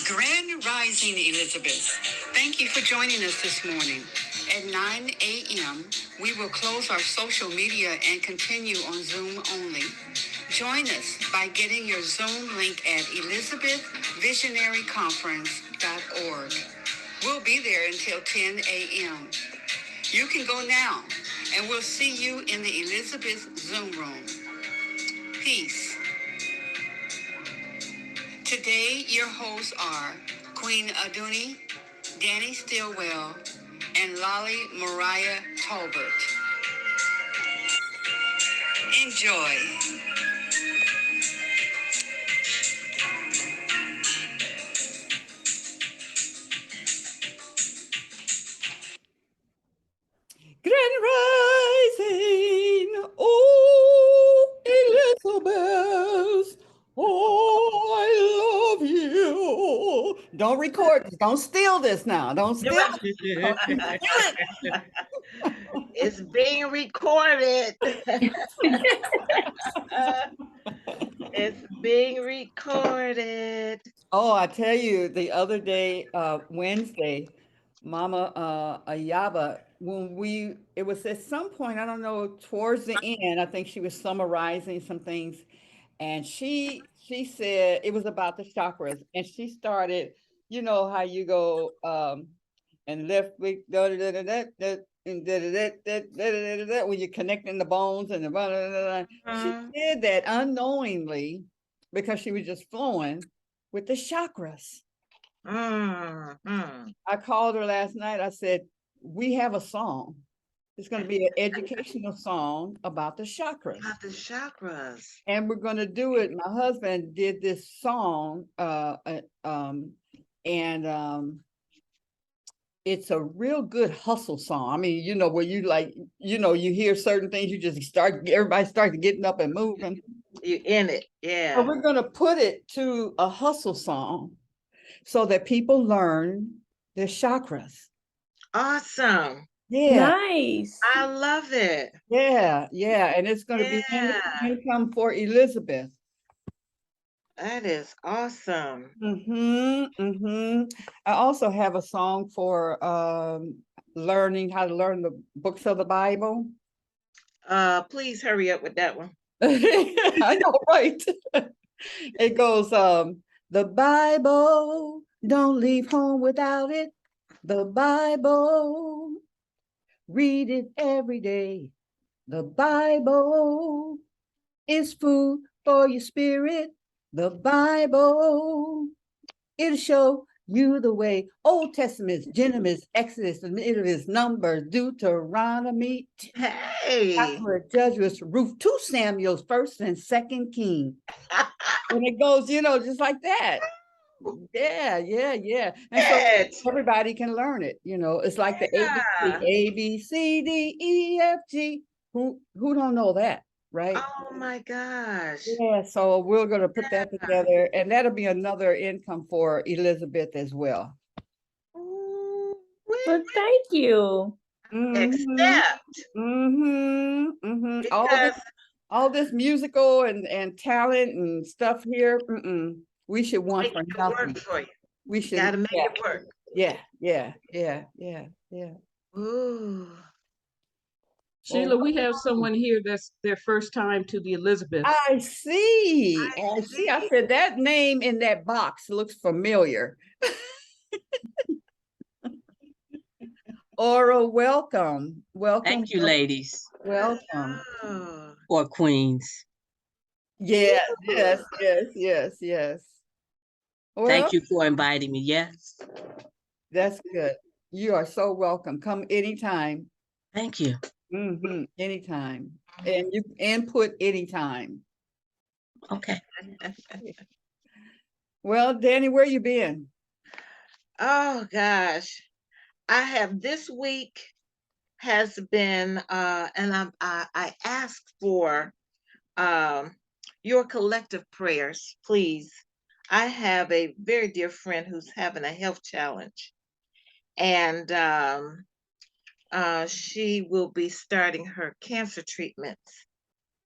Grand Rising, Elizabeth. Thank you for joining us this morning. At 9 a.m., we will close our social media and continue on Zoom only. Join us by getting your Zoom link at elizabethvisionaryconference.org. We'll be there until 10 a.m. You can go now, and we'll see you in the Elizabeth Zoom room. Peace. Today, your hosts are Queen Aduni, Danny Stillwell, and Lolly Mariah Tolbert. Enjoy. Grand Rising, oh Elizabeth, oh I love you. Don't record this. Don't steal this now. Don't steal it. It's being recorded. It's being recorded. Oh, I tell you, the other day, Wednesday, Mama Ayaba, when it was at some point, I don't know, towards the end, I think she was summarizing some things, and she said it was about the chakras, and she started, you know how you go and left week and when you're connecting the bones and the she did that unknowingly because she was just flowing with the chakras. I called her last night. I said, we have a song. It's going to be an educational song about the chakras. About the chakras. And we're going to do it. My husband did this song, it's a real good hustle song. I mean, you know, where you like, you know, you hear certain things, you just everybody starts getting up and moving. You're in it, yeah. So we're going to put it to a hustle song so that people learn their chakras. Awesome. Yeah. Nice. I love it. Yeah, yeah. And it's going to be income for Elizabeth. That is awesome. I also have a song for learning how to learn the books of the Bible. Please hurry up with that one. I know, right? It goes, the Bible, don't leave home without it. The Bible, read it every day. The Bible is food for your spirit. The Bible, it'll show you the way. Old Testament, Genesis, Exodus, Leviticus, Numbers, Deuteronomy, Judges, Ruth, 2 Samuel, 1st and 2nd King. And it goes, you know, just like that. Yeah. And so everybody can learn it. You know, it's like the A, B, C, D, E, F, G. Who don't know that, right? Oh my gosh. Yeah, so we're going to put that together, and that'll be another income for Elizabeth as well. Well, thank you. Except all this musical and talent and stuff here, we should want for nothing. Work for you. We should gotta make it work. Yeah. Ooh. Sheila, we have someone here that's their first time to the Elizabeth. I see. I said that name in that box looks familiar. Aura, welcome. Thank you, ladies. Welcome. Or queens. Yes. Well, thank you for inviting me. Yes. That's good. You are so welcome. Come anytime. Thank you. Anytime. And you input anytime. Okay. Well, Danny, where you been? Oh gosh. I have this week has been and I asked for your collective prayers, please. I have a very dear friend who's having a health challenge, and She will be starting her cancer treatments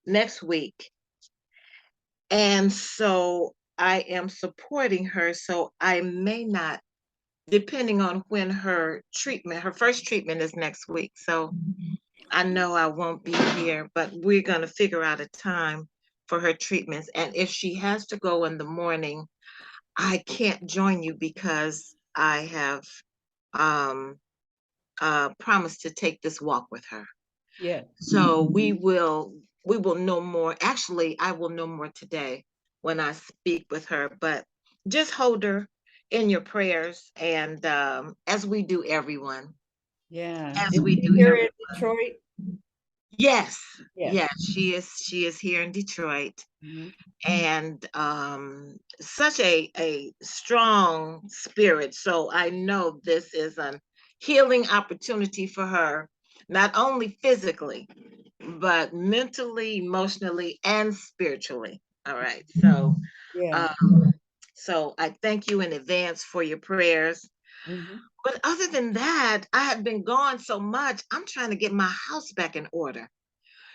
next week. And so I am supporting her. So I may not, depending on when her first treatment is next week. So I know I won't be here, but we're going to figure out a time for her treatments. And if she has to go in the morning, I can't join you because I have um, promised to take this walk with her. Yeah. So we will know more. Actually, I will know more today when I speak with her, but just hold her in your prayers and as we do everyone. Yeah. As Is we she do here in everyone. Detroit? Yes. Yes. Yes, she is here in Detroit. Mhm. And such a strong spirit. So I know this is a healing opportunity for her, not only physically, but mentally, emotionally, and spiritually. All right. So, Yeah. um, so I thank you in advance for your prayers. Mhm. But other than that, I have been gone so much. I'm trying to get my house back in order.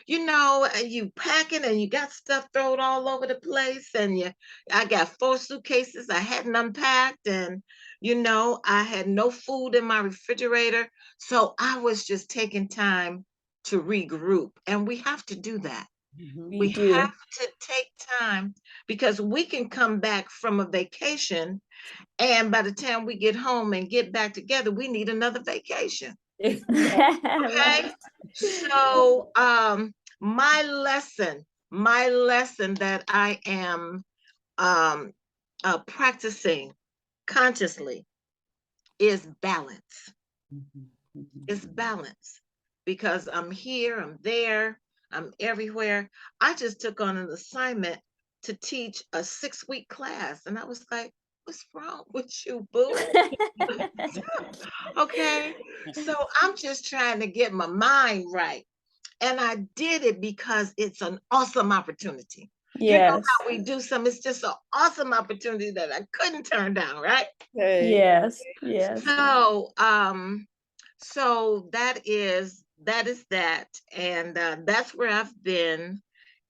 You packing and you got stuff thrown all over the place, and I got 4 suitcases I hadn't unpacked, and I had no food in my refrigerator. So I was just taking time to regroup, and we have to do that. Mhm. We We do. have to take time because we can come back from a vacation, and by the time we get home and get back together, we need another vacation. Yeah. Okay. Right. So, my lesson that I am um, practicing consciously is balance. Mhm. Mhm. It's balance because I'm here, I'm there, I'm everywhere. I just took on an assignment to teach a 6-week class, and I was like, "What's wrong with you, boo?" Okay. So I'm just trying to get my mind right. And I did it because it's an awesome opportunity. You know Yes. how we do some, it's just an awesome opportunity that I couldn't turn down, right? Okay. Yes. Yes. So that is that. And that's where I've been.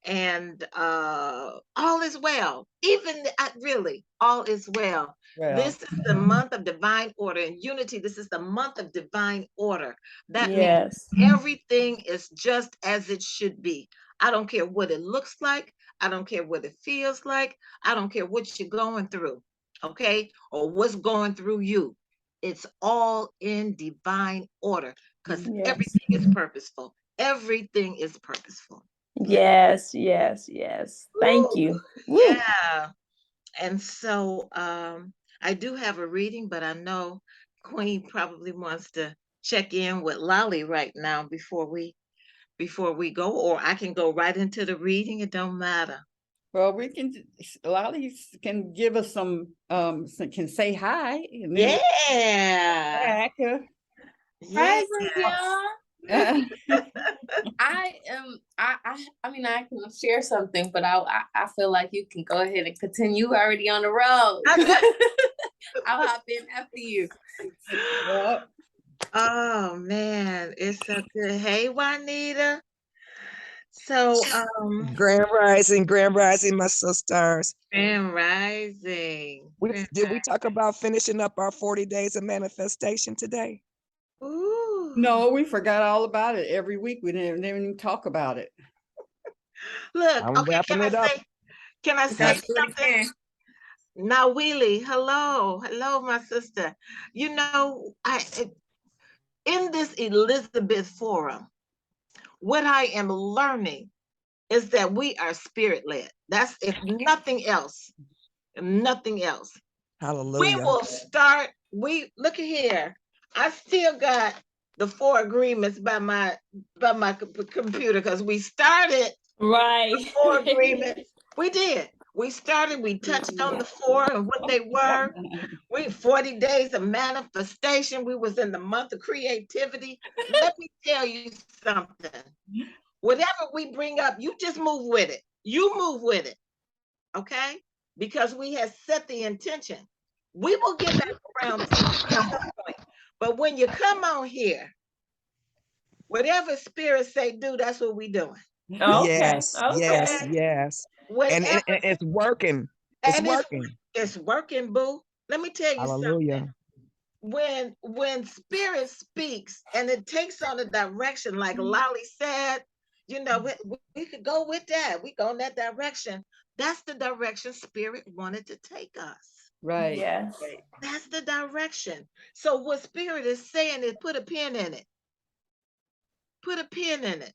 And all is well. Even really, all is well. Well. This is the month of divine order and unity. This is the month of divine order. That means Yes. everything is just as it should be. I don't care what it looks like. I don't care what it feels like. I don't care what you're going through, okay? Or what's going through you. It's all in divine order because Yes. everything is purposeful. Everything is purposeful. Yeah. Yes. Yes. Yes. Thank Woo. you. Woo. Yeah. And so I do have a reading, but I know Queen probably wants to check in with Lolly right now before we go, or I can go right into the reading. It don't matter. Well, we can. A lot of you can give us can say hi, and then we'll Yeah. back. Yeah. Rising, y'all. I am. I mean, I can share something, but I feel like you can go ahead and continue. You already on the road. I'll hop in after you. Yep. Oh man, it's so good. Hey, Juanita. So, Grand Rising, my sisters. Grand Rising. Did we talk about finishing up our 40 days of manifestation today? Ooh. No, we forgot all about it. Every week we didn't even talk about it. Look, I'm okay, wrapping it up. can I say Let's do it something? again. Now, Wheelie, hello, my sister. In this Elizabeth forum, what I am learning is that we are spirit led. That's if nothing else, nothing else. We Hallelujah. will start. We look at here. I still got the 4 agreements by my computer because we started Right. 4 agreements. We did. We started. We touched on the 4 and what they were. We 40 days of manifestation. We was in the month of creativity. Let me tell you something. Whatever we bring up, you just move with it. You move with it, okay? Because we have set the intention. We will get back around to it at some point. But when you come on here Whatever spirit say do, that's what we doing. Okay. Yes, yes, Okay. Okay. yes. And Whatever, it's working. It's and working. it's working, boo. Let me tell you something. Hallelujah. When spirit speaks and it takes on a direction, like Lolly said, we could go with that. We go in that direction. That's the direction spirit wanted to take us. Right. Yes. That's the direction. So what spirit is saying is put a pin in it. Put a pin in it.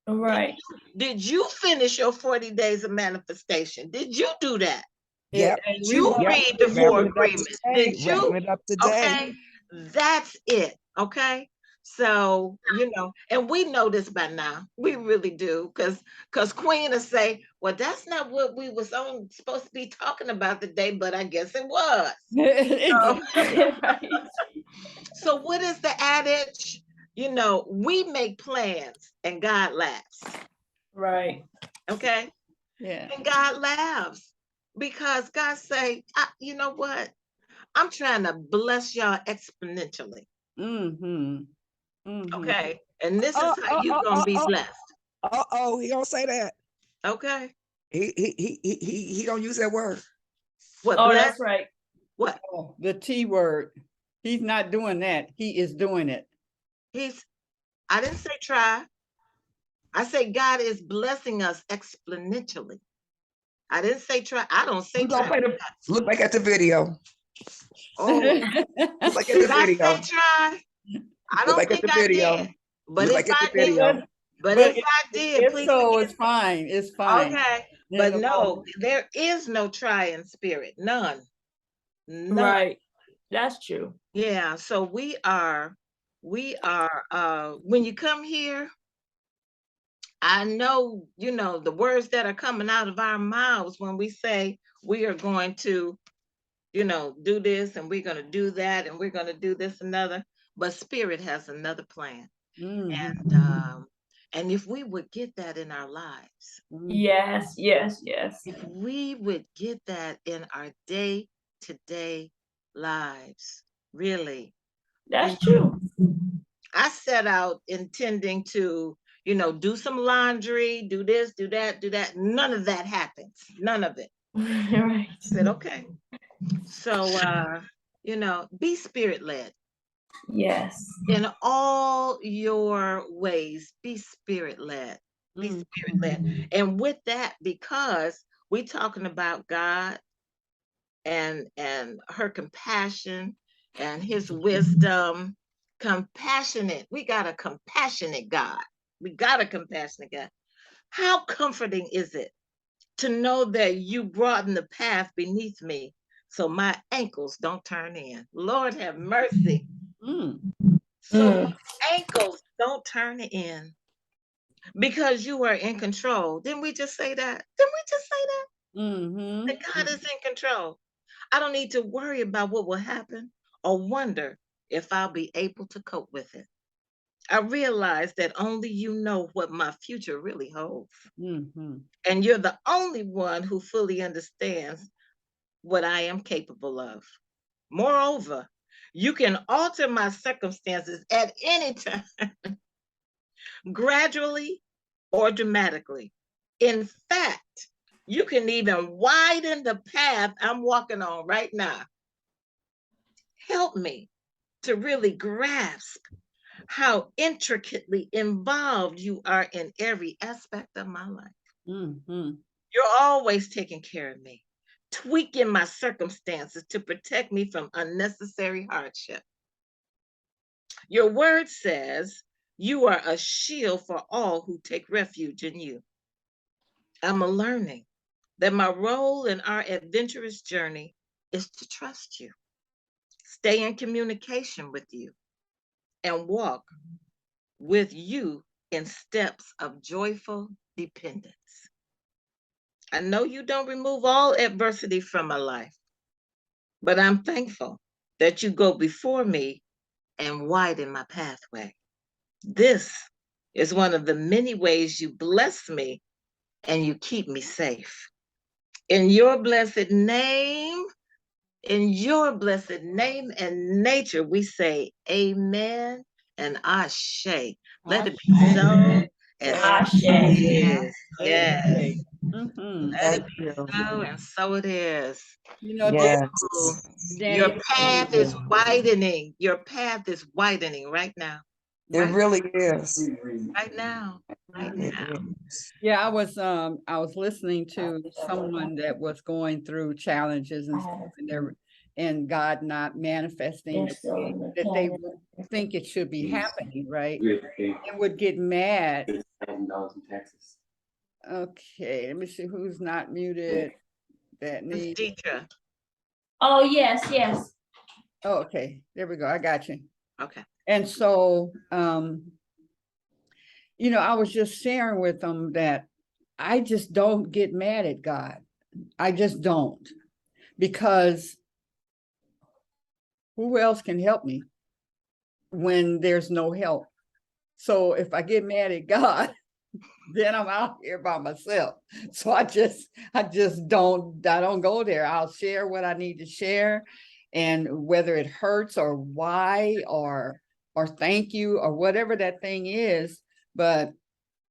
Right. Did you finish your 40 days of manifestation? Did you do that? Yep. Did We you walk Yep. read the four Wrapping it up agreements? today. Did Wrapping you? it up today. Okay. That's it. Okay. So, and we know this by now. We really do. Because Queen will say, well, that's not what we was supposed to be talking about today, but I guess it was. Right. So what is the adage? We make plans and God laughs. Right. Okay. Yeah. And God laughs because God say, you know what? I'm trying to bless y'all exponentially. Mm-hmm. Mm-hmm. Okay. And this is Oh, how you gonna be blessed. he don't say that. Okay. He don't use that word. What Oh, bless? that's right. What? Oh, the T word. He's not doing that. He is doing it. I didn't say try. I say God is blessing us exponentially. I didn't say try. I don't say We're gonna try. play look back at the video. Oh, Look back at the did I video. say try? I Look don't back at think the I video. did. But Look if back at the I did, video. but But if I did, if please so, forgive it's me. fine. It's fine. Okay. There's But a no, there is no trying spirit. None. None. Right. That's true. Yeah. So we are, when you come here, I know, the words that are coming out of our mouths when we say we are going to, do this and we're going to do that and we're going to do this another, but spirit has another plan. Mm-hmm. And if we would get that in our lives, Yes. Yes. Yes. if we would get that in our day-to-day lives, really, That's true. I set out intending to, do some laundry, do this, do that, do that. None of that happens. None of it. Right. I said, okay. So, be spirit led. Yes. In all your ways, be spirit led. Be spirit led. And with that, because we're talking about God and her compassion and his wisdom, compassionate. We got a compassionate God. We got a compassionate God. How comforting is it to know that you broaden the path beneath me so my ankles don't turn in? Lord have mercy. So my ankles don't turn in because you are in control. Didn't we just say that? Didn't we just say that? Mm-hmm. That God is in control. I don't need to worry about what will happen or wonder if I'll be able to cope with it. I realize that only you know what my future really holds. Mm-hmm. And you're the only one who fully understands what I am capable of. Moreover, you can alter my circumstances at any time, gradually or dramatically. In fact, you can even widen the path I'm walking on right now. Help me to really grasp how intricately involved you are in every aspect of my life. Mm-hmm. You're always taking care of me, tweaking my circumstances to protect me from unnecessary hardship. Your word says you are a shield for all who take refuge in you. I'm learning that my role in our adventurous journey is to trust you, stay in communication with you, and walk with you in steps of joyful dependence. I know you don't remove all adversity from my life, but I'm thankful that you go before me and widen my pathway. This is one of the many ways you bless me and you keep me safe. In your blessed name, in your blessed name and nature, we say amen and ashe. Let it be so and Ashe. so it is. Yes. Mm-hmm. Let it Thank be you. so and so it is. You know, Yes. Your Danny, path is widening. Your path is widening right now. It really is. Right now. Right It now. is. yeah, I was listening to someone that was going through challenges and stuff, and God not manifesting the way that they would think it should be happening, right? And would get mad. Okay, let me see who's not muted. That Miss needs. Deidre. Oh, yes, yes. Oh, okay, there we go. I got you. Okay. And so, you know, I was just sharing with them that I just don't get mad at God. I just don't, because who else can help me when there's no help? So if I get mad at God, then I'm out here by myself. So I don't go there. I'll share what I need to share, and whether it hurts or why or thank you or whatever that thing is. But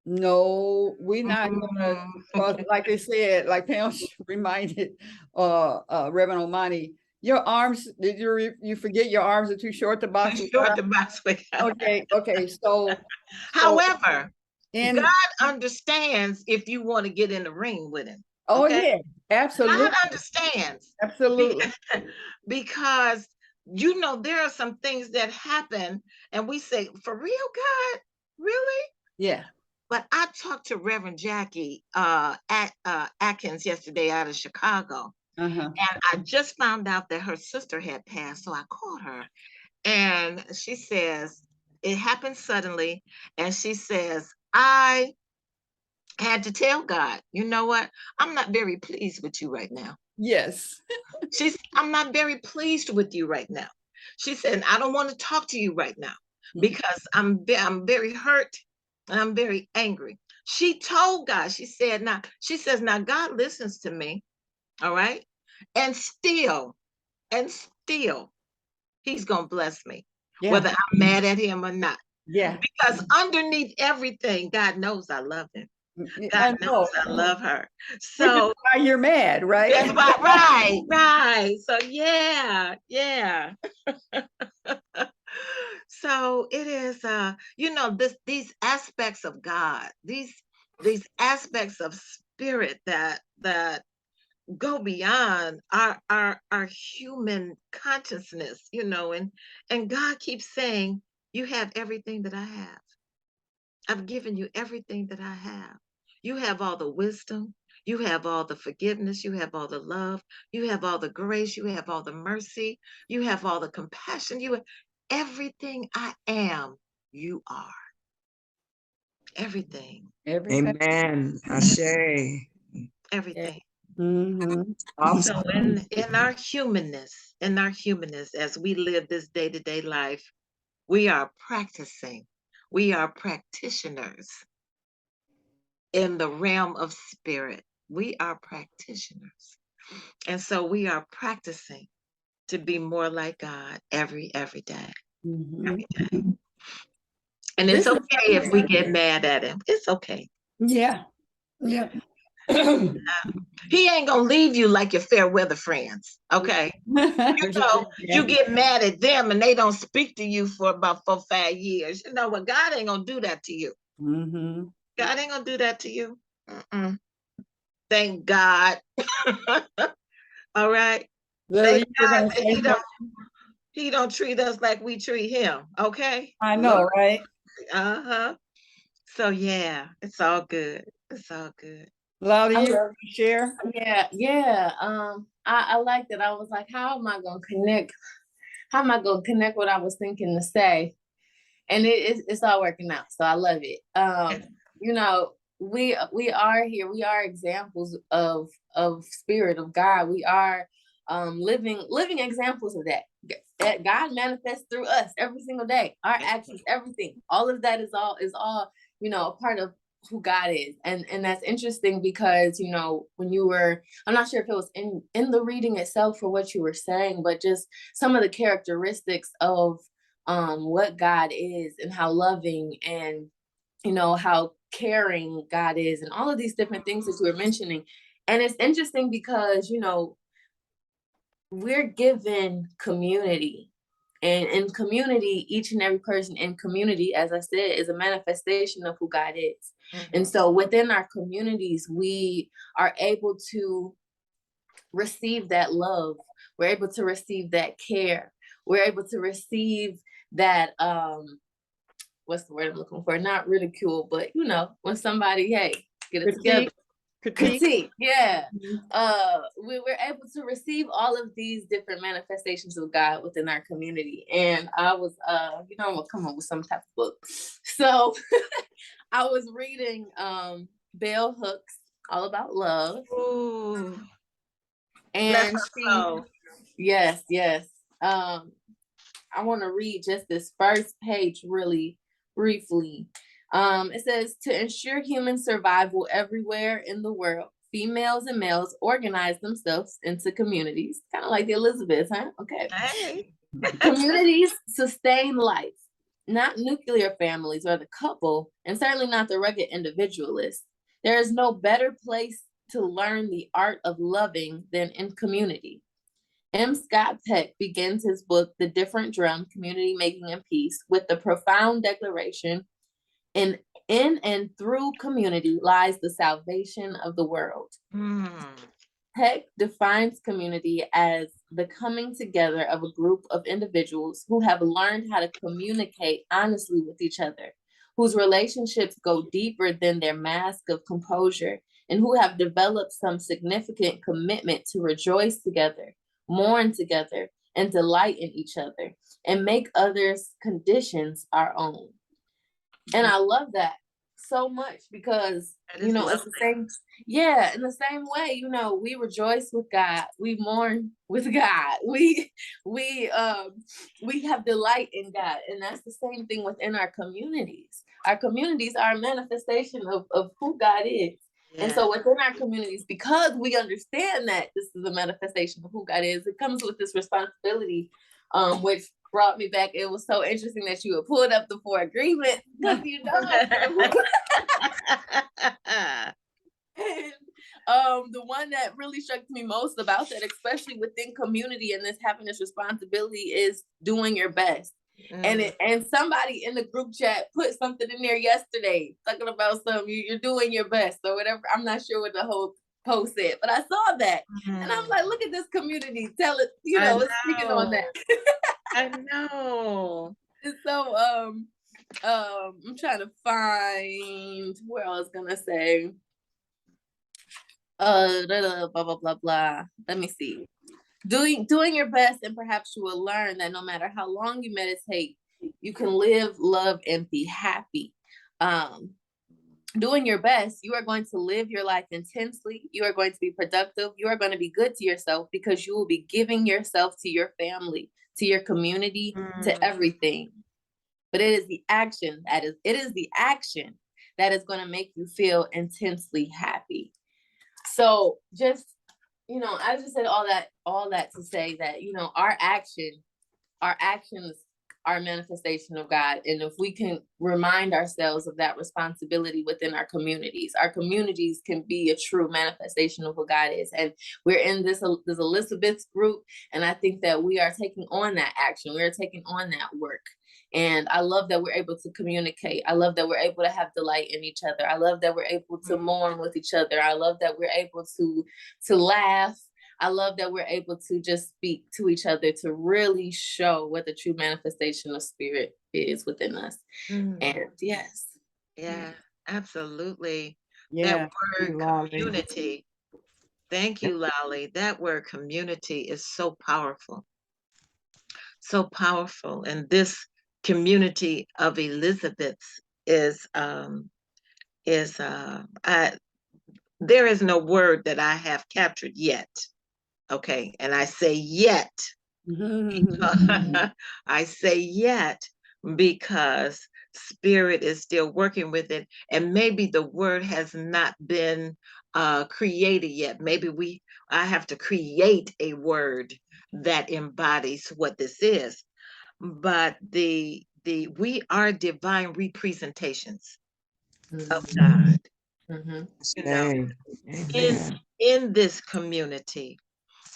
no, we're not gonna, because like they said, like Pam reminded Reverend Omani, your arms, did you forget your arms are too short to box with Short God? the box with God. Okay, so However, in God understands if you want to get in the ring with him. oh Okay? yeah, absolutely, God understands. absolutely, Because you know there are some things that happen and we say, for real, God? Really? yeah. But I talked to Reverend Jackie Atkins yesterday out of Chicago. Uh-huh. And I just found out that her sister had passed. So I called her and she says, it happened suddenly. And she says, I had to tell God, you know what? I'm not very pleased with you right now. Yes. I'm not very pleased with you right now. She said, I don't want to talk to you right now because I'm very hurt and I'm very angry. She told God, she says, now God listens to me, all right? And still, he's going to bless me, whether I'm mad at him or not. Yeah. Because underneath everything, God knows I love him. God knows I love her. So why you're mad, right? That's why, right. So yeah. So it is these aspects of God, these aspects of spirit that go beyond our human consciousness, and God keeps saying, you have everything that I have. I've given you everything that I have. You have all the wisdom. You have all the forgiveness. You have all the love. You have all the grace. You have all the mercy. You have all the compassion. You have everything I am, you are. Everything. Everything. Amen. Ashe. Everything. Mm-hmm. So in our humanness, as we live this day-to-day life, we are practicing. We are practitioners in the realm of spirit. We are practitioners. And so we are practicing to be more like God every day. Mm-hmm. Every day. And it's okay if we get mad at him. It's okay. Yeah. Yeah. He ain't gonna leave you like your fair weather friends. Okay. You get mad at them and they don't speak to you for about 4-5 years. You know what? God ain't gonna do that to you. Mm-hmm. God ain't gonna do that to you. Mm-mm. Thank God. All right. Thank God that he don't treat us like we treat him. Okay. I know, right? Uh-huh. So yeah, it's all good. It's all good. Lolly, you share? Yeah. I like that. I was like, how am I gonna connect? How am I gonna connect what I was thinking to say? And it's all working out. So I love it. We are here. We are examples of spirit of God. We are living examples of that God manifests through us every single day. Our actions, everything, all of that is all a part of who God is. And that's interesting because when you were, I'm not sure if it was in the reading itself or what you were saying, but just some of the characteristics of what God is and how loving and, you know, how caring God is and all of these different things that you were mentioning. And it's interesting because, you know, we're given community. And in community, each and every person in community, as I said, is a manifestation of who God is. And so within our communities, we are able to receive that love. We're able to receive that care. We're able to receive that, what's the word I'm looking for? Not ridicule, but you know, when somebody, hey, get it together. Critique, yeah. We were able to receive all of these different manifestations of God within our community. And I was, you know, I'm gonna come up with some type of book. So I was reading Bell Hooks, All About Love. Ooh. And yes. I want to read just this first page really briefly. It says, to ensure human survival everywhere in the world, females and males organize themselves into communities, kind of like the Elizabeth, huh? Okay. Hey. Communities sustain life, not nuclear families or the couple, and certainly not the rugged individualist. There is no better place to learn the art of loving than in community. M. Scott Peck begins his book, The Different Drum, Community Making and Peace, with the profound declaration, in and through community lies the salvation of the world. Peck defines community as the coming together of a group of individuals who have learned how to communicate honestly with each other, whose relationships go deeper than their mask of composure, and who have developed some significant commitment to rejoice together, mourn together, and delight in each other, and make others' conditions our own. And I love that so much because, you know, it's the same, in the same way, you know, we rejoice with God, we mourn with God, we have delight in God. And that's the same thing within our communities. Our communities are a manifestation of who God is. And so within our communities, because we understand that this is a manifestation of who God is, it comes with this responsibility, which brought me back. It was so interesting that you had pulled up the 4 agreements, because you know. And, the one that really struck me most about that, especially within community and this having this responsibility, is doing your best. And somebody in the group chat put something in there yesterday talking about you're doing your best or whatever. I'm not sure what the whole post said, but I saw that and I'm like, look at this community. Tell it, you know, it's speaking on that. I know. And so I'm trying to find where I was gonna say blah blah blah blah. Let me see. Doing your best, and perhaps you will learn that no matter how long you meditate, you can live, love, and be happy. Doing your best, you are going to live your life intensely. You are going to be productive. You are going to be good to yourself because you will be giving yourself to your family, to your community, to everything. But it is the action that is going to make you feel intensely happy. So just, you know, I just said all that to say that, you know, our actions are a manifestation of God. And if we can remind ourselves of that responsibility within our communities can be a true manifestation of who God is. And we're in this Elizabeth's group. And I think that we are taking on that action. We are taking on that work. And I love that we're able to communicate. I love that we're able to have delight in each other. I love that we're able to mourn with each other. I love that we're able to laugh. I love that we're able to just speak to each other to really show what the true manifestation of spirit is within us. And yes. Yeah, absolutely. Yeah. That word community. Thank you, Lolly. That word community is so powerful. So powerful. And this community of Elizabeth's is there is no word that I have captured yet. Okay, and I say yet. I say yet because spirit is still working with it, and maybe the word has not been created yet. Maybe I have to create a word that embodies what this is. but we are divine representations of God, you know, Amen. in Amen. this community,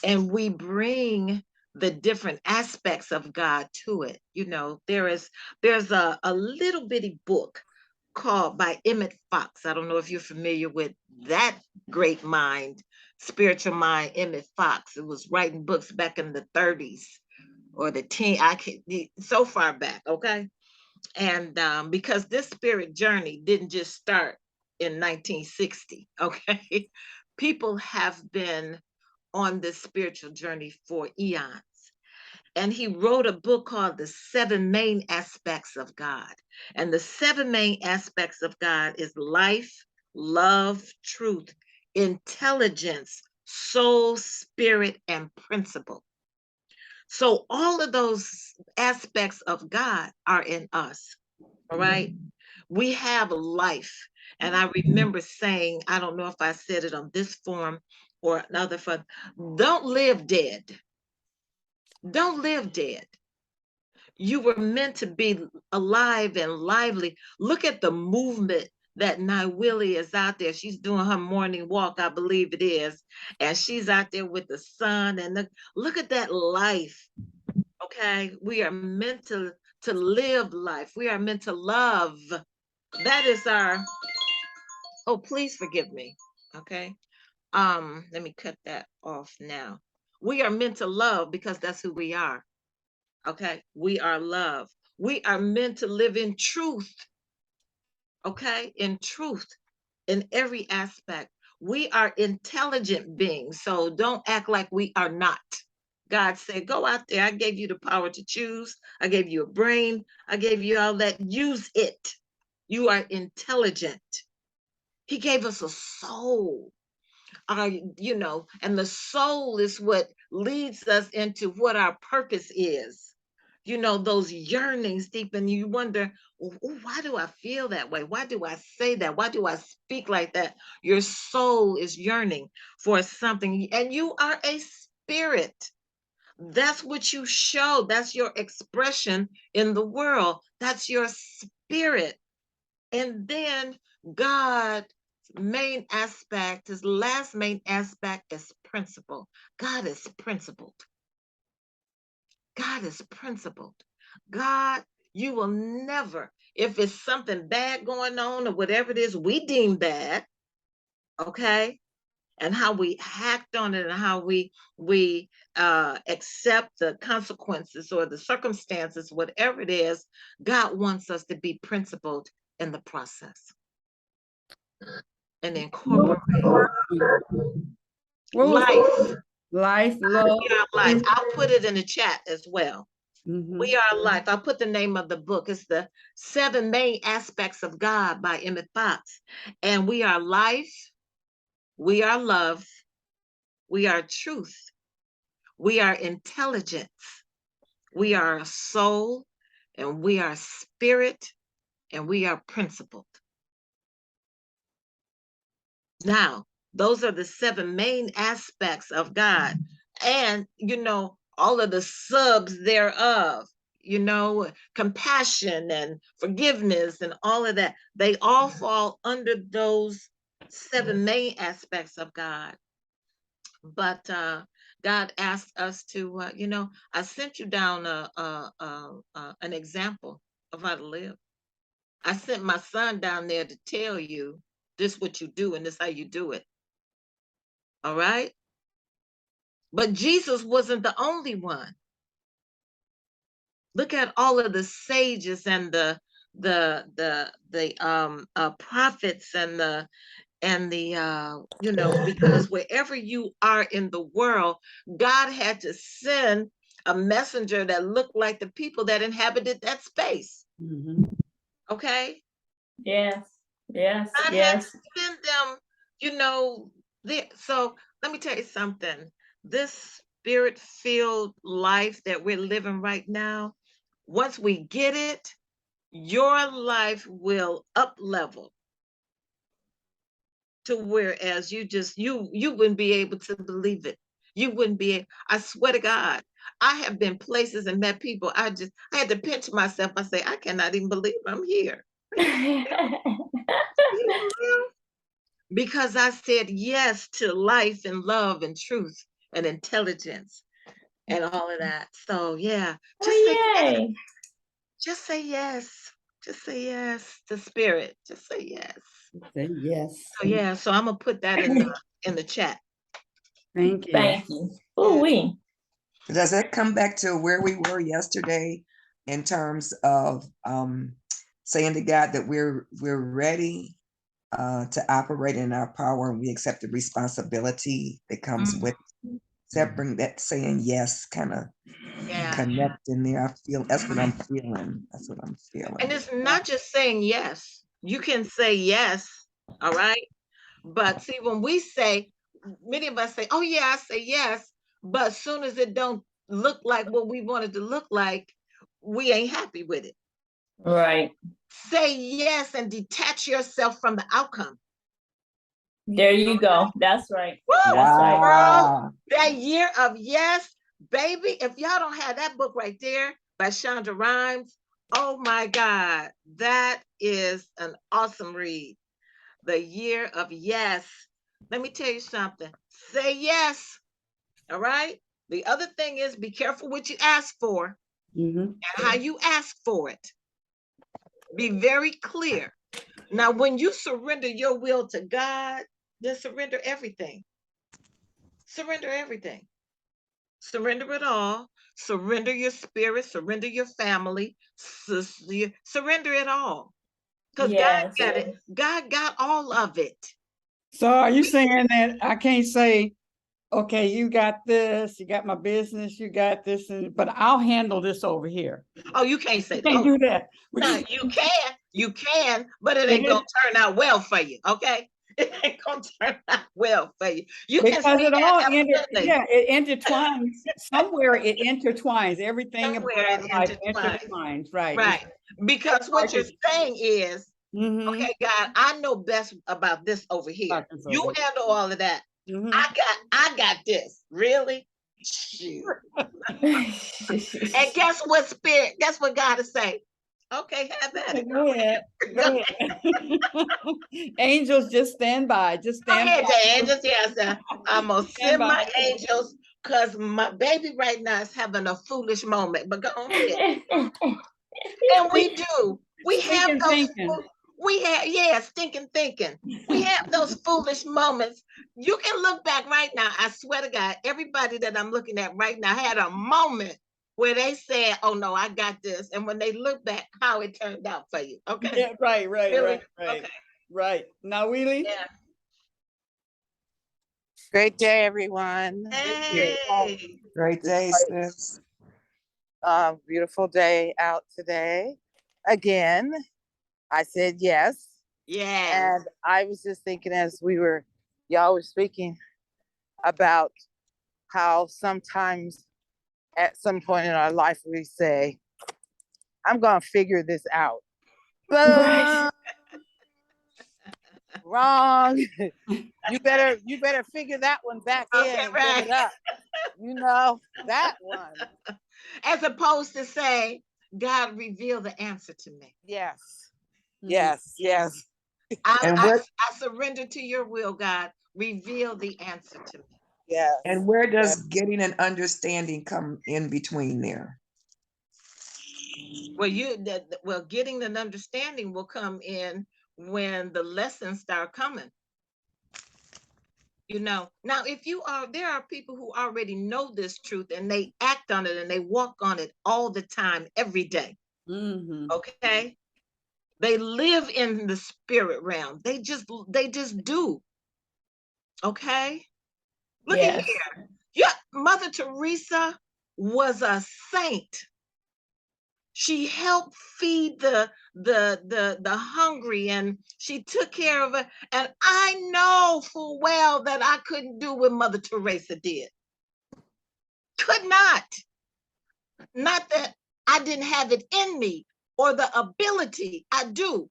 and we bring the different aspects of God to it. You know, there's a little bitty book called by Emmett Fox. I don't know if you're familiar with that great mind, spiritual mind, Emmett Fox. It was writing books back in the 30s or the teen, I can so far back, okay? And because this spirit journey didn't just start in 1960, okay? People have been on this spiritual journey for eons. And he wrote a book called The Seven Main Aspects of God. And the seven main aspects of God is life, love, truth, intelligence, soul, spirit, and principle. So all of those aspects of God are in us. All right. We have life. And I remember saying, I don't know if I said it on this form or another form, don't live dead. Don't live dead. You were meant to be alive and lively. Look at the movement that Willie is out there. She's doing her morning walk, I believe it is. And she's out there with the sun. And look at that life. Okay. We are meant to live life. We are meant to love. That is our, oh, please forgive me. Okay. Let me cut that off now. We are meant to love because that's who we are. Okay. We are love. We are meant to live in truth. Okay. In truth, in every aspect. We are intelligent beings. So don't act like we are not. God said, go out there. I gave you the power to choose. I gave you a brain. I gave you all that. Use it. You are intelligent. He gave us a soul. You know, and the soul is what leads us into what our purpose is. You know, those yearnings deep, and you wonder, why do I feel that way? Why do I say that? Why do I speak like that? Your soul is yearning for something, and you are a spirit. That's what you show. That's your expression in the world. That's your spirit. And then God main aspect, his last main aspect is principle. God is principled. God is principled. God, you will never, if it's something bad going on or whatever it is we deem bad, okay, and how we act on it and how we accept the consequences or the circumstances, whatever it is, God wants us to be principled in the process. And incorporate life. Life, love. We are life. I'll put it in the chat as well. We are life. I'll put the name of the book. It's The Seven Main Aspects of God by Emmett Fox. And we are life. We are love. We are truth. We are intelligence. We are soul. And we are spirit. And we are principled. Now, those are the seven main aspects of God. And, you know, all of the subs thereof, you know, compassion and forgiveness and all of that, they all fall under those seven main aspects of God. But God asked us to, you know, I sent you down an example of how to live. I sent my son down there to tell you this what you do and this how you do it. All right. But Jesus wasn't the only one. Look at all of the sages and the prophets and the you know, because wherever you are in the world, God had to send a messenger that looked like the people that inhabited that space. Okay. Yes. Yes. God had to send them, you know, so let me tell you something. This spirit-filled life that we're living right now, once we get it, your life will up level to whereas you wouldn't be able to believe it. You wouldn't be, I swear to God, I have been places and met people. I had to pinch myself. I say, I cannot even believe I'm here. Because I said yes to life and love and truth and intelligence and all of that. So yeah, just say yes. Yay. Just say yes. Just say yes to spirit. Just say yes. Say yes. So yeah, so I'm gonna put that in the chat. Thank you. Thank you. Ooh wee. Does that come back to where we were yesterday in terms of saying to God that we're ready to operate in our power and we accept the responsibility that comes with that saying yes kind of connect in there? I feel that's what I'm feeling. That's what I'm feeling. And it's not just saying yes. You can say yes, all right? But see, when we say, many of us say, oh yeah, I say yes, but as soon as it don't look like what we want it to look like, we ain't happy with it. Right. Say yes and detach yourself from the outcome. There you go. That's right. Woo! That's right. Girl, that year of yes, baby. If y'all don't have that book right there by Shonda Rhimes, oh my God, that is an awesome read. The year of yes. Let me tell you something. Say yes. All right. The other thing is be careful what you ask for and how you ask for it. Be very clear. Now, when you surrender your will to God, then surrender everything. Surrender everything. Surrender it all. Surrender your spirit. Surrender your family. Surrender it all. Because Yes. God got it. God got all of it. So are you saying that I can't say, okay, you got this, you got my business, you got this, but I'll handle this over here? Oh, you can't say that. Can't do that. No, you can, but it ain't gonna turn out well for you. Okay, it ain't gonna turn out well for you. You because can it all it it intertwines somewhere. It intertwines everything somewhere about it life intertwines. intertwines, right? Right, because what you're saying is, okay, God, I know best about this over here. You handle all of that. I got this. Really? Shoot. And guess what, Spirit? Guess what God is saying? Okay, have at it. Go ahead. Go ahead. Angels, just stand by. Just stand Go ahead, by. angels. Yes, I'm gonna send my angels because my baby right now is having a foolish moment. But go ahead. And we do. We have those. Thinking. We have stinking thinking. We have those foolish moments. You can look back right now. I swear to God, everybody that I'm looking at right now had a moment where they said, "Oh no, I got this," and when they look back, how it turned out for you. Okay. Yeah, right. Really? Right. Okay. Right. Now, Wheelie? Yeah. Great day, everyone. Hey. Great day, sis. Beautiful day out today. Again, I said yes. Yeah. And I was just thinking as y'all were speaking about how sometimes at some point in our life we say, I'm going to figure this out. Right. Wrong. You better figure that one back in and give it up. You know, that one. As opposed to say, God, reveal the answer to me. Yes. Yes. I surrender to your will, God. Reveal the answer to me. Yes. And where does getting an understanding come in between there? Well, getting an understanding will come in when the lessons start coming. You know, now there are people who already know this truth and they act on it and they walk on it all the time, every day. Okay. They live in the spirit realm. They just do. Okay. Look at here. Yeah, Mother Teresa was a saint. She helped feed the hungry and she took care of it. And I know full well that I couldn't do what Mother Teresa did. Could not. Not that I didn't have it in me or the ability. I do.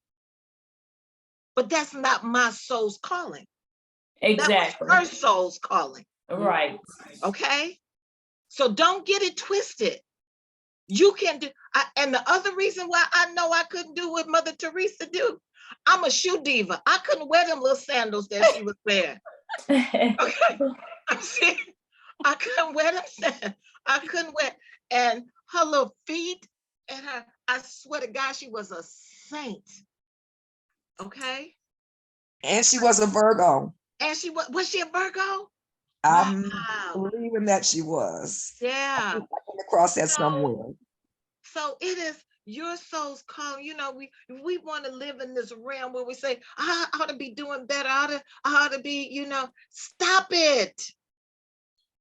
But that's not my soul's calling. Exactly. That was her soul's calling. Right. Okay? So don't get it twisted. You can do, and the other reason why I know I couldn't do what Mother Teresa do, I'm a shoe diva. I couldn't wear them little sandals that she was wearing. Okay, I'm serious. I couldn't wear them sandals. I couldn't wear, and her little feet, and her, I swear to God, she was a saint. Okay. And she was a Virgo. And she was she a Virgo? I'm Wow. believing that she was. Yeah. I came across that somewhere. So it is your soul's calling. You know, we want to live in this realm where we say, I ought to be doing better. I ought to be, you know, stop it.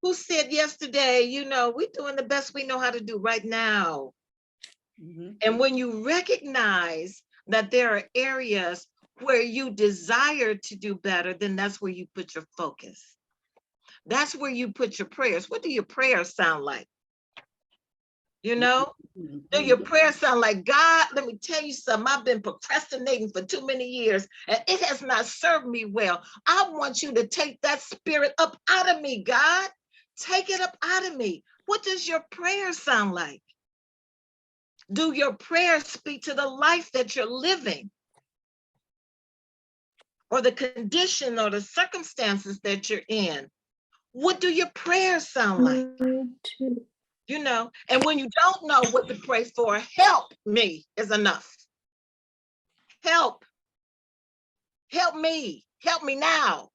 Who said yesterday, you know, we're doing the best we know how to do right now. And when you recognize that there are areas where you desire to do better, then that's where you put your focus. That's where you put your prayers. What do your prayers sound like? You know, do your prayers sound like, God, let me tell you something. I've been procrastinating for too many years and it has not served me well. I want you to take that spirit up out of me, God. Take it up out of me. What does your prayer sound like? Do your prayers speak to the life that you're living? Or the condition or the circumstances that you're in? What do your prayers sound like? You know, and when you don't know what to pray for, help me is enough. Help. Help me. Help me now.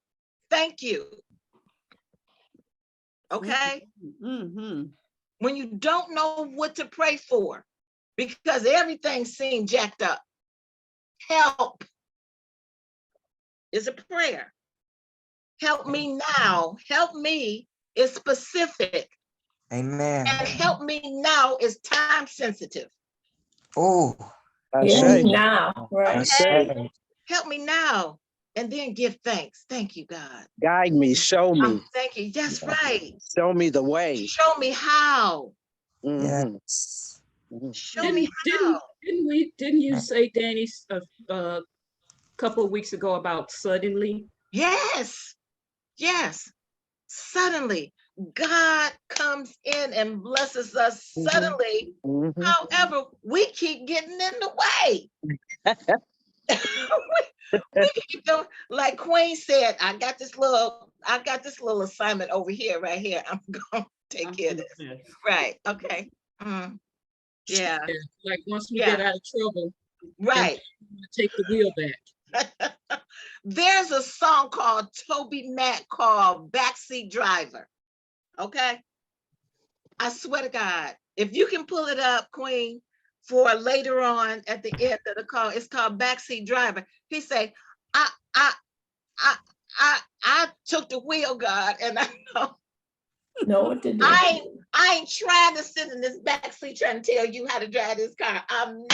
Thank you. Okay? When you don't know what to pray for, because everything seemed jacked up, help is a prayer. Help me now. Help me is specific. Amen. And help me now is time sensitive. Oh, now, right? Okay? Help me now. And then give thanks. Thank you, God. Guide me, show me. Thank you. That's right. Show me the way. Show me how. yes. Show me how. Didn't you say, Danny, a couple of weeks ago about suddenly? Yes. Yes. Suddenly, God comes in and blesses us suddenly. However, we keep getting in the way. we keep doing, like Queen said, I got this little assignment over here, right here. I'm gonna take care of this. Right. Okay. Yeah. Like once we get out of trouble, right. Take the wheel back. There's a song called Toby Mac called Backseat Driver. Okay. I swear to God, if you can pull it up, Queen, for later on at the end of the call, it's called Backseat Driver. He say, I took the wheel, God, and I know what to do. I ain't trying to sit in this backseat trying to tell you how to drive this car. I'm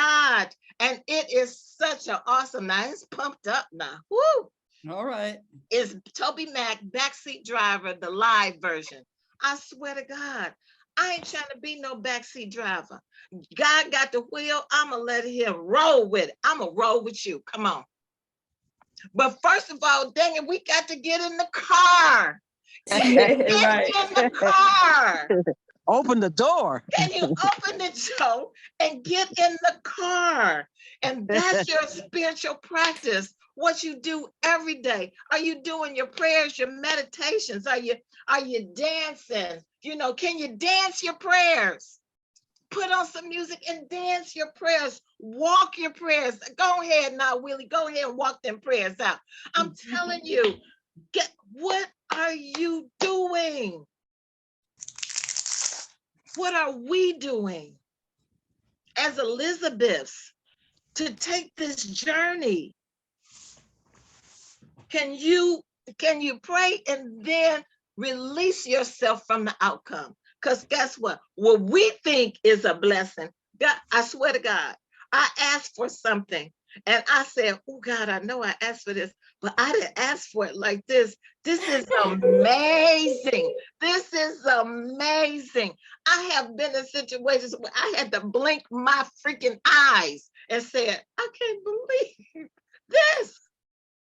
not. And it is such an awesome, now it's pumped up now. Woo! All right. It's Toby Mac, Backseat Driver, the live version. I swear to God, I ain't trying to be no backseat driver. God got the wheel. I'm going to let him roll with it. I'm going to roll with you. Come on. But first of all, dang it, we got to get in the car. Get in the car. Open the door. Can you open the door and get in the car? And that's your spiritual practice. What you do every day. Are you doing your prayers, your meditations? Are you dancing? You know, can you dance your prayers? Put on some music and dance your prayers. Walk your prayers. Go ahead now, Willie. Go ahead and walk them prayers out. I'm telling you, what are you doing? What are we doing as Elizabeths to take this journey? Can you pray and then release yourself from the outcome? Because guess what? What we think is a blessing, God, I swear to God, I asked for something and I said, oh God, I know I asked for this, but I didn't ask for it like this. This is amazing. This is amazing. I have been in situations where I had to blink my freaking eyes and said, I can't believe this.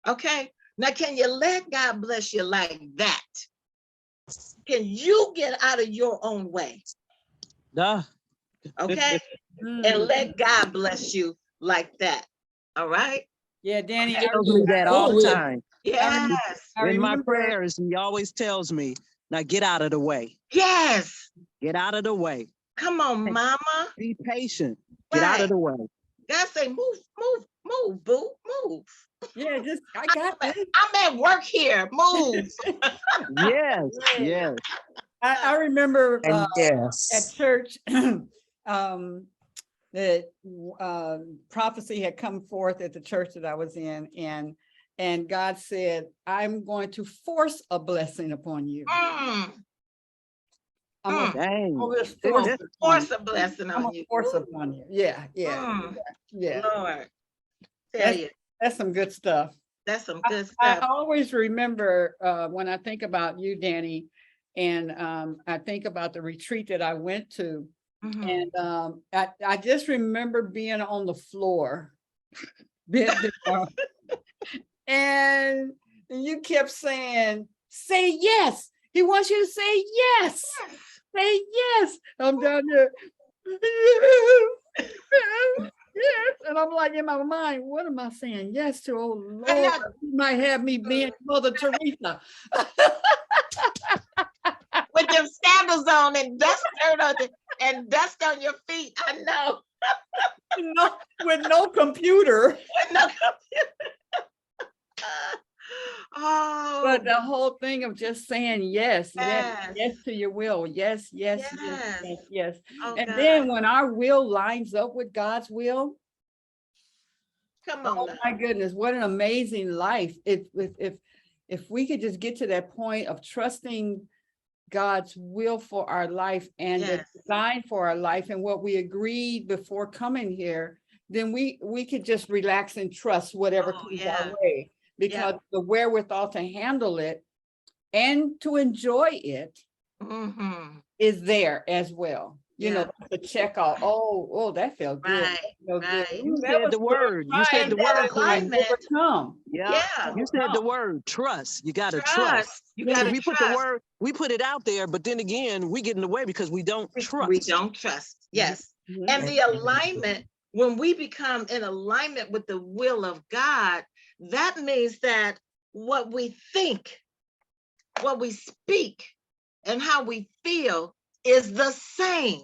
Okay. Now, can you let God bless you like that? Can you get out of your own way? Duh. Okay? And let God bless you like that. All right? Yeah, Danny, He tells me that all the time. Yes. In my prayers, he always tells me, now get out of the way. Yes. Get out of the way. Come on, mama. Be patient. Get out of the way. God say, move, boo, move. Yeah, just I got this. I'm at work here. Move. Yes. I remember yes. at church that prophecy had come forth at the church that I was in, and God said, I'm going to force a blessing upon you. I'm going to force a blessing on you. Force upon you. Yeah. Lord, that's some good stuff. That's some good stuff. I always remember when I think about you, Danny, and I think about the retreat that I went to, and I just remember being on the floor, and you kept saying, say yes. He wants you to say yes. Say yes. I'm down there. Yes. And I'm like in my mind, what am I saying yes to? Oh Lord, you might have me being Mother Teresa. With them sandals on and dust on your feet. I know. With no computer. With no computer. Oh, but the whole thing of just saying yes to your will, yes. Oh, and God. then when our will lines up with God's will, come on. Oh my goodness, what an amazing life! If we could just get to that point of trusting God's will for our life and the design for our life and what we agreed before coming here, then we could just relax and trust whatever comes our way. Because the wherewithal to handle it and to enjoy it is there as well. You know, the check off. Oh, that felt good. That felt good. You said the word. You said the word, Queen. Overcome. Yeah. You said the word trust. You gotta trust. You gotta we trust. Put the word, we put it out there, but then again, we get in the way because we don't trust. We don't trust. Yes. And the alignment, when we become in alignment with the will of God, that means that what we think, what we speak, and how we feel is the same.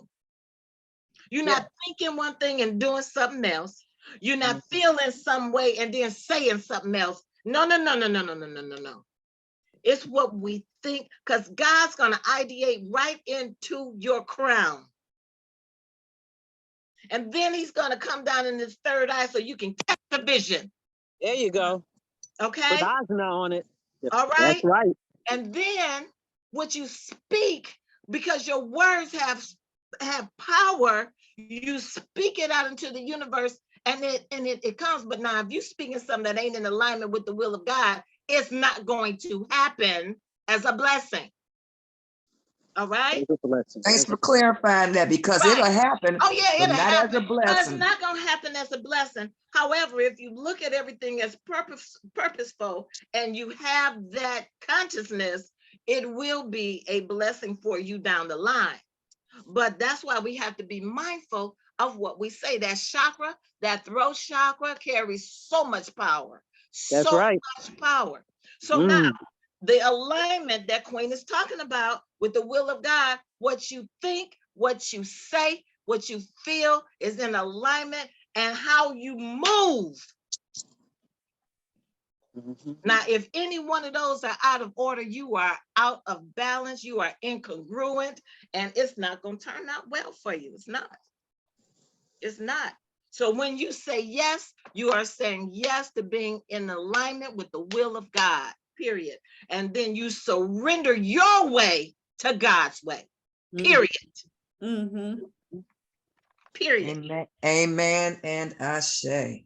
You're not thinking one thing and doing something else. You're not feeling some way and then saying something else. No. It's what we think, because God's going to ideate right into your crown. And then he's going to come down in his third eye so you can catch the vision. There you go. Okay. Put eyes on it. All right. That's right. And then what you speak, because your words have power, you speak it out into the universe and it comes. But now if you speaking something that ain't in alignment with the will of God, it's not going to happen as a blessing. All right. Thanks for clarifying that, because it'll happen. Oh yeah, it'll happen as a blessing. It's not going to happen as a blessing. However, if you look at everything as purposeful and you have that consciousness, it will be a blessing for you down the line. But that's why we have to be mindful of what we say. That chakra, that throat chakra, carries so much power. That's right. So much power. So now, the alignment that Queen is talking about with the will of God, what you think, what you say, what you feel is in alignment, and how you move. Now, if any one of those are out of order, you are out of balance, you are incongruent, and it's not going to turn out well for you. It's not. It's not. So when you say yes, you are saying yes to being in alignment with the will of God, period. And then you surrender your way to God's way, period. Period. Amen and ashe.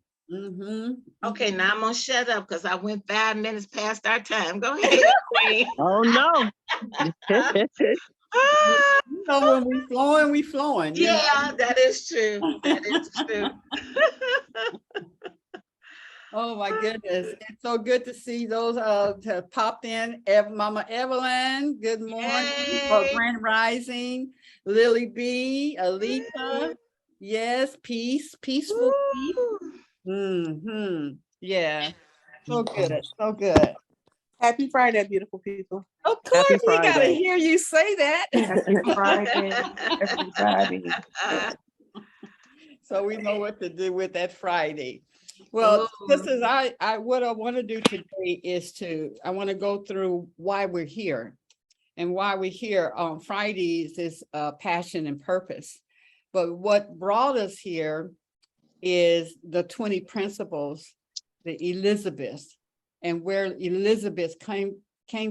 Okay, now I'm gonna shut up because I went 5 minutes past our time. Go ahead, Queen. Oh no. So when we flowing. Yeah, that is true. That is true. Oh my goodness. It's so good to see those to have popped in. Mama Evelyn, good morning. Or Yay. Grand Rising. Lily B, Alita. Yes, peaceful peace. Mm-hmm. Yeah. So good. So good. Happy Friday, beautiful people. Of Happy course, we gotta Friday. hear you say that. Happy Friday, everybody. So we know what to do with that Friday. Well, Oh, this is what I want to do today is I want to go through why we're here. And why we're here on Fridays is passion and purpose. But what brought us here is the 20 principles, the Elizabeth, and where Elizabeth came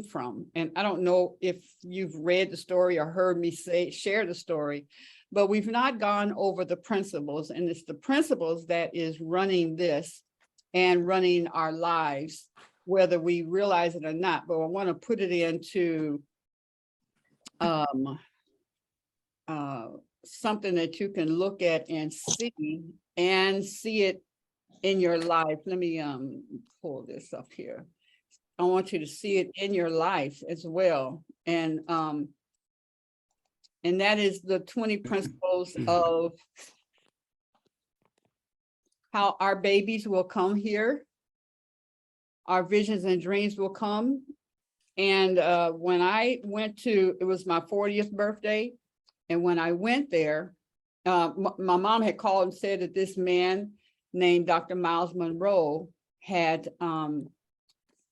from. And I don't know if you've read the story or heard me share the story, but we've not gone over the principles, and it's the principles that is running this and running our lives, whether we realize it or not. But I want to put it into something that you can look at and see it in your life. Let me pull this up here. I want you to see it in your life as well. And that is the 20 principles of how our babies will come here. Our visions and dreams will come. And when I went to, it was my 40th birthday. And when I went there, my mom had called and said that this man named Dr. Miles Monroe had,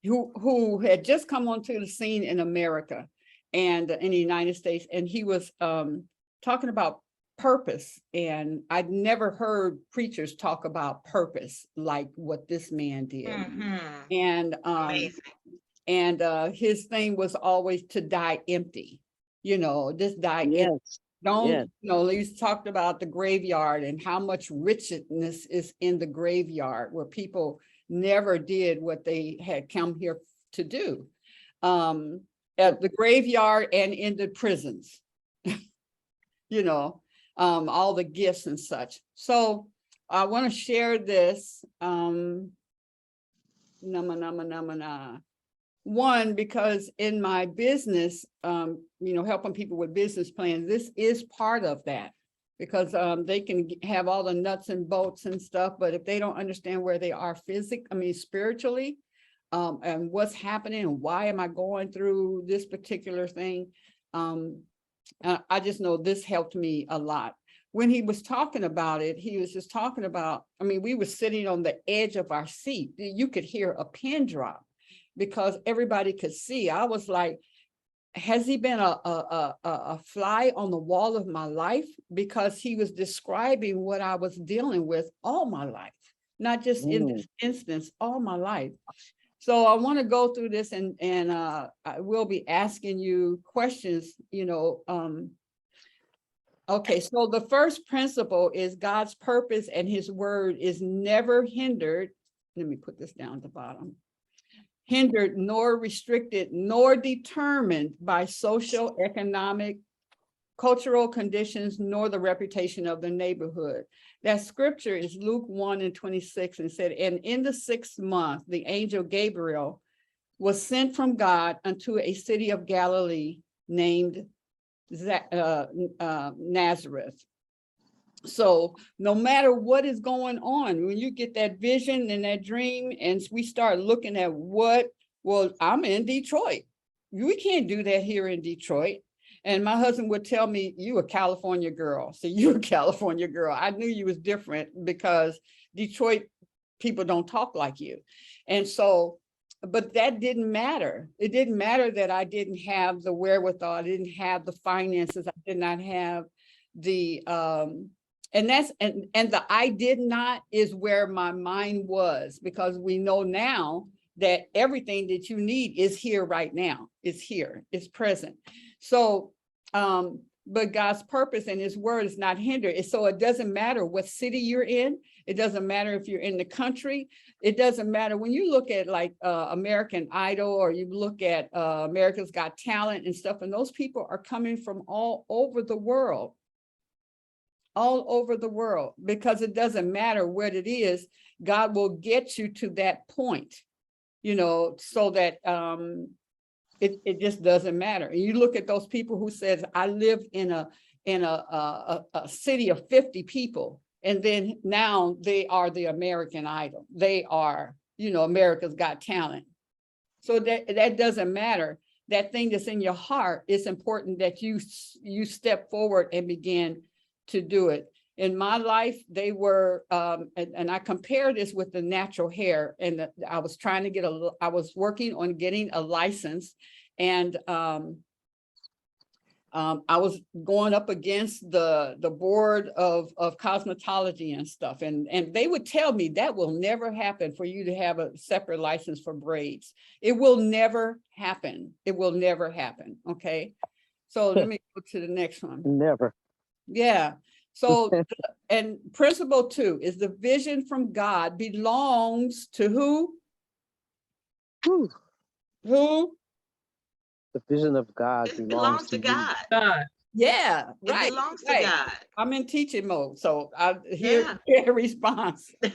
who had just come onto the scene in America and in the United States. And he was talking about purpose. And I'd never heard preachers talk about purpose like what this man did. And his thing was always to die empty, just die empty. He's talked about the graveyard and how much richness is in the graveyard where people never did what they had come here to do. At the graveyard and in the prisons, all the gifts and such. So I want to share this. One, because in my business, helping people with business plans, this is part of that, because they can have all the nuts and bolts and stuff, but if they don't understand where they are spiritually, and what's happening and why am I going through this particular thing, I just know this helped me a lot. When he was talking about it, he was just talking about, we were sitting on the edge of our seat. You could hear a pin drop, because everybody could see. I was like, has he been a fly on the wall of my life? Because he was describing what I was dealing with all my life, not just in this instance, all my life. So I want to go through this and I will be asking you questions, Okay, so the first principle is God's purpose and his word is never hindered. Let me put this down at the bottom. Hindered, nor restricted, nor determined by social, economic, cultural conditions, nor the reputation of the neighborhood. That scripture is Luke 1:26, and said, and in the 6th month, the angel Gabriel was sent from God unto a city of Galilee named Nazareth. So no matter what is going on, when you get that vision and that dream, and we start looking at I'm in Detroit. We can't do that here in Detroit. And my husband would tell me, you a California girl. So you're a California girl. I knew you was different because Detroit people don't talk like you. And so, but that didn't matter. It didn't matter that I didn't have the wherewithal. I didn't have the finances. I did not have the, and the I did not is where my mind was, because we know now that everything that you need is here right now. It's here, it's present. So, but God's purpose and his word is not hindered. So it doesn't matter what city you're in. It doesn't matter if you're in the country. It doesn't matter when you look at like American Idol, or you look at America's Got Talent and stuff, and those people are coming from all over the world. all over the world, because it doesn't matter what it is, God will get you to that point, you know, so that it just doesn't matter. And you look at those people who says, I live in a city of 50 people, and then now they are the American Idol. They are, you know, America's Got Talent. So that doesn't matter. That thing that's in your heart, it's important that you step forward and begin to do it. In my life, they were, and I compare this with the natural hair, and I was trying to get I was working on getting a license, and I was going up against the board of cosmetology and stuff, and they would tell me that will never happen for you to have a separate license for braids. It will never happen. It will never happen. Okay, so let me go to the next one. Never. Yeah. So, and principle 2 is the vision from God belongs to who? Whew. Who? The vision of God It belongs to you. God. God. Yeah, It right. belongs to Right. God. I'm in teaching mode, so I hear Yeah. a response. We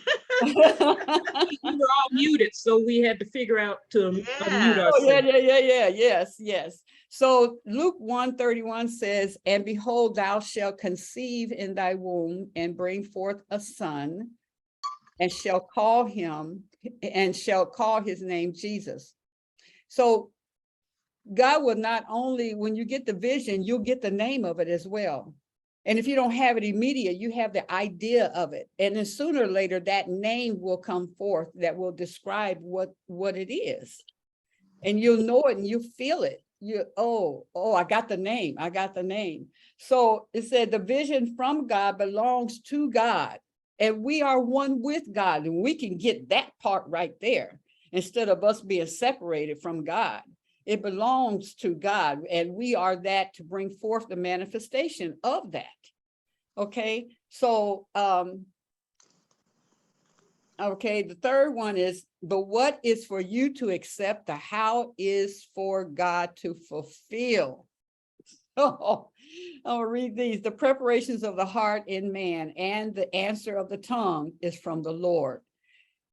were all muted, so we had to figure out to unmute Yeah. Oh, yeah, ourselves. yes, yes. So Luke 1:31 says, and behold, thou shalt conceive in thy womb and bring forth a son, and shall call his name Jesus. So God will not only, when you get the vision, you'll get the name of it as well. And if you don't have it immediate, you have the idea of it. And then sooner or later, that name will come forth that will describe what it is. And you'll know it and you feel it. I got the name. I got the name. So it said the vision from God belongs to God. And we are one with God. And we can get that part right there instead of us being separated from God. It belongs to God, and we are that to bring forth the manifestation of that. Okay, so okay, the third one is the what is for you to accept, the how is for God to fulfill. Oh, I'll read these. The preparations of the heart in man and the answer of the tongue is from the Lord.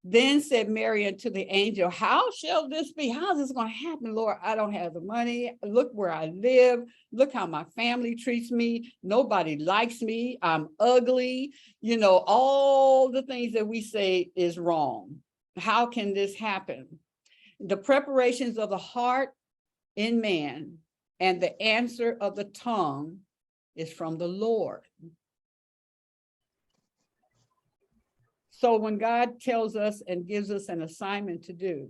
Then said Mary unto the angel, how shall this be? How is this going to happen, Lord? I don't have the money. Look where I live. Look how my family treats me. Nobody likes me. I'm ugly. You know, all the things that we say is wrong. How can this happen? The preparations of the heart in man and the answer of the tongue is from the Lord. So when God tells us and gives us an assignment to do,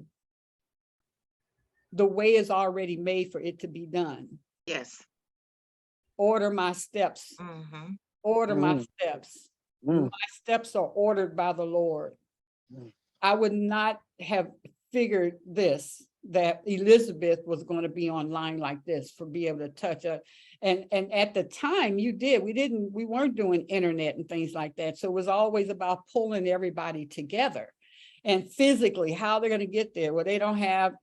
the way is already made for it to be done. Yes. Order my steps. Mm-hmm. Order my steps. Mm. My steps are ordered by the Lord. I would not have figured this, that Elizabeth was going to be online like this, for be able to touch her. And at the time we weren't doing internet and things like that. So it was always about pulling everybody together. And physically, how they're going to get there. Well, they don't have,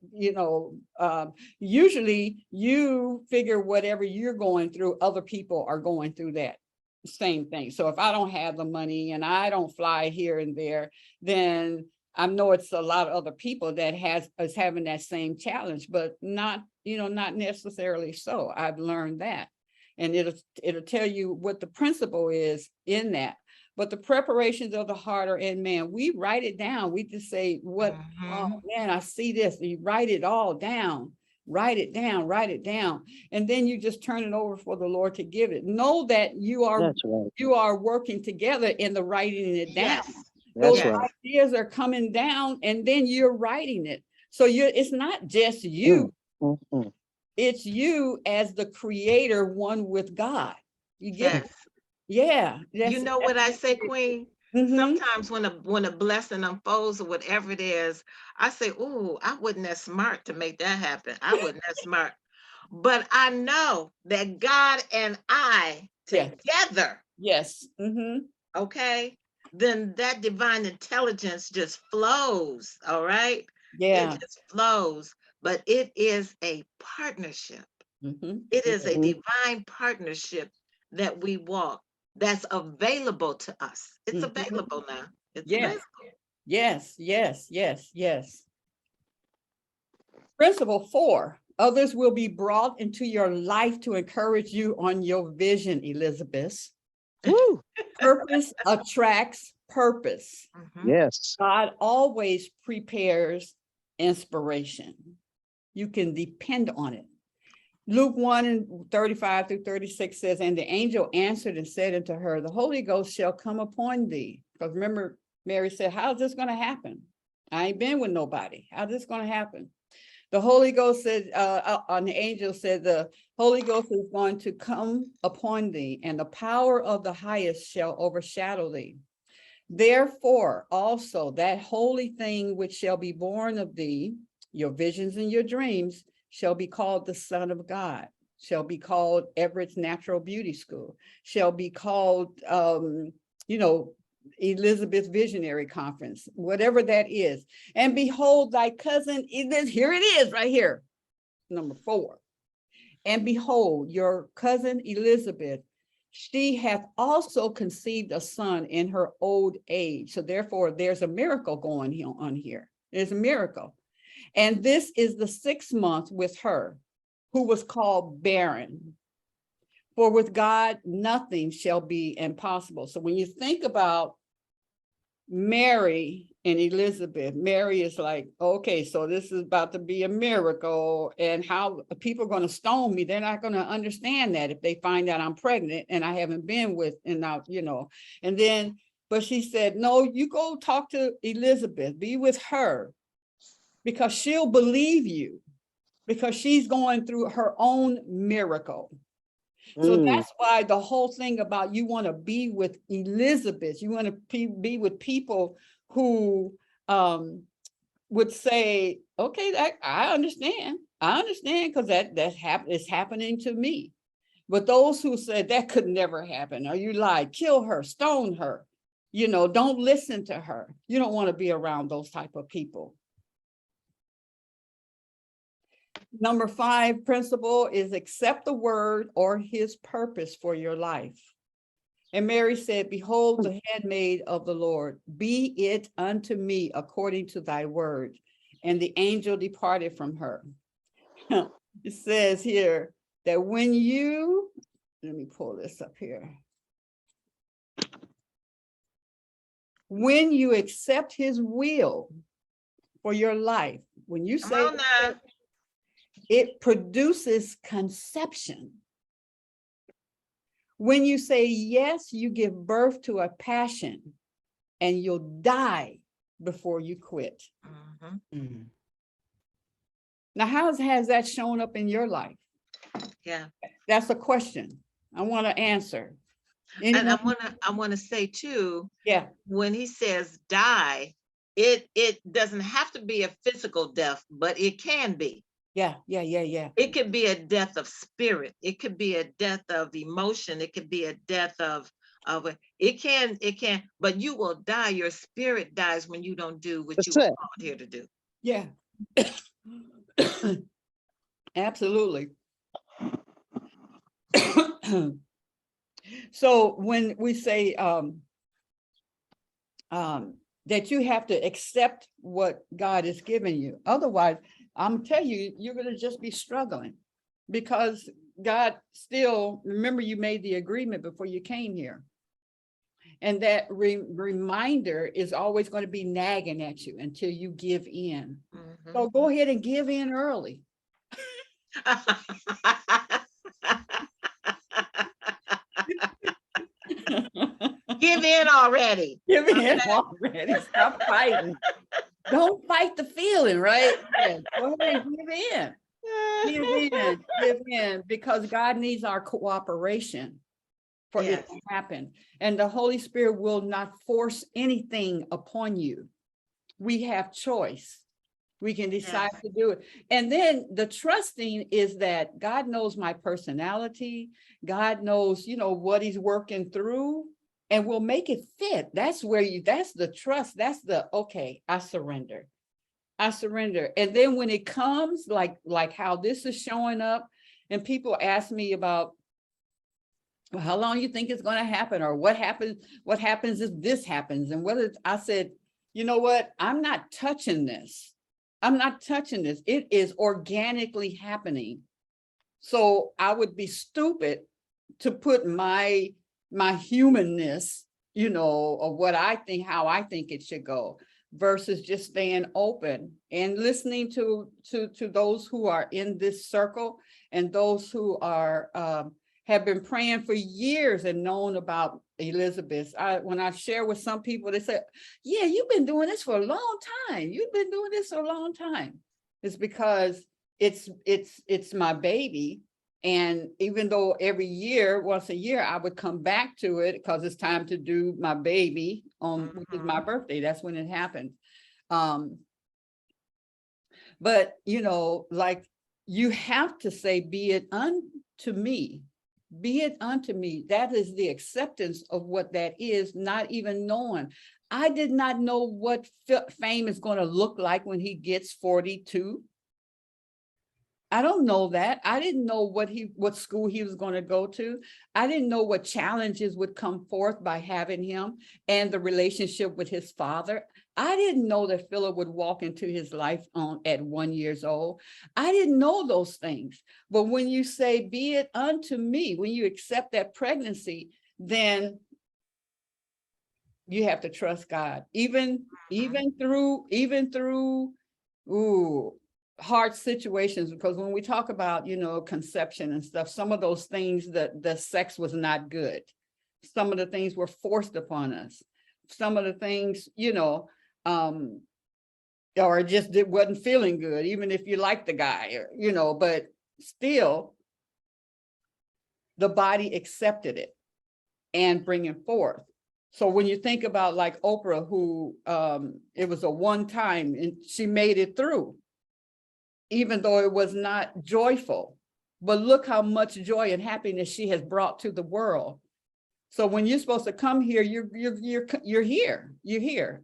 usually you figure whatever you're going through, other people are going through that same thing. So if I don't have the money and I don't fly here and there, then I know it's a lot of other people that is having that same challenge, but not necessarily so. I've learned that. And it'll tell you what the principle is in that. But the preparations of the heart are in man. We write it down. We just say, oh man, I see this. And you write it all down. Write it down, write it down. And then you just turn it over for the Lord to give it. Know that you are working together in the writing it down. Yes. Those ideas are coming down and then you're writing it. So it's not just you. It's you as the creator, one with God. You get it? Yeah. You know what I say, Queen? Sometimes when a blessing unfolds or whatever it is, I say, "Ooh, I wasn't that smart to make that happen. I wasn't that smart." But I know that God and I together, yes, okay, then that divine intelligence just flows. All right, yeah, it just flows. But it is a partnership. It is a divine partnership that we walk. that's available to us. It's Mhm. available now. It's Yes, available. yes, yes, yes, yes. Principle 4, others will be brought into your life to encourage you on your vision, Elizabeth. Woo. Purpose attracts purpose. Mhm. Yes. God always prepares inspiration. You can depend on it. Luke 1:35-36 says, and the angel answered and said unto her, the Holy Ghost shall come upon thee. Because remember, Mary said, how's this going to happen? I ain't been with nobody. How's this going to happen? The Holy Ghost said, an angel said, the Holy Ghost is going to come upon thee, and the power of the highest shall overshadow thee. Therefore, also that holy thing which shall be born of thee, your visions and your dreams, shall be called the Son of God, shall be called Everett's Natural Beauty School, shall be called, Elizabeth Visionary Conference, whatever that is. And behold, thy cousin, here it is right here, number 4. And behold, your cousin Elizabeth, she hath also conceived a son in her old age. So therefore, there's a miracle going on here. There's a miracle. And this is the 6th month with her, who was called barren. For with God, nothing shall be impossible. So when you think about Mary and Elizabeth, Mary is like, okay, so this is about to be a miracle, and how people are going to stone me. They're not going to understand that if they find out I'm pregnant and I haven't been with, and now, and then, but she said, no, you go talk to Elizabeth, be with her, because she'll believe you, because she's going through her own miracle. So that's why the whole thing about you want to be with Elizabeth, you want to be with people who would say, okay, I understand because it's happening to me. But those who said that could never happen, or you lied, kill her, stone her, don't listen to her. You don't want to be around those type of people. Number 5 principle is accept the word or his purpose for your life. And Mary said, behold, the handmaid of the Lord, be it unto me according to thy word. And the angel departed from her. It says here that when you, let me pull this up here. When you accept his will for your life, when you say it produces conception. When you say yes, you give birth to a passion, and you'll die before you quit. Mm-hmm. Now, how has that shown up in your life? Yeah. That's a question I want to answer. And I want to say too, yeah, when he says die, it doesn't have to be a physical death, but it can be. Yeah. It could be a death of spirit. It could be a death of emotion. It could be a death of it can, but you will die. Your spirit dies when you don't do what you were called here to do. Yeah. Absolutely. So when we say that you have to accept what God has given you, otherwise, I'm telling you, you're going to just be struggling, because God still, remember, you made the agreement before you came here. And that reminder is always going to be nagging at you until you give in. Mm-hmm. So go ahead and give in early. Give in already. Give in already. Stop fighting. Don't fight the feeling, right? Yeah. Go ahead and give in, because God needs our cooperation for it to happen. And the Holy Spirit will not force anything upon you. We have choice. We can decide to do it. And then the trusting is that God knows my personality. God knows, what he's working through, and will make it fit. That's the trust. That's the, okay, I surrender. And then when it comes, like how this is showing up, and people ask me about well, how long you think it's going to happen, or what happens if this happens, and whether I said, you know what, I'm not touching this. I'm not touching this. It is organically happening. So I would be stupid to put my humanness, of what I think, how I think it should go, versus just staying open and listening to those who are in this circle, and those who are have been praying for years and known about Elizabeth. When I share with some people, they say, yeah, you've been doing this for a long time. You've been doing this for a long time. It's because it's my baby. And even though every year, once a year, I would come back to it because it's time to do my baby on which is my birthday. That's when it happens. But like, you have to say, be it unto me. Be it unto me. That is the acceptance of what that is, not even knowing. I did not know what fame is going to look like when he gets 42. I don't know that. I didn't know what school he was going to go to. I didn't know what challenges would come forth by having him and the relationship with his father. I didn't know that Philip would walk into his life at 1 year old. I didn't know those things. But when you say, be it unto me, when you accept that pregnancy, then you have to trust God, even through hard situations. Because when we talk about, conception and stuff, some of those things, that the sex was not good. Some of the things were forced upon us. Some of the things, or just it wasn't feeling good, even if you liked the guy, but still the body accepted it and bring it forth. So when you think about like Oprah, who it was a one time and she made it through, even though it was not joyful, but look how much joy and happiness she has brought to the world. So when you're supposed to come here, you're here.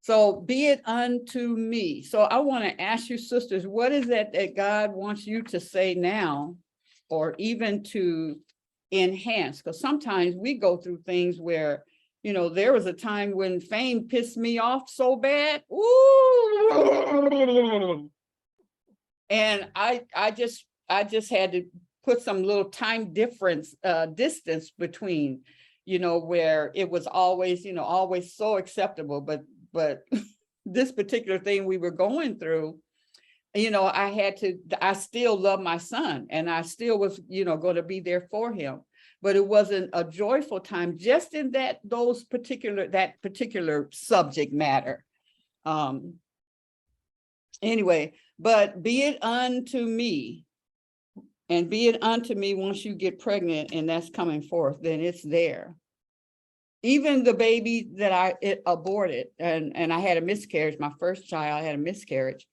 So be it unto me. So I want to ask you, sisters, what is that God wants you to say now, or even to enhance? Because sometimes we go through things where, there was a time when fame pissed me off so bad. Ooh. And I just had to put some little time distance between, where it was always, always so acceptable. But this particular thing we were going through, I still love my son, and I still was, going to be there for him. But it wasn't a joyful time just in that particular subject matter. Anyway, but be it unto me, and be it unto me once you get pregnant and that's coming forth, then it's there. Even the baby that I aborted and I had a miscarriage, my first child, I had a miscarriage.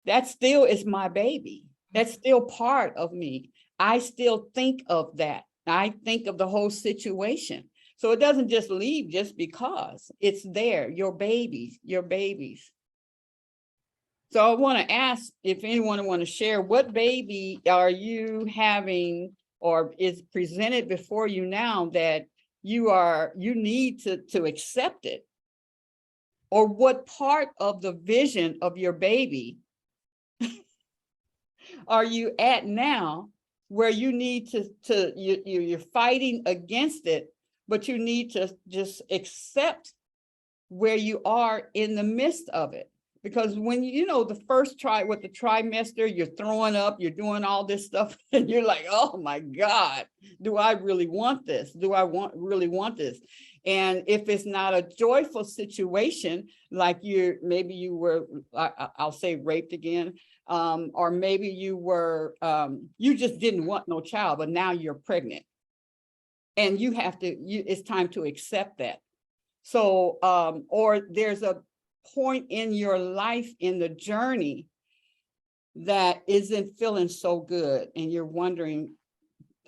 That still is my baby. That's still part of me. I still think of that. I think of the whole situation. So it doesn't just leave just because it's there, your babies. So I want to ask if anyone want to share, what baby are you having or is presented before you now that you need to accept it? Or what part of the vision of your baby are you at now where you need you're fighting against it, but you need to just accept where you are in the midst of it? Because when the first with the trimester, you're throwing up, you're doing all this stuff, and you're like, oh my God, do I really want this? Do I really want this? And if it's not a joyful situation, like maybe you were, I'll say raped again, or maybe you were, you just didn't want no child, but now you're pregnant. And it's time to accept that. So, or there's a point in your life in the journey that isn't feeling so good, and you're wondering,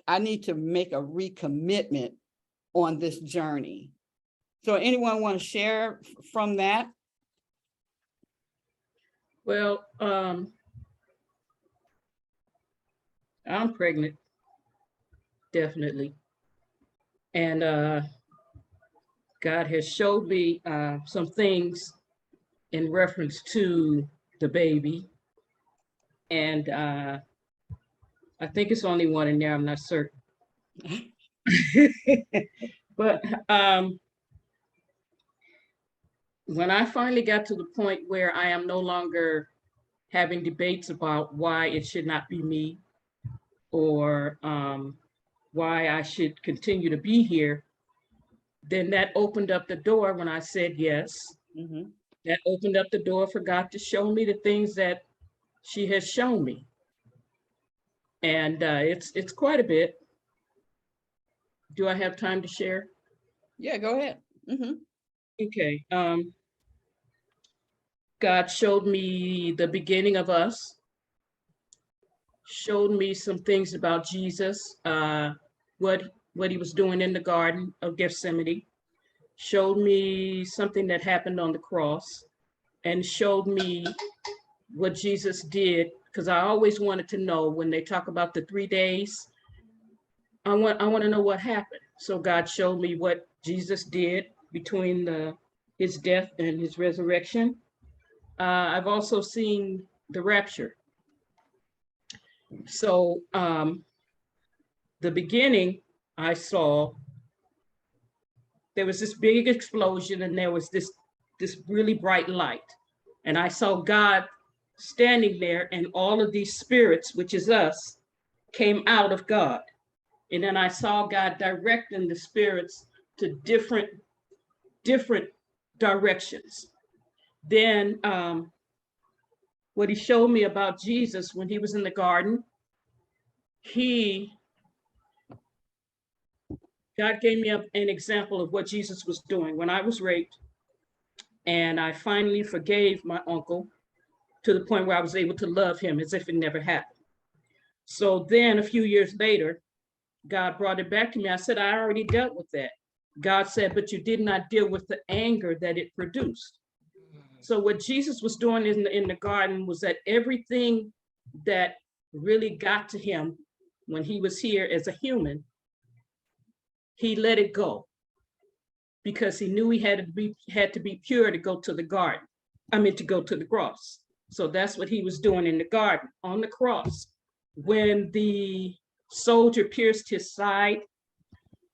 I need to make a recommitment on this journey. So anyone want to share from that? Well, I'm pregnant, definitely. And God has showed me some things in reference to the baby. And I think it's only one in there, I'm not certain. But when I finally got to the point where I am no longer having debates about why it should not be me, or why I should continue to be here, then that opened up the door when I said yes. Mhm. That opened up the door for God to show me the things that she has shown me. And it's quite a bit. Do I have time to share? Yeah, go ahead. Mhm. Okay. God showed me the beginning of us, showed me some things about Jesus, what he was doing in the Garden of Gethsemane, showed me something that happened on the cross, and showed me what Jesus did, because I always wanted to know when they talk about the 3 days, I want to know what happened. So God showed me what Jesus did between his death and his resurrection. I've also seen the rapture. So the beginning, I saw there was this big explosion, and there was this really bright light. And I saw God standing there, and all of these spirits, which is us, came out of God. And then I saw God directing the spirits to different directions. Then what he showed me about Jesus when he was in the garden, God gave me an example of what Jesus was doing when I was raped, and I finally forgave my uncle to the point where I was able to love him as if it never happened. So then a few years later, God brought it back to me. I said, I already dealt with that. God said, but you did not deal with the anger that it produced. So what Jesus was doing in the garden was that everything that really got to him when he was here as a human, he let it go, because he knew he had to be pure to go to the garden. To go to the cross. So that's what he was doing in the garden. On the cross, when the soldier pierced his side,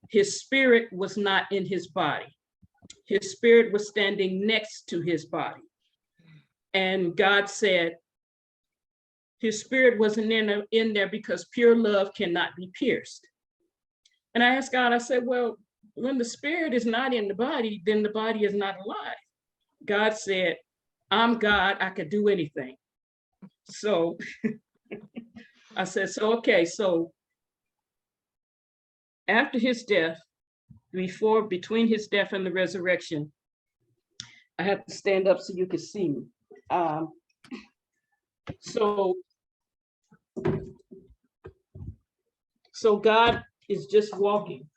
his spirit was not in his body. His spirit was standing next to his body. And God said, his spirit wasn't in there because pure love cannot be pierced. And I asked God, I said, well, when the spirit is not in the body, then the body is not alive. God said, I'm God, I could do anything. So I said, so, okay, so after his death, between his death and the resurrection, I have to stand up so you can see me. So God is just walking.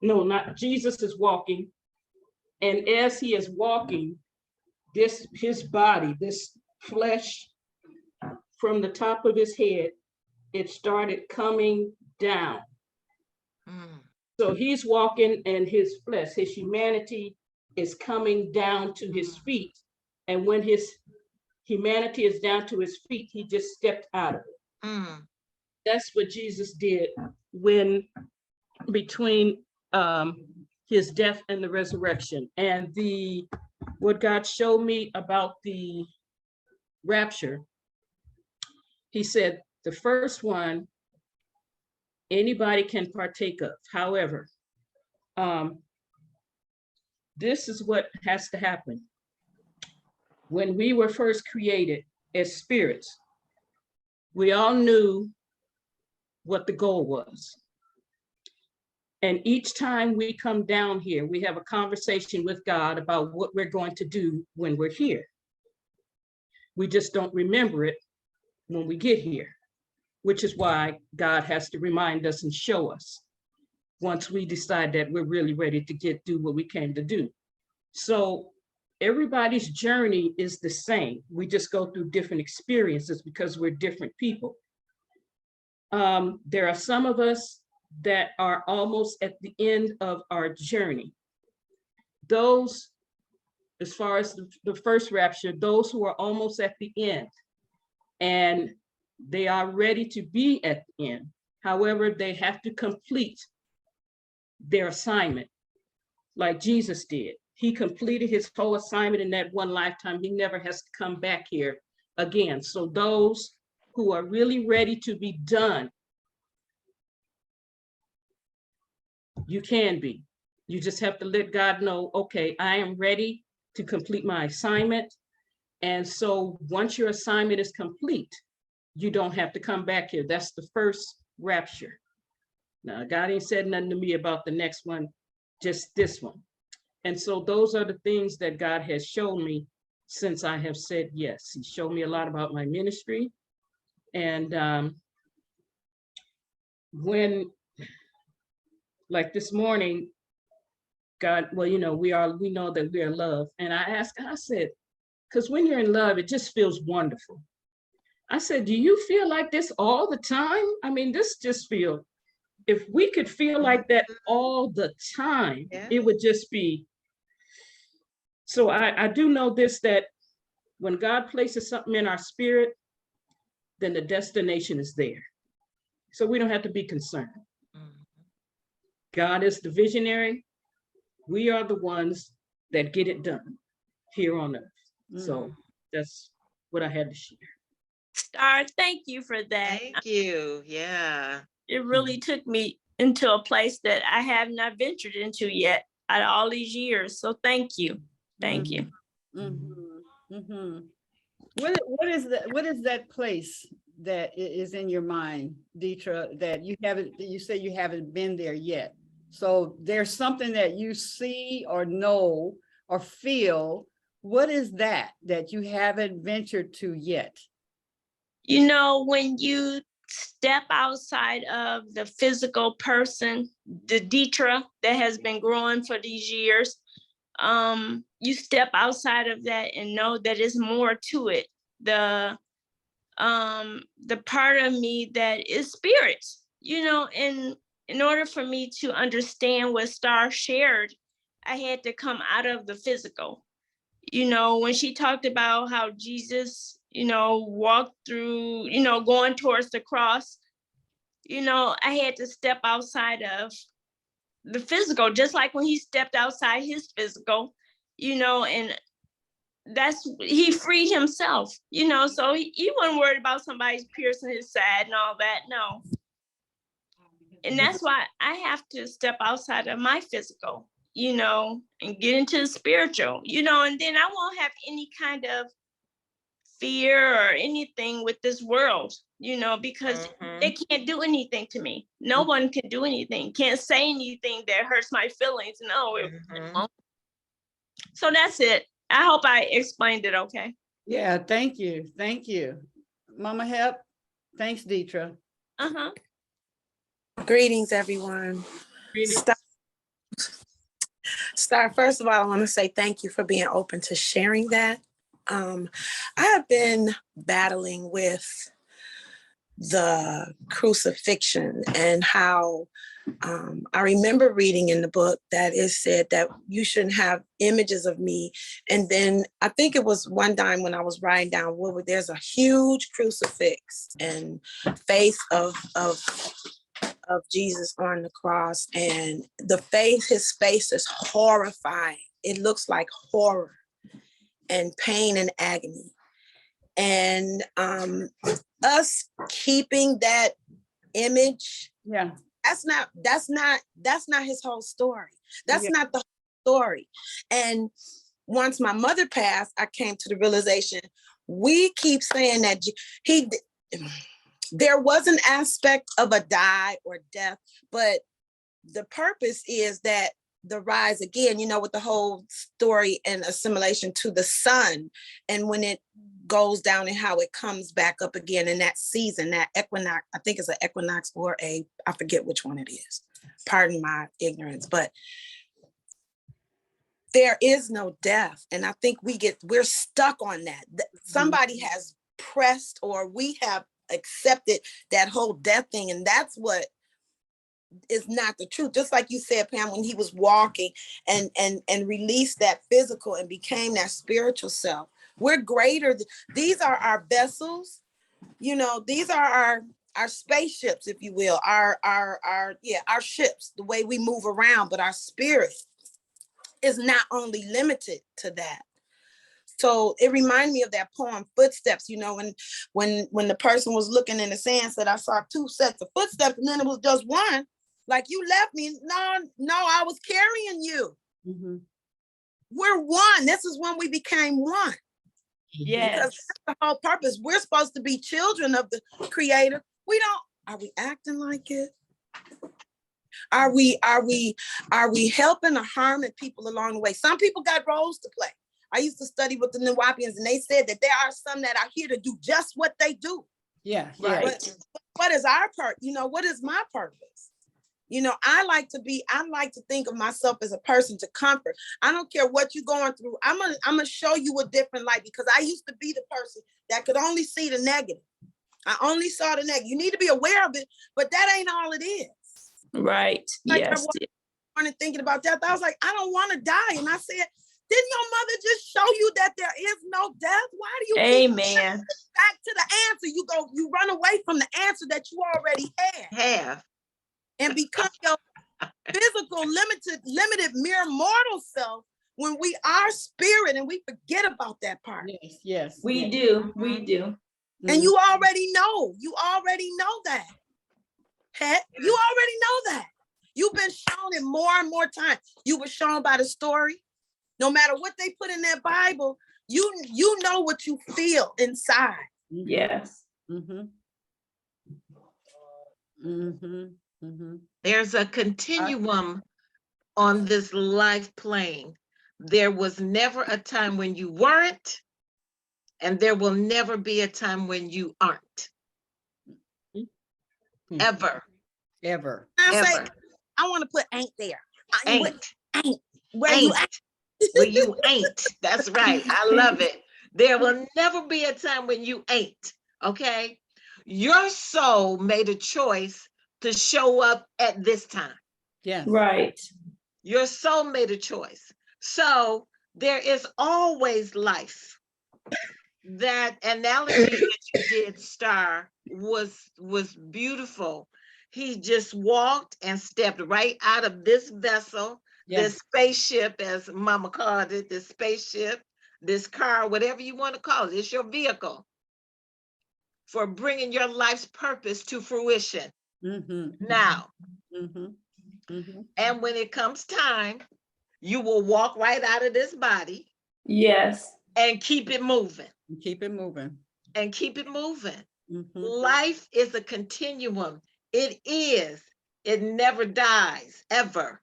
No, not Jesus is walking. And as he is walking, his body, this flesh from the top of his head, it started coming down. So he's walking, and his flesh, his humanity is coming down to his feet. And when his humanity is down to his feet, he just stepped out of it. That's what Jesus did between his death and the resurrection. And what God showed me about the rapture, he said the first one anybody can partake of. However, this is what has to happen. When we were first created as spirits, we all knew what the goal was. And each time we come down here, we have a conversation with God about what we're going to do when we're here. We just don't remember it when we get here, which is why God has to remind us and show us once we decide that we're really ready to do what we came to do. So everybody's journey is the same. We just go through different experiences because we're different people. There are some of us that are almost at the end of our journey. Those, as far as the first rapture, those who are almost at the end and they are ready to be at the end. However, they have to complete their assignment like Jesus did. He completed his whole assignment in that one lifetime. He never has to come back here again. So those who are really ready to be done, you can be. You just have to let God know, okay, I am ready to complete my assignment. And so once your assignment is complete, you don't have to come back here. That's the first rapture. Now, God ain't said nothing to me about the next one, just this one. And so those are the things that God has shown me since I have said yes. He showed me a lot about my ministry. And when, like this morning, God, well, you know, we know that we are loved. And I asked God, I said, because when you're in love, it just feels wonderful. I said, do you feel like this all the time? I mean, this just feels, if we could feel like that all the time, it would just be. So I do know this, that when God places something in our spirit, then the destination is there. So we don't have to be concerned. God is the visionary. We are the ones that get it done here on earth. So that's what I had to share. Star, thank you for that. Thank you. Yeah. It really took me into a place that I have not ventured into yet out of all these years. So thank you. Thank you. What is that place that is in your mind, Deetra, that you say you haven't been there yet? So there's something that you see or know or feel. What is that you haven't ventured to yet? You know, when you step outside of the physical person, the Deetra that has been growing for these years, you step outside of that and know that there's more to it. The part of me that is spirit, you know, and in order for me to understand what Star shared, I had to come out of the physical. You know, when she talked about how Jesus, you know, walked through, you know, going towards the cross, you know, I had to step outside of the physical, just like when he stepped outside his physical, you know, and he freed himself, you know, so he wasn't worried about somebody's piercing his side and all that, no. And that's why I have to step outside of my physical, you know, and get into the spiritual, you know, and then I won't have any kind of fear or anything with this world, you know, because they can't do anything to me. No one can do anything, can't say anything that hurts my feelings. No, it won't. So that's it. I hope I explained it okay. Yeah, thank you. Thank you. Mama Hep, thanks, Deetra. Greetings, everyone. Greetings. Star, first of all, I want to say thank you for being open to sharing that. I have been battling with the crucifixion and how I remember reading in the book that it said that you shouldn't have images of me. And then I think it was one time when I was writing down, there's a huge crucifix and face of Jesus on the cross, and his face is horrifying. It looks like horror and pain and agony. And us keeping that image, that's not his whole story. That's not the whole story. And once my mother passed, I came to the realization, we keep saying that there was an aspect of a die or death, but the purpose is that the rise again, you know, with the whole story and assimilation to the sun, and when it goes down and how it comes back up again in that season, that equinox, I think it's an equinox or I forget which one it is. Pardon my ignorance, but there is no death. And I think we're stuck on that. Somebody has pressed, or we have accepted that whole death thing. And that's what is not the truth. Just like you said, Pam, when he was walking and released that physical and became that spiritual self. We're greater. These are our vessels. You know, these are our spaceships, if you will, our ships, the way we move around, but our spirit is not only limited to that. So it reminded me of that poem, Footsteps, you know, when the person was looking in the sand, said, I saw 2 sets of footsteps, and then it was just one. Like, you left me. No, I was carrying you. Mm-hmm. We're one. This is when we became one. Yes. Because that's the whole purpose. We're supposed to be children of the Creator. Are we acting like it? Are we helping or harming people along the way? Some people got roles to play. I used to study with the Nawapians, and they said that there are some that are here to do just what they do. Yeah, Right. yeah. What is our part? You know, what is my purpose? You know, I like to think of myself as a person to comfort. I don't care what you're going through. I'm gonna show you a different light, because I used to be the person that could only see the negative. I only saw the negative. You need to be aware of it, but that ain't all it is. Right. Like, Yes. I was thinking about death. I was like, I don't want to die. And I said, didn't your mother just show you that there is no death? Why do you keep Amen. back to the answer? You run away from the answer that you already have. And become your physical, limited, mere mortal self, when we are spirit, and we forget about that part. Yes, yes. We do. We do. And you already know that. Heck, you already know that. You've been shown it more and more times. You were shown by the story. No matter what they put in their Bible, you know what you feel inside. Yes. Mm-hmm. Mm-hmm. Mm-hmm. There's a continuum on this life plane. There was never a time when you weren't, and there will never be a time when you aren't. Ever. I Ever. say, I want to put ain't there. Ain't. Where you at? Where you ain't. That's right. I love it. There will never be a time when you ain't. Okay. Your soul made a choice to show up at this time. Yes. Right. Your soul made a choice. So there is always life. That analogy that you did, Star, was beautiful. He just walked and stepped right out of this vessel, this spaceship, as Mama called it, this spaceship, this car, whatever you want to call it. It's your vehicle for bringing your life's purpose to fruition. Mm-hmm. Now. Mm-hmm. Mm-hmm. And when it comes time, you will walk right out of this body. Yes. And keep it moving. Keep it moving. And keep it moving. Mm-hmm. Life is a continuum. It is. It never dies, ever.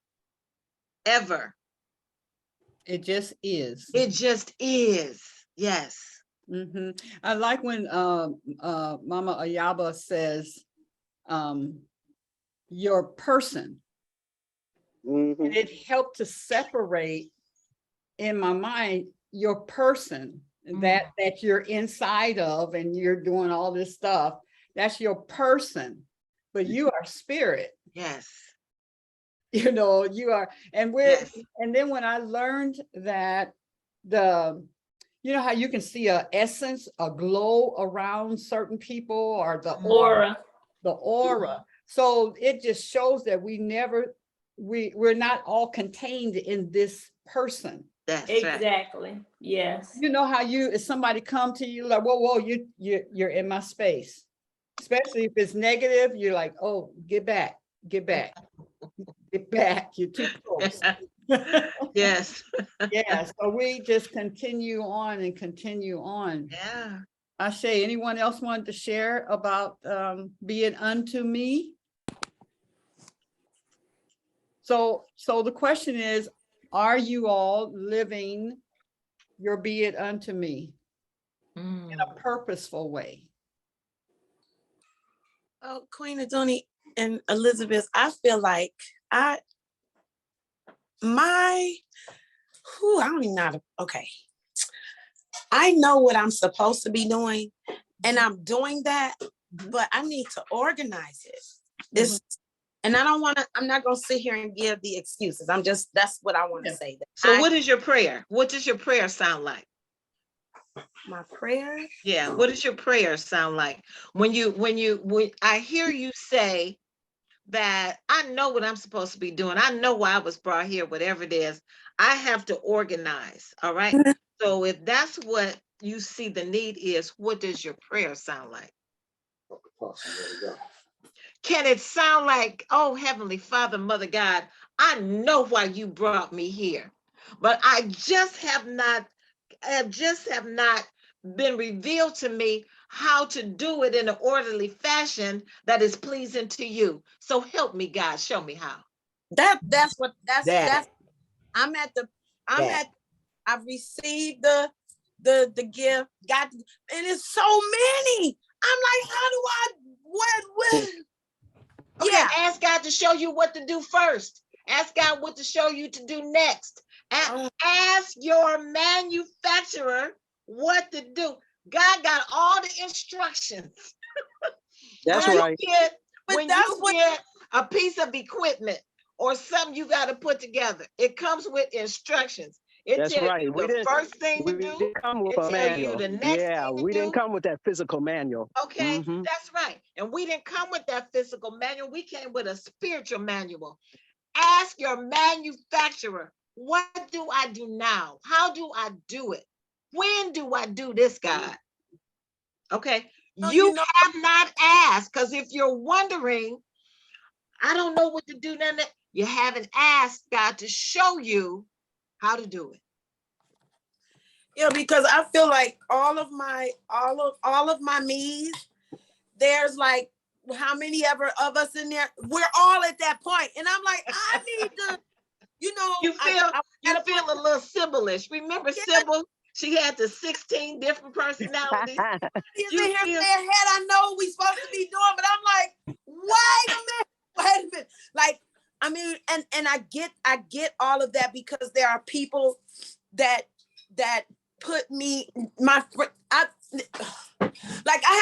Ever. It just is. It just is. Yes. Mm-hmm. I like when Mama Ayaba says, your person. Mm-hmm. And it helped to separate in my mind your person, that you're inside of, and you're doing all this stuff. That's your person, but you are spirit. Yes. You know, you are, and and then when I learned that you know how you can see a essence, a glow around certain people, or the aura. So it just shows that we're not all contained in this person. That's exactly. Right. Yes. You know how if somebody come to you like, whoa, you're in my space. Especially if it's negative, you're like, oh, get back. You're too close. Yes. Yeah. So we just continue on and continue on. Yeah. Ashe, anyone else wanted to share about be it unto me? So the question is, are you all living your be it unto me in a purposeful way? Oh, Queen Aduni and Elizabeth, I feel like I don't even know. Okay. I know what I'm supposed to be doing, and I'm doing that, but I need to organize it. And I'm not gonna sit here and give the excuses. That's what I want to say. So what is your prayer? What does your prayer sound like? My prayer? Yeah, what does your prayer sound like? When I hear you say that I know what I'm supposed to be doing. I know why I was brought here, whatever it is. I have to organize. All right. So if that's what you see the need is, what does your prayer sound like? Can it sound like, oh, Heavenly Father, Mother God, I know why you brought me here, but I just have not been revealed to me how to do it in an orderly fashion that is pleasing to you. So help me, God, show me how. That's I've received the gift, got, and it's so many. I'm like, how do I, what? Okay, yeah. Ask God to show you what to do first. Ask God what to show you to do next. Ask your manufacturer what to do. God got all the instructions. That's right. When you get a piece of equipment or something you got to put together, it comes with instructions. That's right. The first thing to do. Didn't come with a manual. The next thing to we do. Didn't come with that physical manual. Okay, that's right. And we didn't come with that physical manual. We came with a spiritual manual. Ask your manufacturer, what do I do now? How do I do it? When do I do this, God? Okay, you have not asked, because if you're wondering, I don't know what to do now, you haven't asked God to show you how to do it. Yeah, because I feel like all of my me's, there's like how many ever of us in there, we're all at that point. And I'm like, I need to, you feel a little Sybil-ish. Remember Sybil? She had the 16 different personalities. You hear saying, head, I know we supposed to be doing, but I'm like, wait a minute. Like, I mean, and I get all of that, because there are people that put me, I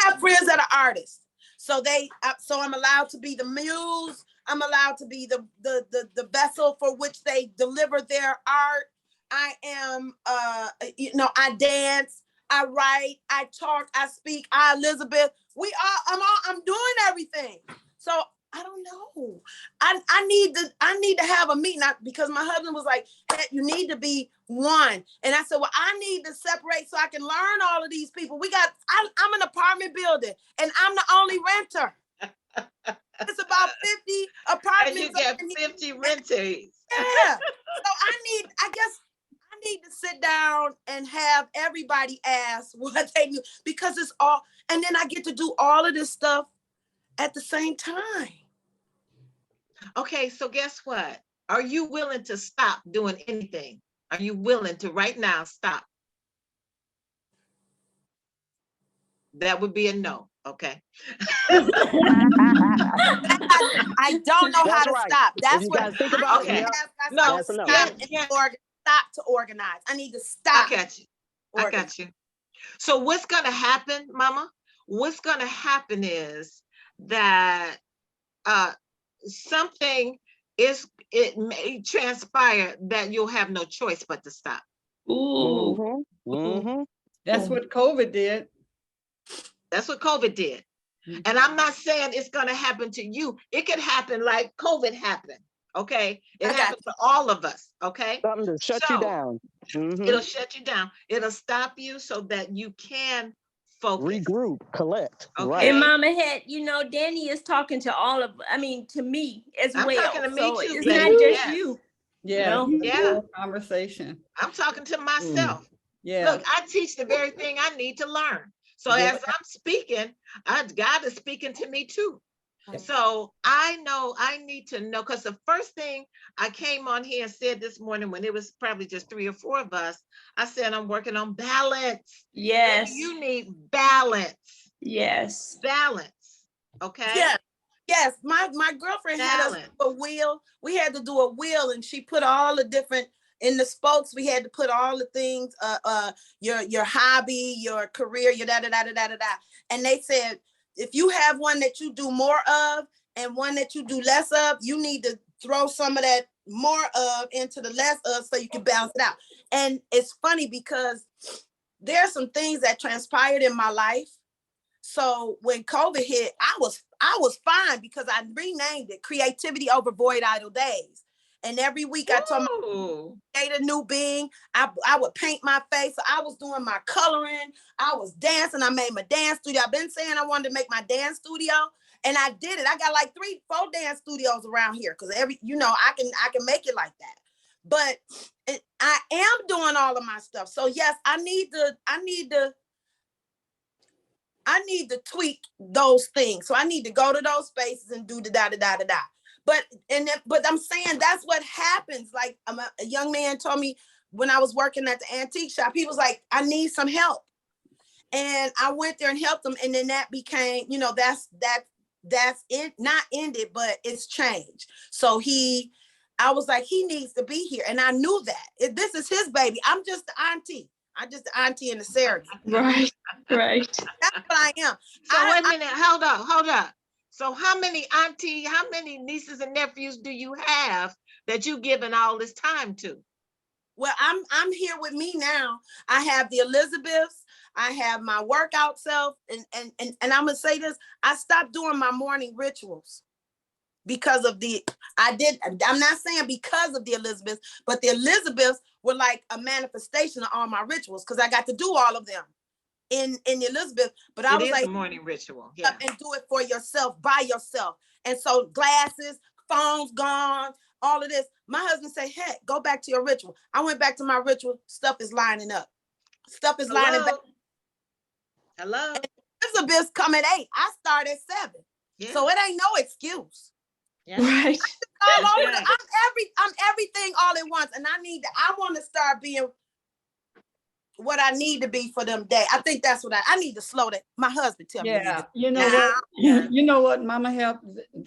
have friends that are artists. So I'm allowed to be the muse. I'm allowed to be the vessel for which they deliver their art. I am, I dance, I write, I talk, I speak, Elizabeth. I'm doing everything. So I don't know. I need to have a meeting, because my husband was like, hey, you need to be one. And I said, well, I need to separate so I can learn all of these people. I'm an apartment building and I'm the only renter. It's about 50 apartments. And you get 50 renters. Yeah. So I need to sit down and have everybody ask what they do, because it's all, and then I get to do all of this stuff at the same time. Okay, so guess what? Are you willing to stop doing anything? Are you willing to right now stop? That would be a no. Okay. I don't know how to stop. That's what I think about. Okay. No, stop to organize. I need to stop. I got you. So what's going to happen, Mama? What's going to happen is that it may transpire that you'll have no choice but to stop. Ooh. That's what COVID did. That's what COVID did. And I'm not saying it's going to happen to you. It could happen like COVID happened. Okay. It happened to all of us. Okay. Something to shut you down. It'll shut you down. It'll stop you so that you can focus. Regroup, collect. Okay. Right. And Mama had, Danny is talking to to me as well. I'm talking to me too. It's not just you. Yeah. Yeah. Conversation. I'm talking to myself. Yeah. Look, I teach the very thing I need to learn. So as I'm speaking, God is speaking to me too. So I know I need to know, because the first thing I came on here and said this morning, when it was probably just 3 or 4 of us, I said, I'm working on balance. Yes. You need balance. Yes. Balance. Okay. Yeah. Yes. My girlfriend had us do a wheel. We had to do a wheel, and she put all the different, in the spokes, we had to put all the things, your hobby, your career, your da-da-da-da-da-da-da. And they said, if you have one that you do more of, and one that you do less of, you need to throw some of that more of into the less of so you can balance it out. And it's funny because there's some things that transpired in my life. So when COVID hit, I was fine because I renamed it Creativity Over Void Idle Days. And every week I told my create a new being. I would paint my face. So I was doing my coloring. I was dancing. I made my dance studio. I've been saying I wanted to make my dance studio, and I did it. I got like 3-4 dance studios around here because I can make it like that. But I am doing all of my stuff. So yes, I need to tweak those things. So I need to go to those spaces and do the da da da da da. But I'm saying that's what happens. Like a young man told me when I was working at the antique shop, he was like, I need some help. And I went there and helped him. And then that became, that's it, not ended, but it's changed. So I was like, he needs to be here. And I knew that this is his baby. I'm just the auntie. I'm just the auntie and the surrogate. Right. That's what I am. So wait a minute, hold up. So how many nieces and nephews do you have that you've given all this time to? Well, I'm here with me now. I have the Elizabeths. I have my workout self, and I'm gonna say this: I stopped doing my morning rituals because of I'm not saying because of the Elizabeths, but the Elizabeths were like a manifestation of all my rituals because I got to do all of them in the Elizabeth. But I was like, a morning ritual, yeah, and do it for yourself, by yourself. And so glasses, phones gone, all of this. My husband said, heck, go back to your ritual. I went back to my ritual. Stuff is lining up. Lining back. Hello. And Elizabeth's come at 8. I start at 7. Yeah. So it ain't no excuse. Yeah. Right. All over I'm everything all at once. And I want to start being what I need to be for them days. I think that's what I need to slow that. My husband tell me. Yeah, you know what, Mama Help,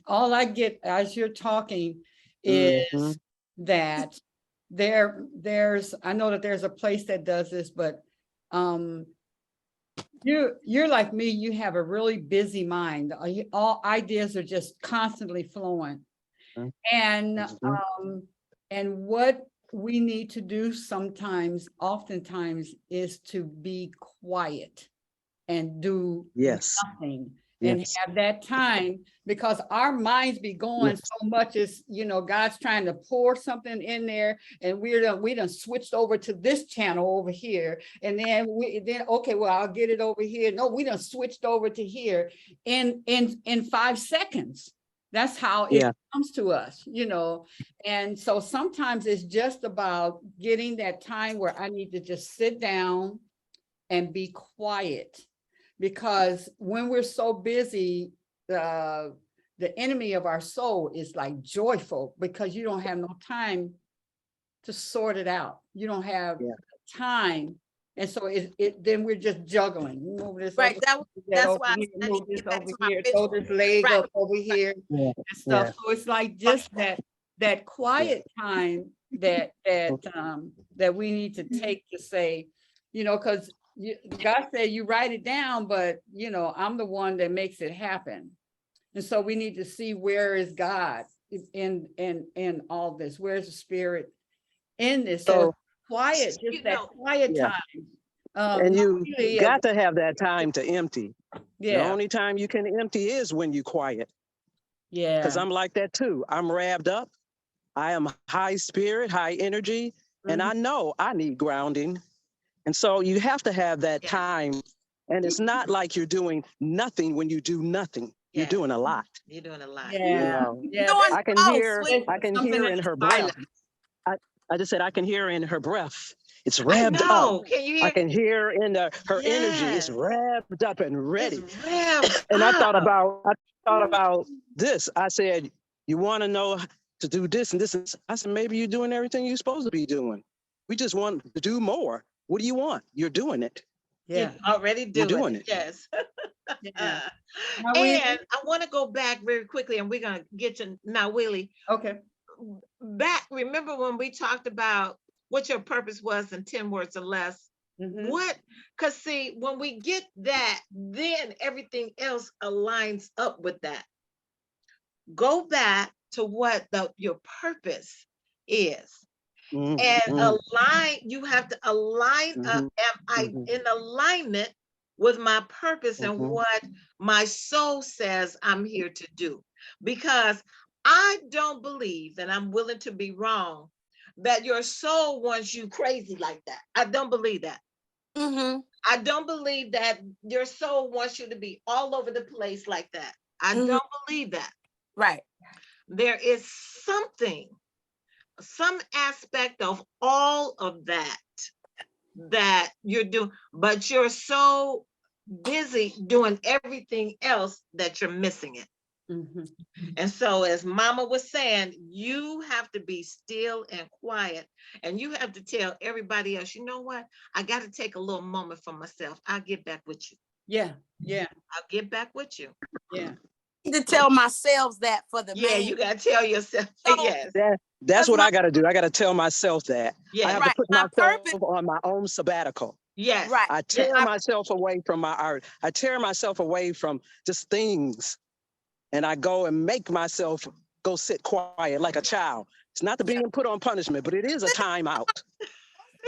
all I get as you're talking is that there's I know that there's a place that does this, but you're like me, you have a really busy mind. All ideas are just constantly flowing. And what we need to do oftentimes is to be quiet and do nothing and have that time, because our minds be going so much as, God's trying to pour something in there, and we done switched over to this channel over here. And then okay, well, I'll get it over here. No, we done switched over to here in 5 seconds. That's how it comes to us, And so sometimes it's just about getting that time where I need to just sit down and be quiet. Because when we're so busy, the enemy of our soul is like joyful, because you don't have no time to sort it out. You don't have time. And so then we're just juggling. Move this right. That's why I move this over here, throw this leg up over here and stuff. So it's like just that quiet time that we need to take to say, because God said you write it down, but I'm the one that makes it happen. And so we need to see, where is God in all this? Where's the Spirit in this? So quiet, just that quiet time. And you got to have that time to empty. Yeah. The only time you can empty is when you're quiet. Yeah. Because I'm like that too. I'm revved up. I am high spirit, high energy, and I know I need grounding. And so you have to have that time. And it's not like you're doing nothing when you do nothing. You're doing a lot. You're doing a lot. Yeah. I can hear in her breath. I just said, I can hear in her breath. It's revved up. Can you hear? I can hear in her energy. It's revved up and ready. And I thought about this. I said, you want to know to do this and this. I said, maybe you're doing everything you're supposed to be doing. We just want to do more. What do you want? You're doing it. Yeah, already doing it. Yes. And I want to go back very quickly, and we're going to get to now, Willie. Okay. Back, remember when we talked about what your purpose was in 10 words or less? Because see, when we get that, then everything else aligns up with that. go back to what your purpose is. Mhm, And mhm, align, you have to align up. mhm, Am I mhm, in alignment with my purpose and mhm. what my soul says I'm here to do? Because I don't believe, and I'm willing to be wrong, that your soul wants you crazy like that. I don't believe that. I don't believe that your soul wants you to be all over the place like that. I don't believe that. Right. There is something, some aspect of all of that that you're doing, but you're so busy doing everything else that you're missing it. Mhm. And so, as Mama was saying, you have to be still and quiet, and you have to tell everybody else, you know what? I got to take a little moment for myself. I'll get back with you. Yeah, yeah, I'll get back with you. yeah. To tell myself that for the Yeah, man. you got to tell yourself. So, Yes. That's what I got to do. I got to tell myself that. I Yeah. have to Right. put My myself purpose. on my own sabbatical. Yes. Right. I Yes. tear myself away from my art. I tear myself away from just things. And I go and make myself go sit quiet like a child. It's not to being put on punishment, but it is a timeout.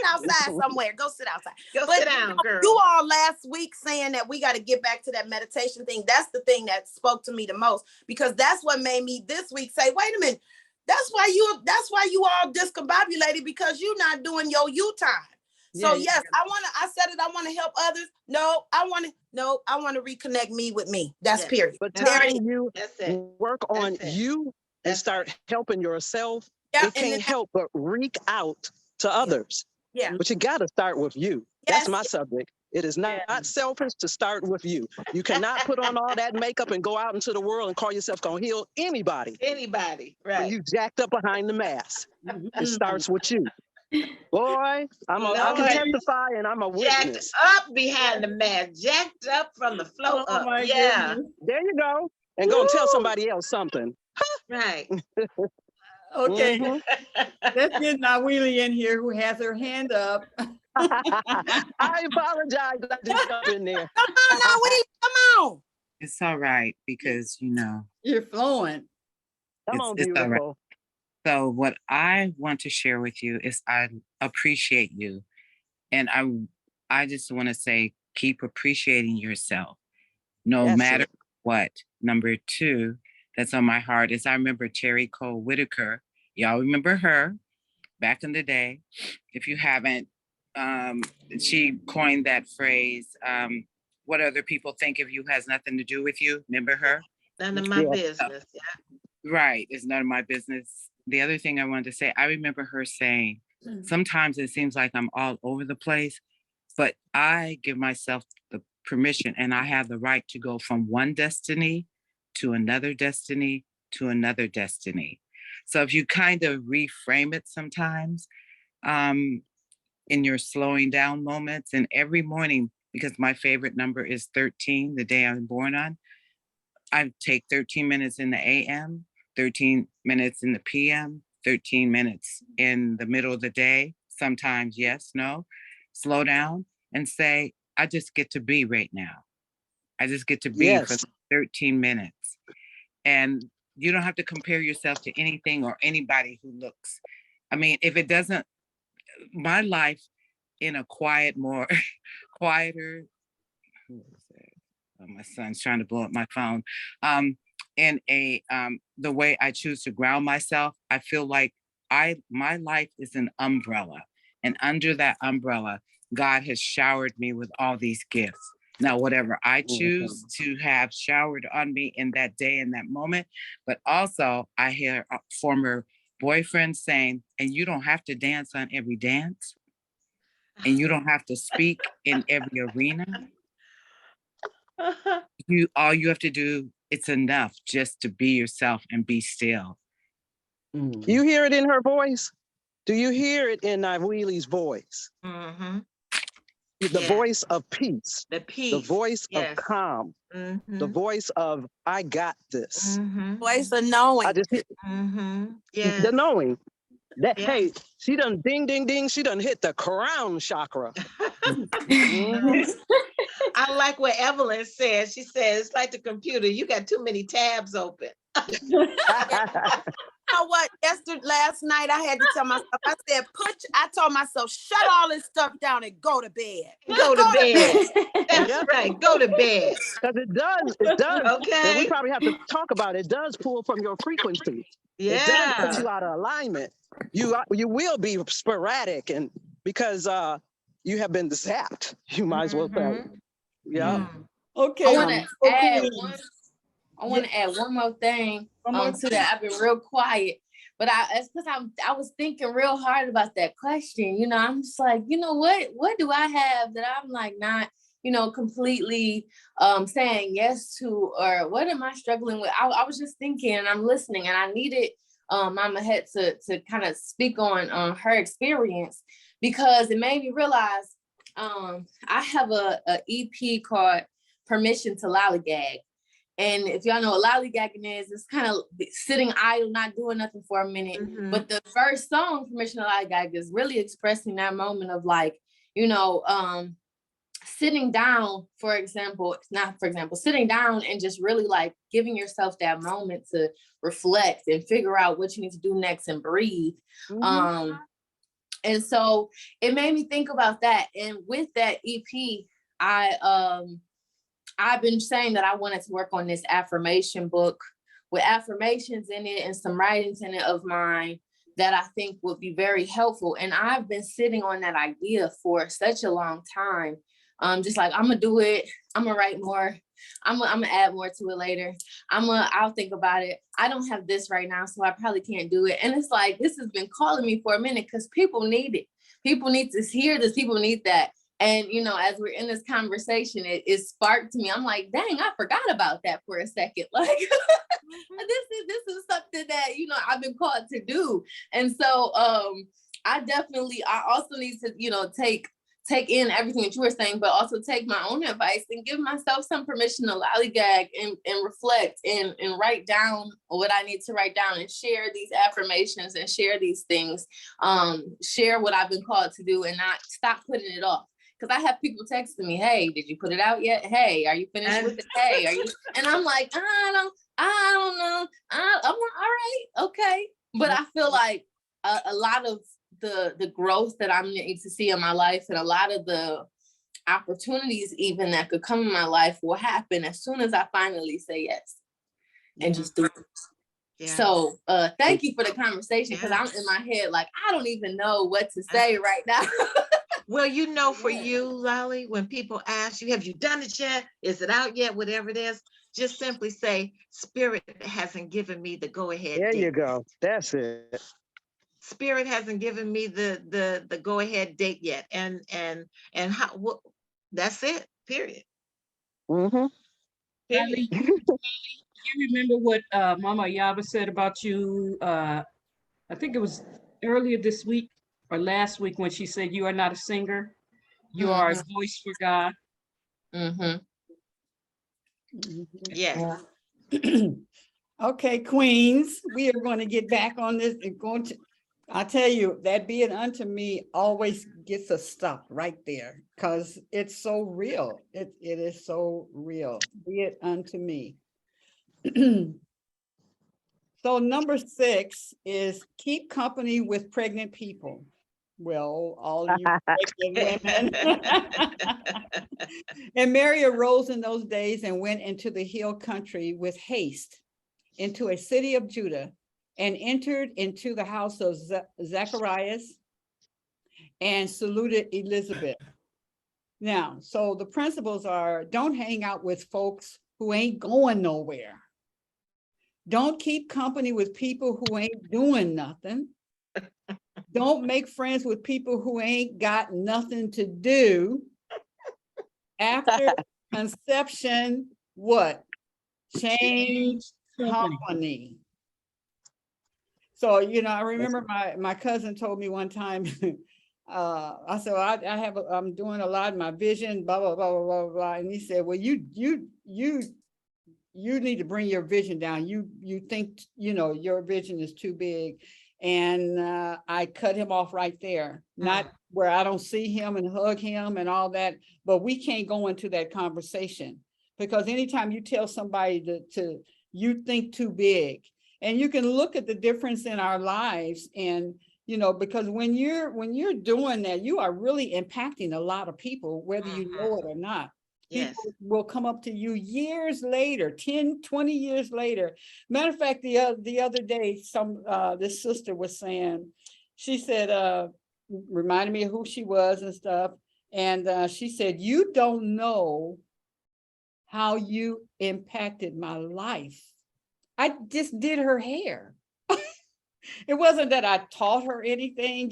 Outside somewhere. Go sit outside. Go But sit down, girl. you all last week saying that we got to get back to that meditation thing. That's the thing that spoke to me the most, because that's what made me this week say, wait a minute. That's why you all discombobulated, because you're not doing your you time. So Yeah, yes, I said it, I want to help others. No, I want to reconnect me with me. That's Yes. period. But That's There it is. time you That's it. work on That's it. you and That's start helping yourself, Yeah, it can't help but reek out to others. Yeah. But you got to start with you. Yes. That's my subject. It is not selfish to start with you. You cannot put on all that makeup and go out into the world and call yourself going to heal anybody. Anybody, When right? you jacked up behind the mask. Mhm. It starts with you. Boy, I can testify and I'm a Jacked witness. up behind the mask, jacked up from the floor Oh up. my Yeah. goodness. There you go. And go and tell somebody else something. Right. Okay, Mhm. let's get Nawili in here who has her hand up. I apologize. I did jump in there. Come on now, Woody, come on. It's all right because, You're flowing. Come on, it's all right. beautiful. So what I want to share with you is I appreciate you. And I just want to say, keep appreciating yourself, no That's matter it. what. Number two, that's on my heart is I remember Terry Cole Whitaker. Y'all remember her back in the day. If you haven't, she coined that phrase, what other people think of you has nothing to do with you. Remember her? None of my Yeah. business. Yeah. Right. It's none of my business. The other thing I wanted to say, I remember her saying, sometimes it seems like I'm all over the place, but I give myself the permission and I have the right to go from one destiny to another destiny to another destiny. So if you kind of reframe it sometimes, in your slowing down moments, and every morning, because my favorite number is 13, the day I'm born on, I take 13 minutes in the AM, 13 minutes in the PM, 13 minutes in the middle of the day. Sometimes yes, no. Slow down and say, I just get to be right now. I just get to be for Yes. 13 minutes. And you don't have to compare yourself to anything or anybody who looks. I mean, if it doesn't, my life in a quiet, more quieter, who is that? Oh, my son's trying to blow up my phone. In the way I choose to ground myself, I feel like my life is an umbrella, and under that umbrella, God has showered me with all these gifts. Now, whatever I choose to have showered on me in that day, in that moment, but also I hear a former boyfriend saying, and you don't have to dance on every dance, and you don't have to speak in every arena. All you have to do, it's enough just to be yourself and be still. You hear it in her voice? Do you hear it in Wheelie's voice? Mm-hmm. The voice of peace. The peace. The voice of calm. The voice of I got this. Voice of knowing. I just hit the knowing. That hey, she done ding ding ding, she done hit the crown chakra. I like what Evelyn said. She said, it's like the computer. You got too many tabs open. You know what? Last night I had to tell myself, I told myself, shut all this stuff down and go to bed. Go to bed. That's right. Go to bed. Because it does. Okay. And we probably have to talk about it. It does pull from your frequency. It does put you out of alignment. You will be sporadic, and because you have been zapped, you might as well say. Yeah. Okay. I want to add one more thing to that. I've been real quiet, but it's because I was thinking real hard about that question. You know, I'm just like, you know, what do I have that I'm like not, you know, completely saying yes to, or what am I struggling with? I was just thinking, and I'm listening, and I needed Mama Het to kind of speak on her experience, because it made me realize I have a EP called Permission to Lollygag. And if y'all know what lollygagging is, it's kind of sitting idle, not doing nothing for a minute. But the first song, Permission to Lollygag, is really expressing that moment of like, you know, sitting down, sitting down and just really like giving yourself that moment to reflect and figure out what you need to do next and breathe. And so it made me think about that. And with that EP, I've been saying that I wanted to work on this affirmation book with affirmations in it and some writings in it of mine that I think would be very helpful. And I've been sitting on that idea for such a long time. Just like, I'm gonna do it. I'm gonna write more. I'm gonna add more to it later. I'll think about it. I don't have this right now, so I probably can't do it. And it's like, this has been calling me for a minute because people need it. People need to hear this. People need that. And, you know, as we're in this conversation, it sparked me. I'm like, dang, I forgot about that for a second. Like, this is something that, you know, I've been called to do. And so I also need to, you know, take in everything that you were saying, but also take my own advice and give myself some permission to lollygag and reflect and write down what I need to write down and share these affirmations and share these things, share what I've been called to do and not stop putting it off. Because I have people texting me, hey, did you put it out yet? Hey, are you finished with it? Hey, are you? And I'm like, I don't know. I'm like, all right, okay. But I feel like a lot of the growth that I'm need to see in my life and a lot of the opportunities even that could come in my life will happen as soon as I finally say yes and just do it. Yeah. So thank you for the conversation, because I'm in my head like, I don't even know what to say right now. Well, you know, for you, Lolly, when people ask you, have you done it yet? Is it out yet? Whatever it is, just simply say, Spirit hasn't given me the go-ahead. There you go. That's it. Spirit hasn't given me the go-ahead date yet. And how, that's it, period. Period. You remember what Mama Yaba said about you? I think it was earlier this week or last week when she said, you are not a singer. You are a voice for God. Yes. Okay, Queens, we are going to get back on this and I tell you, that be it unto me always gets us stopped right there because it's so real. It is so real. Be it unto me. So number 6 is keep company with pregnant people. Well, all you pregnant women. And Mary arose in those days and went into the hill country with haste into a city of Judah and entered into the house of Zacharias and saluted Elizabeth. Now, so the principles are, don't hang out with folks who ain't going nowhere. Don't keep company with people who ain't doing nothing. Don't make friends with people who ain't got nothing to do. After conception, what? Change company. So, you know, I remember my cousin told me one time, I said, well, I'm doing a lot in my vision, blah, blah, blah, blah, blah, blah. And he said, well, you need to bring your vision down. You think, you know, your vision is too big. And I cut him off right there. Not where I don't see him and hug him and all that, but we can't go into that conversation because anytime you tell somebody you think too big, and you can look at the difference in our lives, and because when you're doing that, you are really impacting a lot of people, whether you know it or not. Yes. People will come up to you years later, 10, 20 years later. Matter of fact, the other day, this sister was saying, she said, reminded me of who she was and stuff. And she said, you don't know how you impacted my life. I just did her hair. It wasn't that I taught her anything,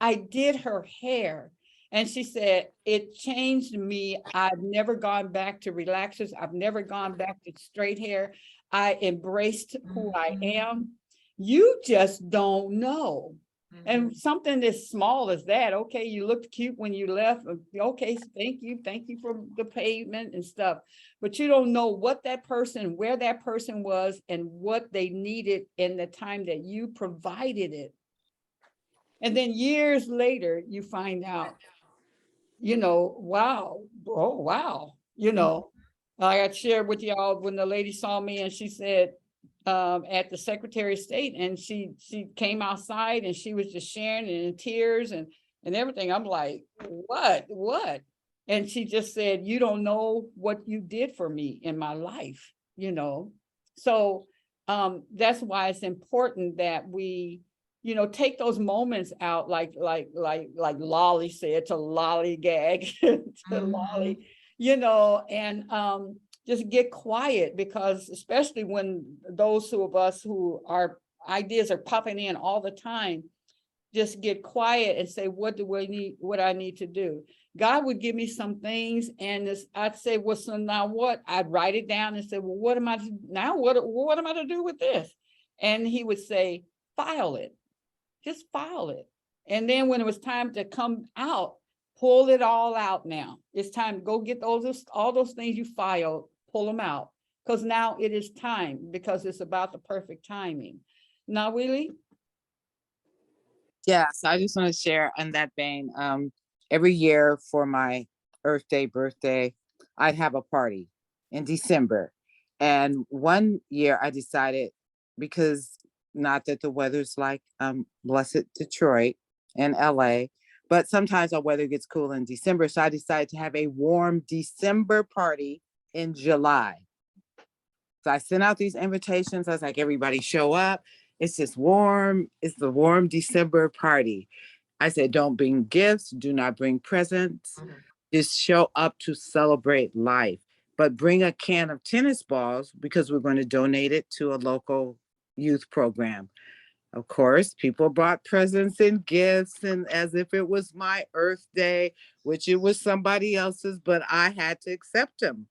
I did her hair. And she said, it changed me. I've never gone back to relaxers. I've never gone back to straight hair. I embraced who I am. You just don't know. And something as small as that, okay, you looked cute when you left. Okay, thank you for the pavement and stuff. But you don't know what that person, where that person was, and what they needed in the time that you provided it. And then years later, you find out, wow, oh, wow. I got shared with y'all when the lady saw me and she said, at the Secretary of State, and she came outside and she was just sharing and in tears and everything. I'm like, what? And she just said, you don't know what you did for me in my life, So that's why it's important that we, take those moments out, like Lolly said, to lollygag, to lolly, and just get quiet, because especially when those of us who our ideas are popping in all the time, just get quiet and say, what I need to do. God would give me some things, and I'd say, well, so now what? I'd write it down and say, well, what am I to do with this? And he would say, file it, just file it. And then when it was time to come out, pull it all out. Now it's time to go get all those things you filed, pull them out, because now it is time, because it's about the perfect timing. Now, Willie? Yes, I just want to share on that vein. Every year for my Earth Day birthday, I'd have a party in December. And one year I decided, because not that the weather's like blessed Detroit and LA, but sometimes our weather gets cool in December. So I decided to have a warm December party in July. So I sent out these invitations. I was like, everybody show up. It's just warm. It's the warm December party. I said, don't bring gifts. Do not bring presents. Just show up to celebrate life. But bring a can of tennis balls, because we're going to donate it to a local youth program. Of course, people brought presents and gifts, and as if it was my Earth Day, which it was somebody else's, but I had to accept them,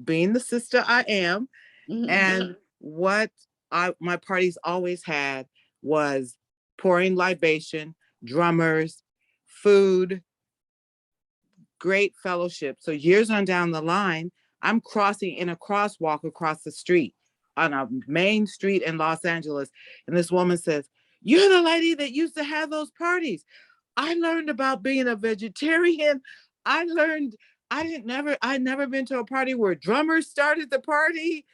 being the sister I am. And what my parties always had was pouring libation, drummers, food, great fellowship. So years on down the line, I'm crossing in a crosswalk across the street on a main street in Los Angeles. And this woman says, you're the lady that used to have those parties. I learned about being a vegetarian. I never been to a party where drummers started the party.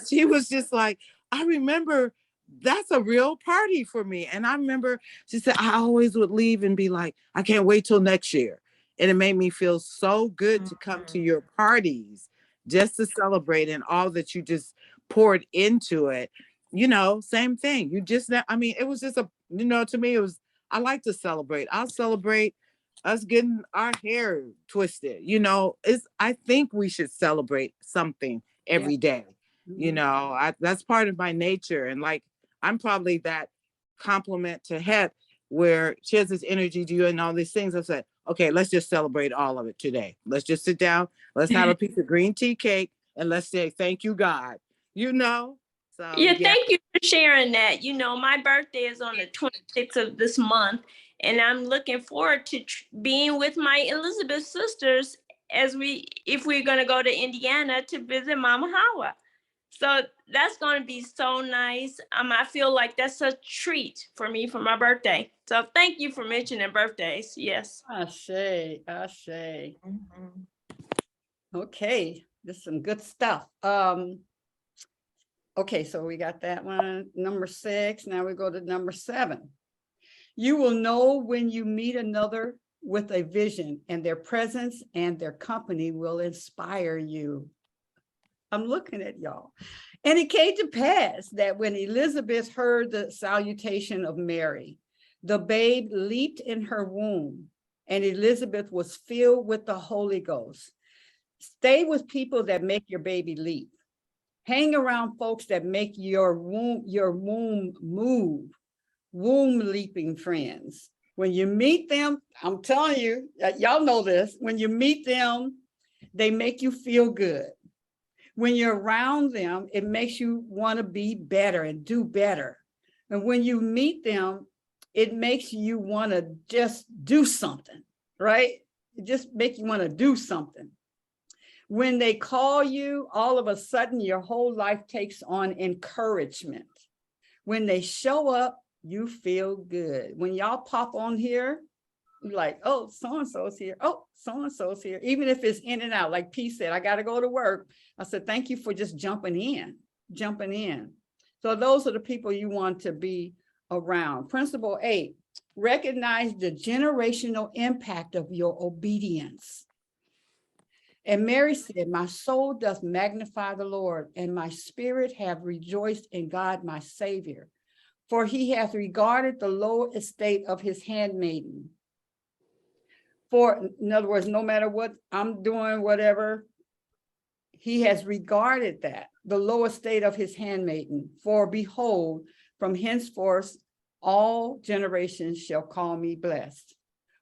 She was just like, I remember that's a real party for me. And I remember she said, I always would leave and be like, I can't wait till next year. And it made me feel so good to come to your parties just to celebrate, and all that you just poured into it. Same thing. It was just to me, it was, I like to celebrate. I'll celebrate us getting our hair twisted. I think we should celebrate something every day. That's part of my nature. And like, I'm probably that compliment to Het, where she has this energy to you and all these things. I said, okay, let's just celebrate all of it today. Let's just sit down. Let's have a piece of green tea cake and let's say, thank you, God. So yeah, thank you for sharing that. My birthday is on the 26th of this month, and I'm looking forward to being with my Elizabeth sisters if we're going to go to Indiana to visit Mama Hawa. So that's going to be so nice. I feel like that's a treat for me for my birthday. So thank you for mentioning birthdays. Yes. Ashe, ashe. Mhm. Okay, this is some good stuff. Okay, so we got that one, number 6. Now we go to number 7. You will know when you meet another with a vision, and their presence and their company will inspire you. I'm looking at y'all. And it came to pass that when Elizabeth heard the salutation of Mary, the babe leaped in her womb, and Elizabeth was filled with the Holy Ghost. Stay with people that make your baby leap. Hang around folks that make your womb move. Womb leaping friends. When you meet them, I'm telling you, y'all know this, when you meet them, they make you feel good. When you're around them, it makes you want to be better and do better. And when you meet them, it makes you want to just do something, right? It just makes you want to do something. When they call you, all of a sudden your whole life takes on encouragement. When they show up, you feel good. When y'all pop on here, you're like, oh, so-and-so's here. Oh, so-and-so's here. Even if it's in and out, like P said, I got to go to work. I said, thank you for just jumping in. So those are the people you want to be around. Principle 8, recognize the generational impact of your obedience. And Mary said, my soul doth magnify the Lord, and my spirit have rejoiced in God, my Savior. For he hath regarded the low estate of his handmaiden. For, in other words, no matter what I'm doing, whatever, he has regarded that, the low estate of his handmaiden. For behold, from henceforth all generations shall call me blessed.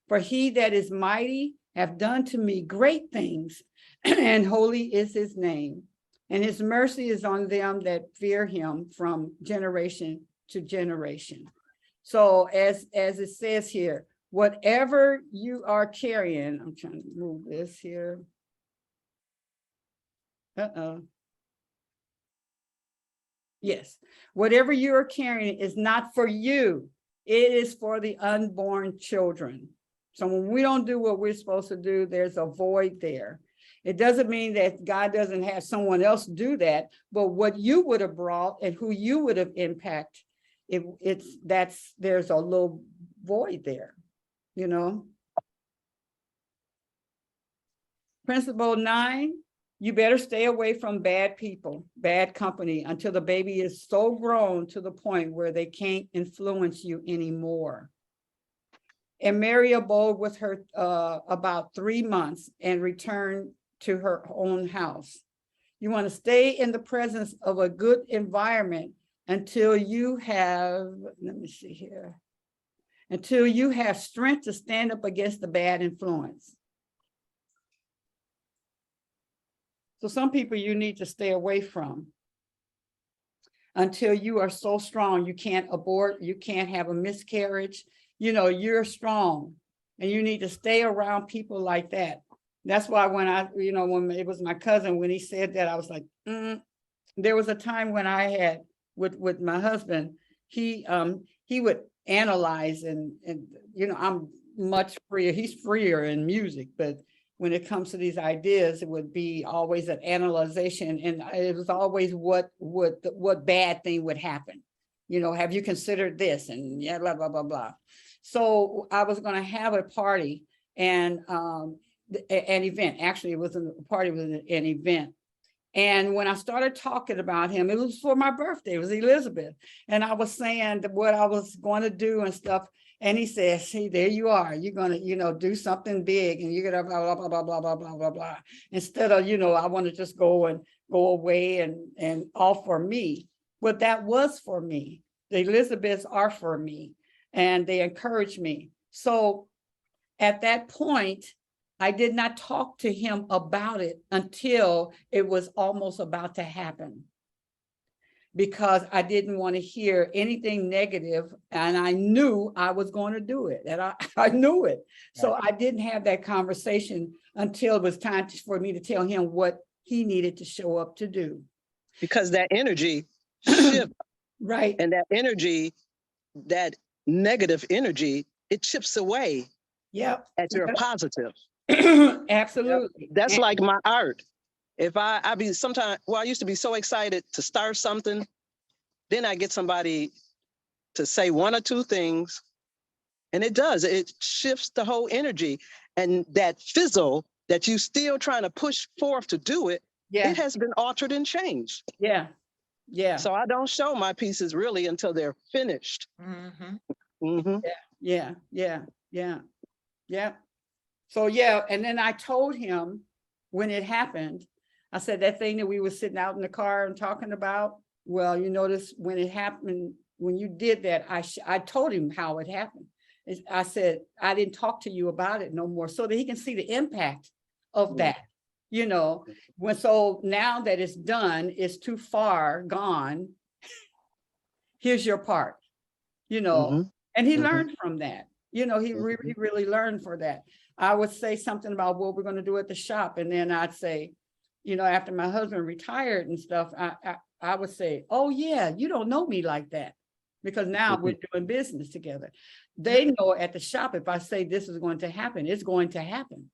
For he that is mighty hath done to me great things, and holy is his name. And his mercy is on them that fear him from generation to generation. So as it says here, whatever you are carrying, I'm trying to move this here. Yes, whatever you are carrying is not for you. It is for the unborn children. So when we don't do what we're supposed to do, there's a void there. It doesn't mean that God doesn't have someone else do that, but what you would have brought and who you would have impacted, there's a little void there, you know. Principle 9, you better stay away from bad people, bad company, until the baby is so grown to the point where they can't influence you anymore. And Mary abode with her about 3 months and returned to her own house. You want to stay in the presence of a good environment until you have, let me see here, until you have strength to stand up against the bad influence. So some people you need to stay away from until you are so strong, you can't abort, you can't have a miscarriage, you know, you're strong and you need to stay around people like that. That's why when when it was my cousin, when he said that, I was like, There was a time when I had with my husband, he would analyze and I'm much freer. He's freer in music, but when it comes to these ideas, it would be always an analyzation, and it was always what bad thing would happen. Have you considered this? And yeah, blah, blah, blah, blah. So I was going to have a party and an event. Actually, it wasn't a party, it was an event. And when I started talking about him, it was for my birthday, it was Elizabeth. And I was saying what I was going to do and stuff. And he said, see, there you are. You're going to, do something big and you're going to blah, blah, blah, blah, blah, blah, blah, blah. Instead of, I want to just go away and all for me. But that was for me. The Elizabeths are for me and they encourage me. So at that point, I did not talk to him about it until it was almost about to happen, because I didn't want to hear anything negative, and I knew I was going to do it, and I knew it. So I didn't have that conversation until it was time for me to tell him what he needed to show up to do. because that energy shift, Right. and that energy, that negative energy, it chips away Yep. at your positive. Absolutely. That's like my art. If I be sometimes, well, I used to be so excited to start something, then I get somebody to say one or two things, and it shifts the whole energy. And that fizzle that you still trying to push forth to do it, Yeah. it has been altered and changed. Yeah. Yeah. So I don't show my pieces really until they're finished. Yeah. Yeah. Yeah. Yeah. Yeah. So yeah, and then I told him when it happened, I said that thing that we were sitting out in the car and talking about. Well, you notice when it happened, when you did that, I told him how it happened. I said, I didn't talk to you about it no more, so that he can see the impact of that. You know, so now that it's done, it's too far gone. Here's your part, you know, and he learned from that. You know, he really learned for that. I would say something about what we're going to do at the shop. And then I'd say, you know, after my husband retired and stuff, I would say, oh yeah, you don't know me like that. Because now we're doing business together. They know at the shop, if I say this is going to happen, it's going to happen.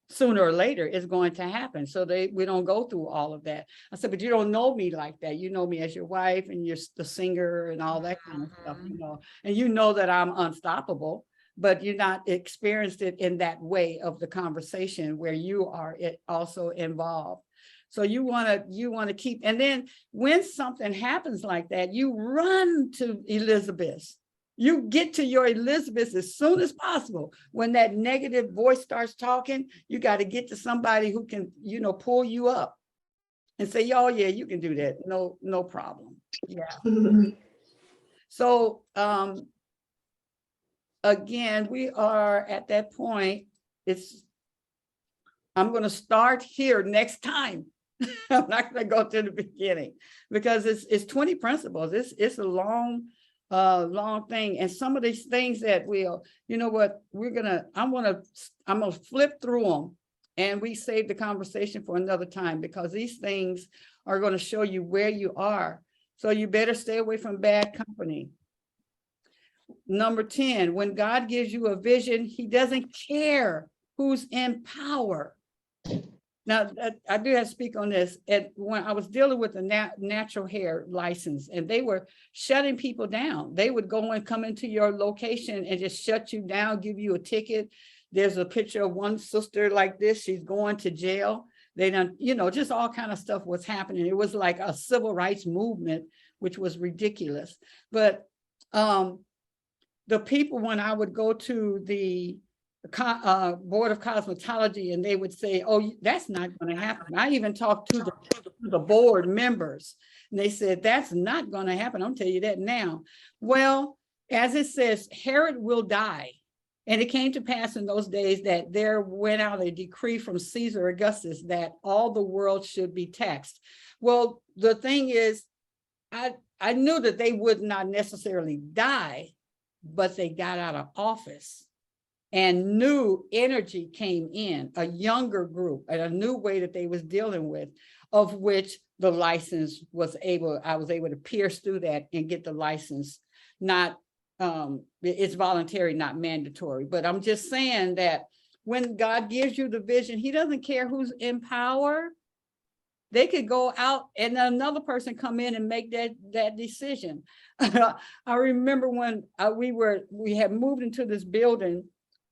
Sooner or later, it's going to happen. So we don't go through all of that. I said, but you don't know me like that. You know me as your wife and you're the singer and all that kind of stuff, you know, and you know that I'm unstoppable, but you're not experienced it in that way of the conversation where you are also involved. So you want to keep, and then when something happens like that, you run to Elizabeth. You get to your Elizabeth as soon as possible. When that negative voice starts talking, you got to get to somebody who can, you know, pull you up and say, oh yeah, you can do that. No problem. Yeah. So again, we are at that point. I'm going to start here next time. I'm not going to go to the beginning because it's 20 principles. It's a long thing. And some of these things that you know what, I'm going to flip through them, and we save the conversation for another time, because these things are going to show you where you are. So you better stay away from bad company. Number 10, when God gives you a vision, he doesn't care who's in power. Now, I do have to speak on this. When I was dealing with a natural hair license, and they were shutting people down. They would go and come into your location and just shut you down, give you a ticket. There's a picture of one sister like this. She's going to jail. They done, you know, just all kind of stuff was happening. It was like a civil rights movement, which was ridiculous. But the people, when I would go to the Board of Cosmetology, and they would say, oh, that's not going to happen. I even talked to the board members, and they said, that's not going to happen. I'll tell you that now. Well, as it says, Herod will die. And it came to pass in those days that there went out a decree from Caesar Augustus that all the world should be taxed. Well, the thing is, I knew that they would not necessarily die, but they got out of office. And new energy came in, a younger group, and a new way that they was dealing with, of which the license I was able to pierce through that and get the license. Not, it's voluntary, not mandatory. But I'm just saying that when God gives you the vision, he doesn't care who's in power. They could go out and another person come in and make that decision. I remember when we had moved into this building,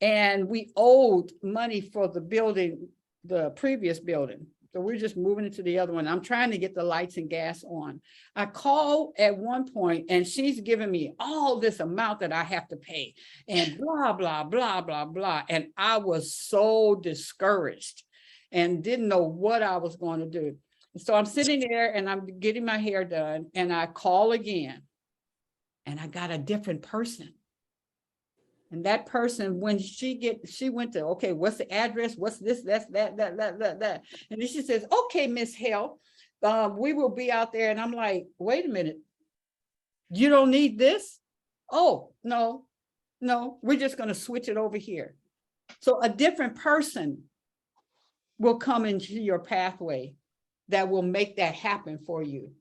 and we owed money for the building, the previous building. So we're just moving into the other one. I'm trying to get the lights and gas on. I call at one point, and she's giving me all this amount that I have to pay, and blah, blah, blah, blah, blah. And I was so discouraged and didn't know what I was going to do. So I'm sitting there and I'm getting my hair done, and I call again, and I got a different person. And that person, when she went to, okay, what's the address? What's this, that's that. And then she says, okay, Miss Hale, we will be out there. And I'm like, wait a minute. You don't need this? Oh, no, we're just going to switch it over here. So a different person will come into your pathway. that will make that happen for you.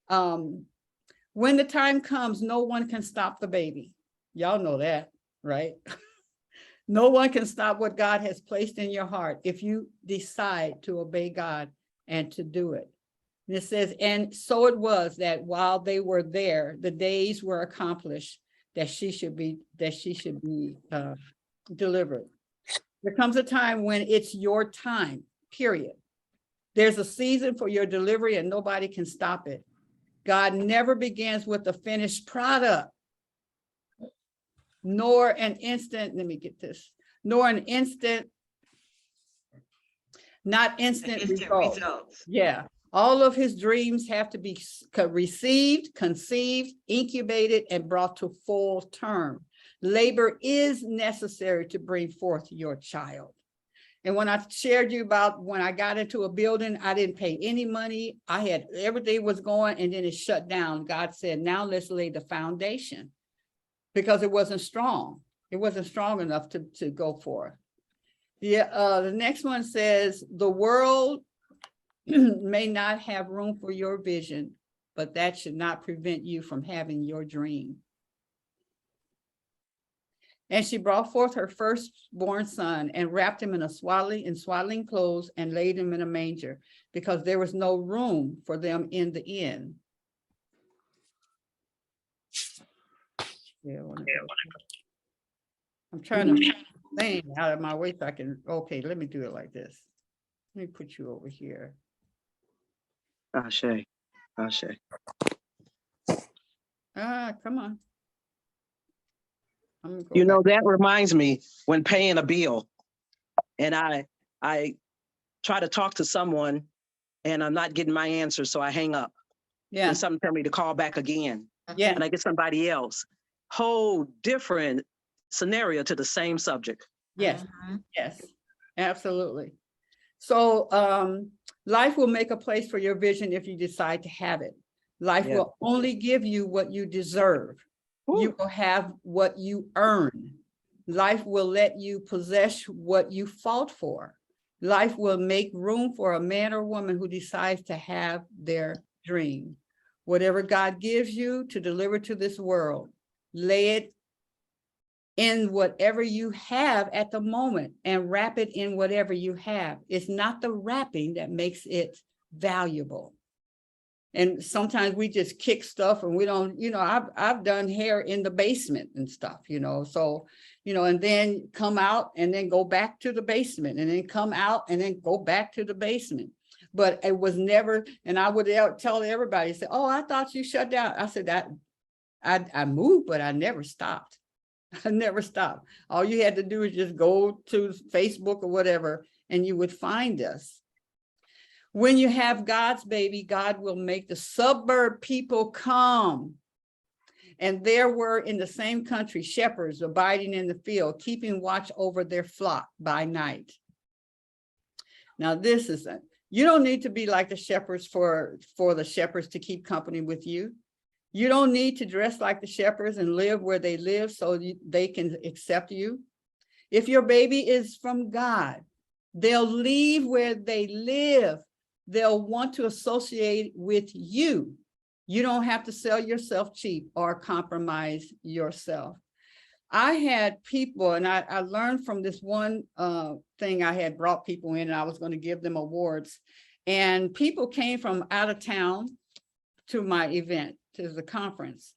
When the time comes, no one can stop the baby. Y'all know that, right? No one can stop what God has placed in your heart if you decide to obey God and to do it. And it says, and so it was that while they were there, the days were accomplished that she should be delivered. There comes a time when it's your time, period. There's a season for your delivery and nobody can stop it. God never begins with a finished product, nor an instant, let me get this, nor an instant, not instant results. Yeah, all of his dreams have to be received, conceived, incubated, and brought to full term. Labor is necessary to bring forth your child. And when I shared you about when I got into a building, I didn't pay any money. I had, everything was going and then it shut down. God said, now let's lay the foundation, because it wasn't strong. It wasn't strong enough to go for. The next one says, the world may not have room for your vision, but that should not prevent you from having your dream. And she brought forth her firstborn son and wrapped him in swaddling clothes and laid him in a manger, because there was no room for them in the inn. Yeah, I'm trying to make the thing out of my way so I can, okay, let me do it like this. Let me put you over here. Ashe. Come on. You know, that reminds me when paying a bill and I try to talk to someone and I'm not getting my answer, so I hang up. Yeah. And someone tell me to call back again. Yeah. And I get somebody else. Whole different scenario to the same subject. Yes. Yes, absolutely. So life will make a place for your vision if you decide to have it. Life will only give you what you deserve. You will have what you earn. Life will let you possess what you fought for. Life will make room for a man or woman who decides to have their dream. Whatever God gives you to deliver to this world, lay it in whatever you have at the moment and wrap it in whatever you have. It's not the wrapping that makes it valuable. And sometimes we just kick stuff and we don't, you know, I've done hair in the basement and stuff, you know, so, you know, and then come out and then go back to the basement and then come out and then go back to the basement. But it was never, and I would tell everybody, say, oh, I thought you shut down. I said that I moved, but I never stopped. I never stopped. All you had to do is just go to Facebook or whatever, and you would find us. When you have God's baby, God will make the suburb people come. And there were in the same country shepherds abiding in the field, keeping watch over their flock by night. Now this is, you don't need to be like the shepherds for the shepherds to keep company with you. You don't need to dress like the shepherds and live where they live so they can accept you. If your baby is from God, they'll leave where they live. They'll want to associate with you. You don't have to sell yourself cheap or compromise yourself. I had people, and I learned from this one thing. I had brought people in and I was going to give them awards, and people came from out of town to my event, to the conference.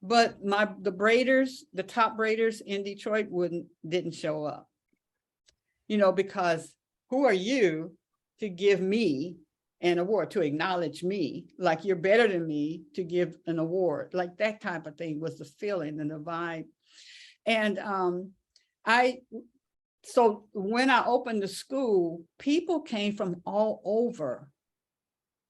But the braiders, the top braiders in Detroit didn't show up, you know, because who are you to give me an award, to acknowledge me like you're better than me to give an award? Like that type of thing was the feeling and the vibe. And so when I opened the school, people came from all over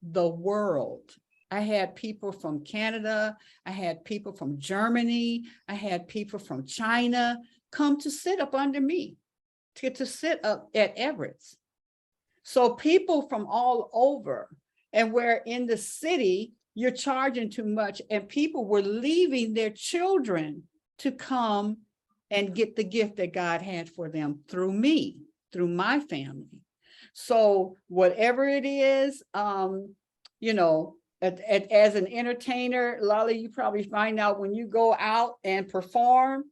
the world. I had people from Canada, I had people from Germany, I had people from China come to sit up under me, to sit up at Everett's. So people from all over, and where in the city, you're charging too much, and people were leaving their children to come and get the gift that God had for them through me, through my family. So whatever it is, you know, as an entertainer, Lolly, you probably find out when you go out and perform,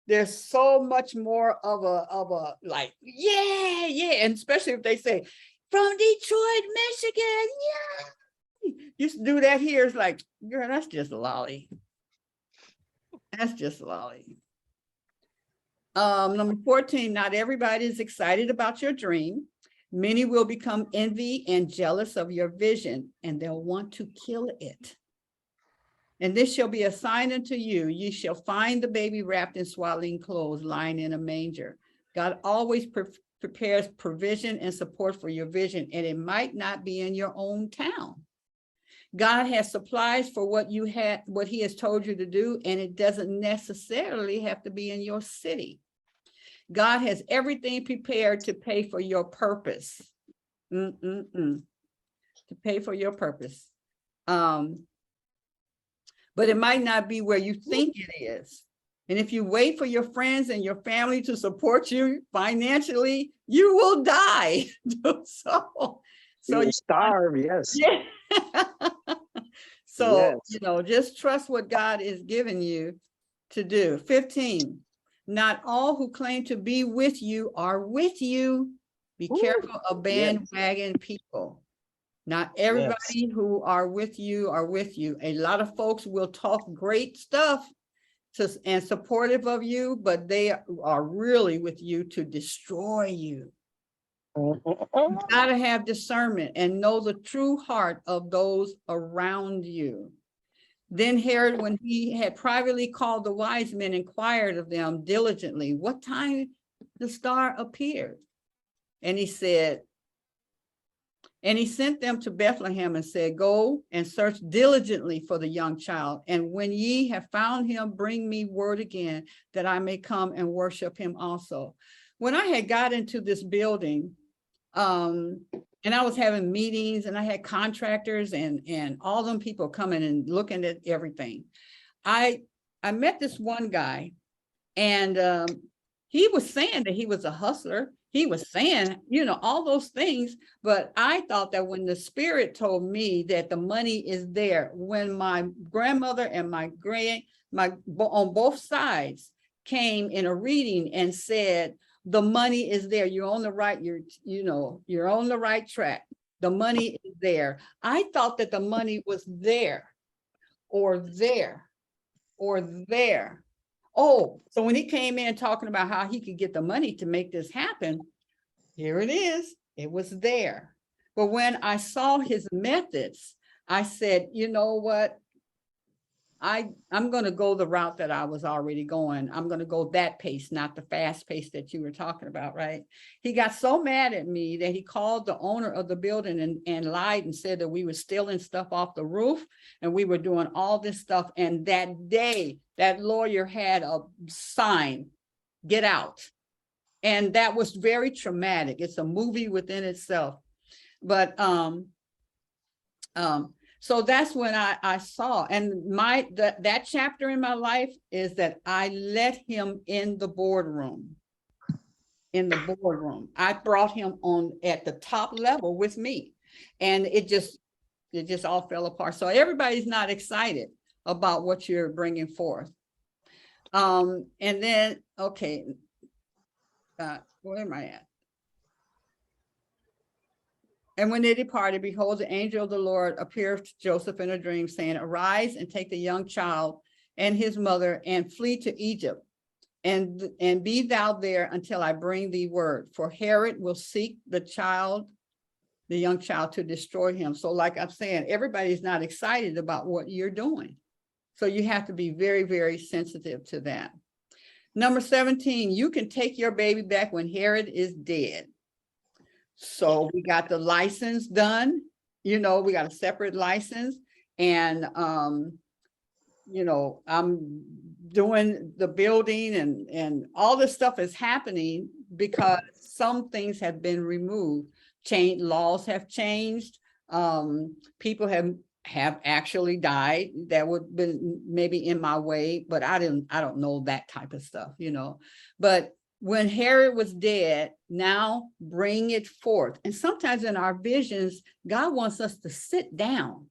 there's so much more of a like, yeah, yeah. And especially if they say, from Detroit, Michigan, yeah. You do that here, it's like, girl, that's just Lolly. That's just Lolly. Number 14, not everybody is excited about your dream. Many will become envy and jealous of your vision, and they'll want to kill it. And this shall be a sign unto you. You shall find the baby wrapped in swaddling clothes, lying in a manger. God always prepares provision and support for your vision, and it might not be in your own town. God has supplies for what he has told you to do, and it doesn't necessarily have to be in your city. God has everything prepared to pay for your purpose. To pay for your purpose. But it might not be where you think it is. And if you wait for your friends and your family to support you financially, you will die. So you starve, yes. Yeah. So, Yes. you know, just trust what God is giving you to do. 15, not all who claim to be with you are with you. Be careful of bandwagon people. Not everybody who are with you are with you. A lot of folks will talk great stuff and supportive of you, but they are really with you to destroy you. You gotta have discernment and know the true heart of those around you. Then Herod, when he had privately called the wise men, inquired of them diligently what time the star appeared. And he said, and he sent them to Bethlehem and said, go and search diligently for the young child. And when ye have found him, bring me word again that I may come and worship him also. When I had got into this building, and I was having meetings and I had contractors and all them people coming and looking at everything. I met this one guy, and he was saying that he was a hustler. He was saying, you know, all those things, but I thought that when the Spirit told me that the money is there, when my grandmother and my on both sides came in a reading and said, the money is there. You're on the right, you're on the right track. The money is there. I thought that the money was there or there or there. Oh, so when he came in talking about how he could get the money to make this happen, here it is. It was there. But when I saw his methods, I said, you know what? I'm going to go the route that I was already going. I'm going to go that pace, not the fast pace that you were talking about, right? He got so mad at me that he called the owner of the building and lied and said that we were stealing stuff off the roof and we were doing all this stuff. And that day, that lawyer had a sign, get out. And that was very traumatic. It's a movie within itself. But so that's when I saw, and that chapter in my life is that I let him in the boardroom. In the boardroom, I brought him on at the top level with me, and it just all fell apart. So everybody's not excited about what you're bringing forth. And then, okay, where am I at? And when they departed, behold, the angel of the Lord appeared to Joseph in a dream, saying, arise and take the young child and his mother and flee to Egypt, and be thou there until I bring thee word. For Herod will seek the young child, to destroy him. So like I'm saying, everybody's not excited about what you're doing. So you have to be very, very sensitive to that. Number 17, you can take your baby back when Herod is dead. So we got the license done, we got a separate license, and, I'm doing the building and all this stuff is happening because some things have been removed. Laws have changed. People have actually died that would been maybe in my way, but I don't know that type of stuff, but when Herod was dead, now bring it forth. And sometimes in our visions, God wants us to sit down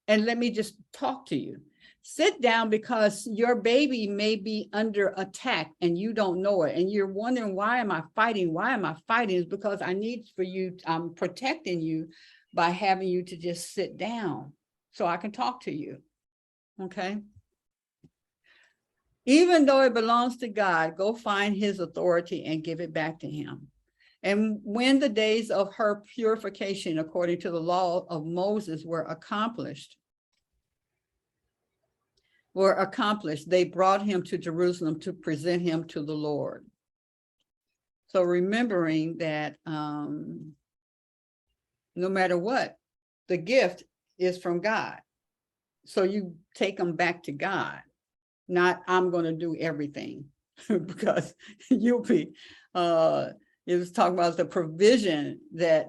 and let me just talk to you. Sit down, because your baby may be under attack and you don't know it. And you're wondering, why am I fighting? Why am I fighting? It's because I need for you, I'm protecting you by having you to just sit down so I can talk to you. Okay. Even though it belongs to God, go find his authority and give it back to him. And when the days of her purification, according to the law of Moses, were accomplished, they brought him to Jerusalem to present him to the Lord. So remembering that no matter what, the gift is from God. So you take them back to God, not I'm going to do everything, because you'll be, it was talking about the provision that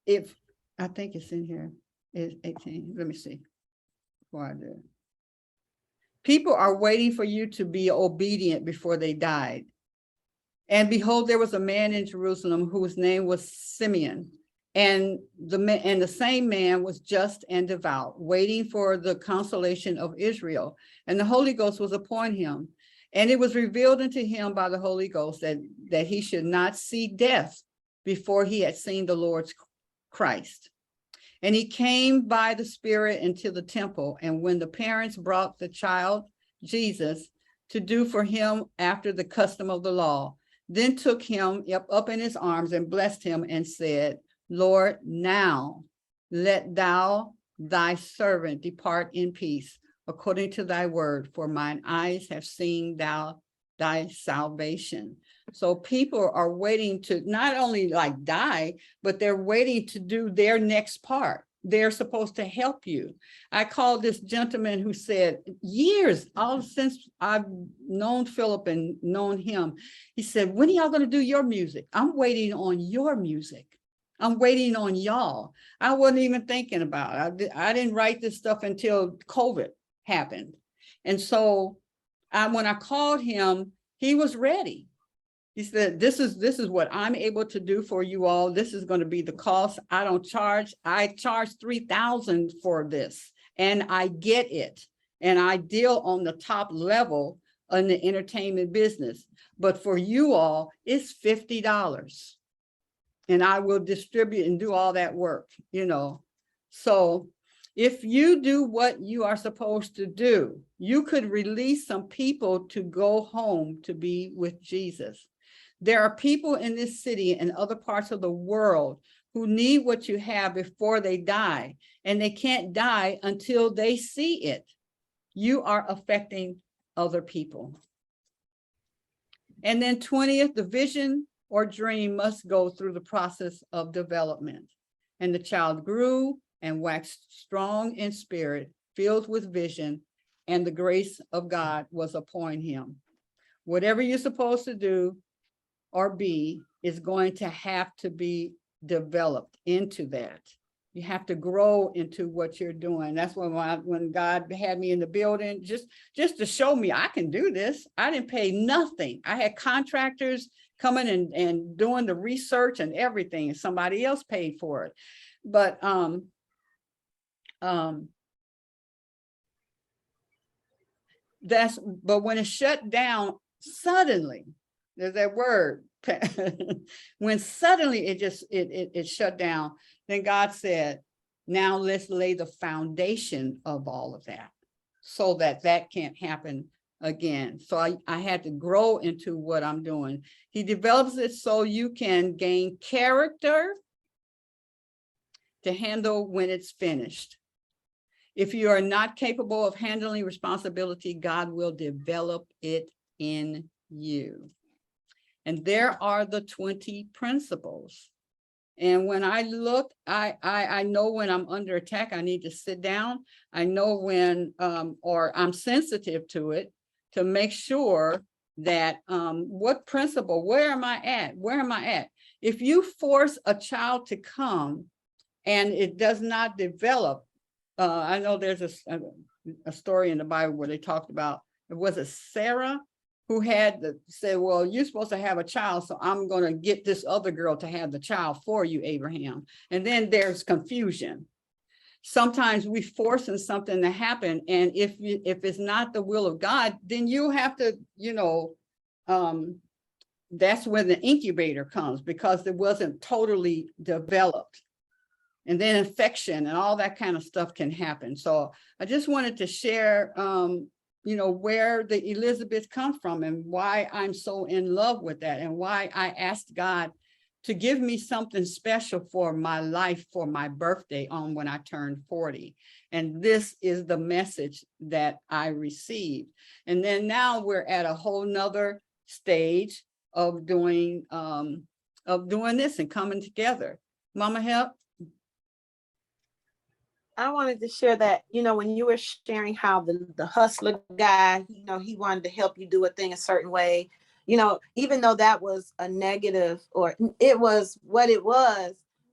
if, I think it's in here, it's 18, let me see. Before I do. People are waiting for you to be obedient before they died. And behold, there was a man in Jerusalem whose name was Simeon. And the same man was just and devout, waiting for the consolation of Israel. And the Holy Ghost was upon him. And it was revealed unto him by the Holy Ghost that he should not see death before he had seen the Lord's Christ. And he came by the Spirit into the temple. And when the parents brought the child, Jesus, to do for him after the custom of the law, then took him up in his arms and blessed him and said, Lord, now let thou thy servant depart in peace, according to thy word, for mine eyes have seen thy salvation. So people are waiting to not only like die, but they're waiting to do their next part. They're supposed to help you. I called this gentleman who said, years, all since I've known Philip and known him, he said, when are y'all going to do your music? I'm waiting on your music. I'm waiting on y'all. I wasn't even thinking about it. I didn't write this stuff until COVID happened. And so when I called him, he was ready. He said, this is what I'm able to do for you all. This is going to be the cost. I don't charge. I charge $3,000 for this, and I get it. And I deal on the top level in the entertainment business. But for you all, it's $50. And I will distribute and do all that work, you know. So if you do what you are supposed to do, you could release some people to go home to be with Jesus. There are people in this city and other parts of the world who need what you have before they die, and they can't die until they see it. You are affecting other people. And then 20th, the vision or dream must go through the process of development. And the child grew and waxed strong in spirit, filled with vision, and the grace of God was upon him. Whatever you're supposed to do or be is going to have to be developed into that. You have to grow into what you're doing. That's when God had me in the building, just to show me I can do this. I didn't pay nothing. I had contractors coming and doing the research and everything, and somebody else paid for it. But but when it shut down suddenly, there's that word, when suddenly it shut down, then God said, now let's lay the foundation of all of that so that can't happen again. So I had to grow into what I'm doing. He develops it so you can gain character to handle when it's finished. If you are not capable of handling responsibility, God will develop it in you. And there are the 20 principles. And when I look, I know when I'm under attack, I need to sit down. I know when, or I'm sensitive to it, to make sure that what principle, where am I at? Where am I at? If you force a child to come and it does not develop, I know there's a story in the Bible where they talked about was it Sarah, who had to say, well, you're supposed to have a child, so I'm going to get this other girl to have the child for you, Abraham. And then there's confusion. Sometimes we forcing something to happen, and if it's not the will of God, then you have to, that's when the incubator comes, because it wasn't totally developed. And then infection and all that kind of stuff can happen. So I just wanted to share, where the Elizabeth comes from and why I'm so in love with that, and why I asked God to give me something special for my life, for my birthday on when I turned 40. And this is the message that I received. And then now we're at a whole nother stage of doing this and coming together. Mama Help. I wanted to share that, when you were sharing how the hustler guy, he wanted to help you do a thing a certain way, even though that was a negative, or it was what it was,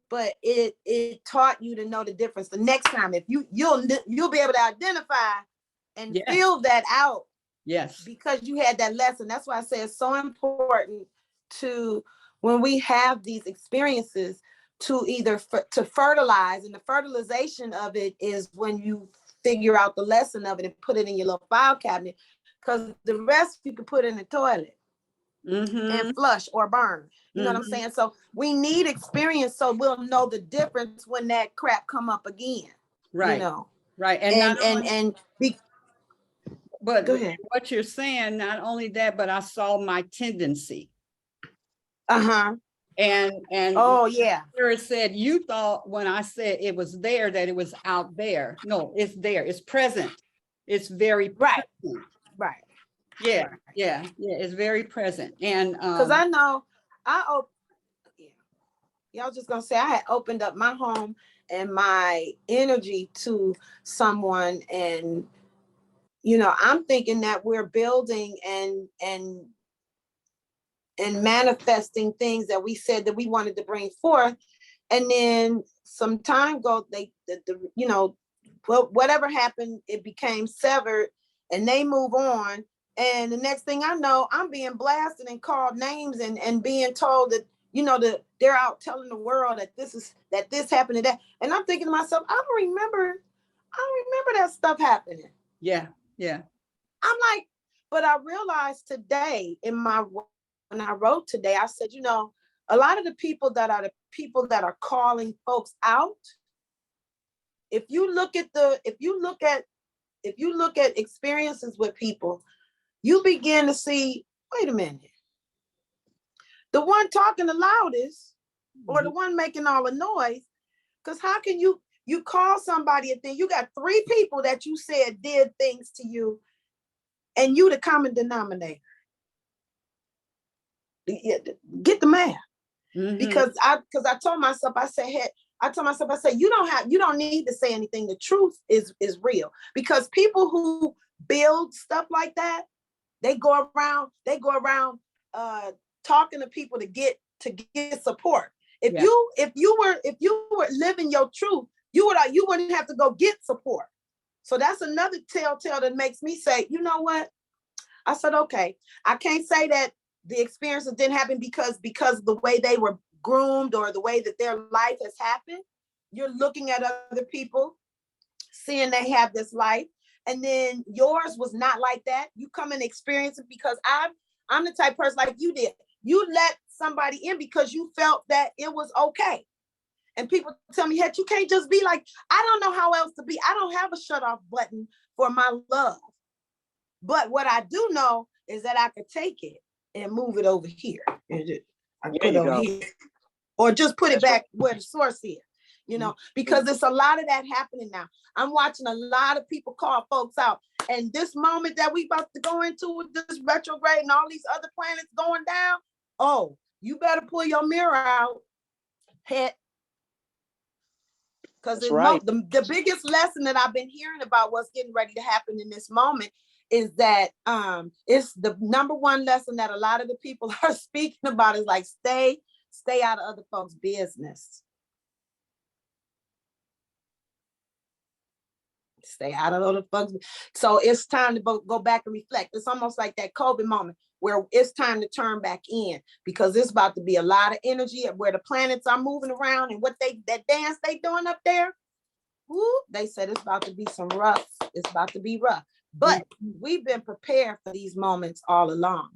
but it taught you to know the difference. The next time, if you'll be able to identify and Yes. feel that out. Yes. Because you had that lesson. That's why I say it's so important to, when we have these experiences, to either to fertilize, and the fertilization of it is when you figure out the lesson of it and put it in your little file cabinet, because the rest you can put in the toilet and flush or burn. You know what I'm saying? So we need experience so we'll know the difference when that crap come up again. Right. Right. But go ahead. What you're saying, not only that, but I saw my tendency. And oh yeah, it said you thought when I said it was there that it was out there. No, it's there. It's present. It's very present. Right. Yeah. It's very present. And because I know y'all was just gonna say I had opened up my home and my energy to someone, and I'm thinking that we're building and manifesting things that we said that we wanted to bring forth. And then some time ago, whatever happened, it became severed and they move on. And the next thing I know, I'm being blasted and called names and being told that, that they're out telling the world that this happened and that. And I'm thinking to myself, I don't remember that stuff happening. Yeah. I'm like, but I realized today when I wrote today, I said, a lot of the people that are calling folks out, if you look at experiences with people, you begin to see, wait a minute, the one talking the loudest or the one making all the noise, because how can you call somebody and then you got 3 people that you said did things to you, and you the common denominator. Get the math. Because I told myself, I said, you don't need to say anything. The truth is real, because people who build stuff like that, they go around talking to people to get support. If you were living your truth, you wouldn't have to go get support. So that's another telltale that makes me say, you know what? I said, okay, I can't say that the experiences didn't happen because the way they were groomed or the way that their life has happened. You're looking at other people, seeing they have this life, and then yours was not like that. You come and experience it because I'm the type of person like you did. You let somebody in because you felt that it was okay. And people tell me, hey, you can't just be like, I don't know how else to be. I don't have a shut off button for my love. But what I do know is that I could take it and move it over here. I put it over here. Or just put it back where the source is, because there's a lot of that happening now. I'm watching a lot of people call folks out. And this moment that we about to go into with this retrograde and all these other planets going down, oh, you better pull your mirror out, head. Because the biggest lesson that I've been hearing about what's getting ready to happen in this moment is that it's the number one lesson that a lot of the people are speaking about is like, stay out of other folks' business. Stay out of the bugs. So it's time to go back and reflect. It's almost like that COVID moment where it's time to turn back in, because it's about to be a lot of energy where the planets are moving around, and that dance they doing up there. Woo, they said it's about to be some rough. It's about to be rough. But we've been prepared for these moments all along.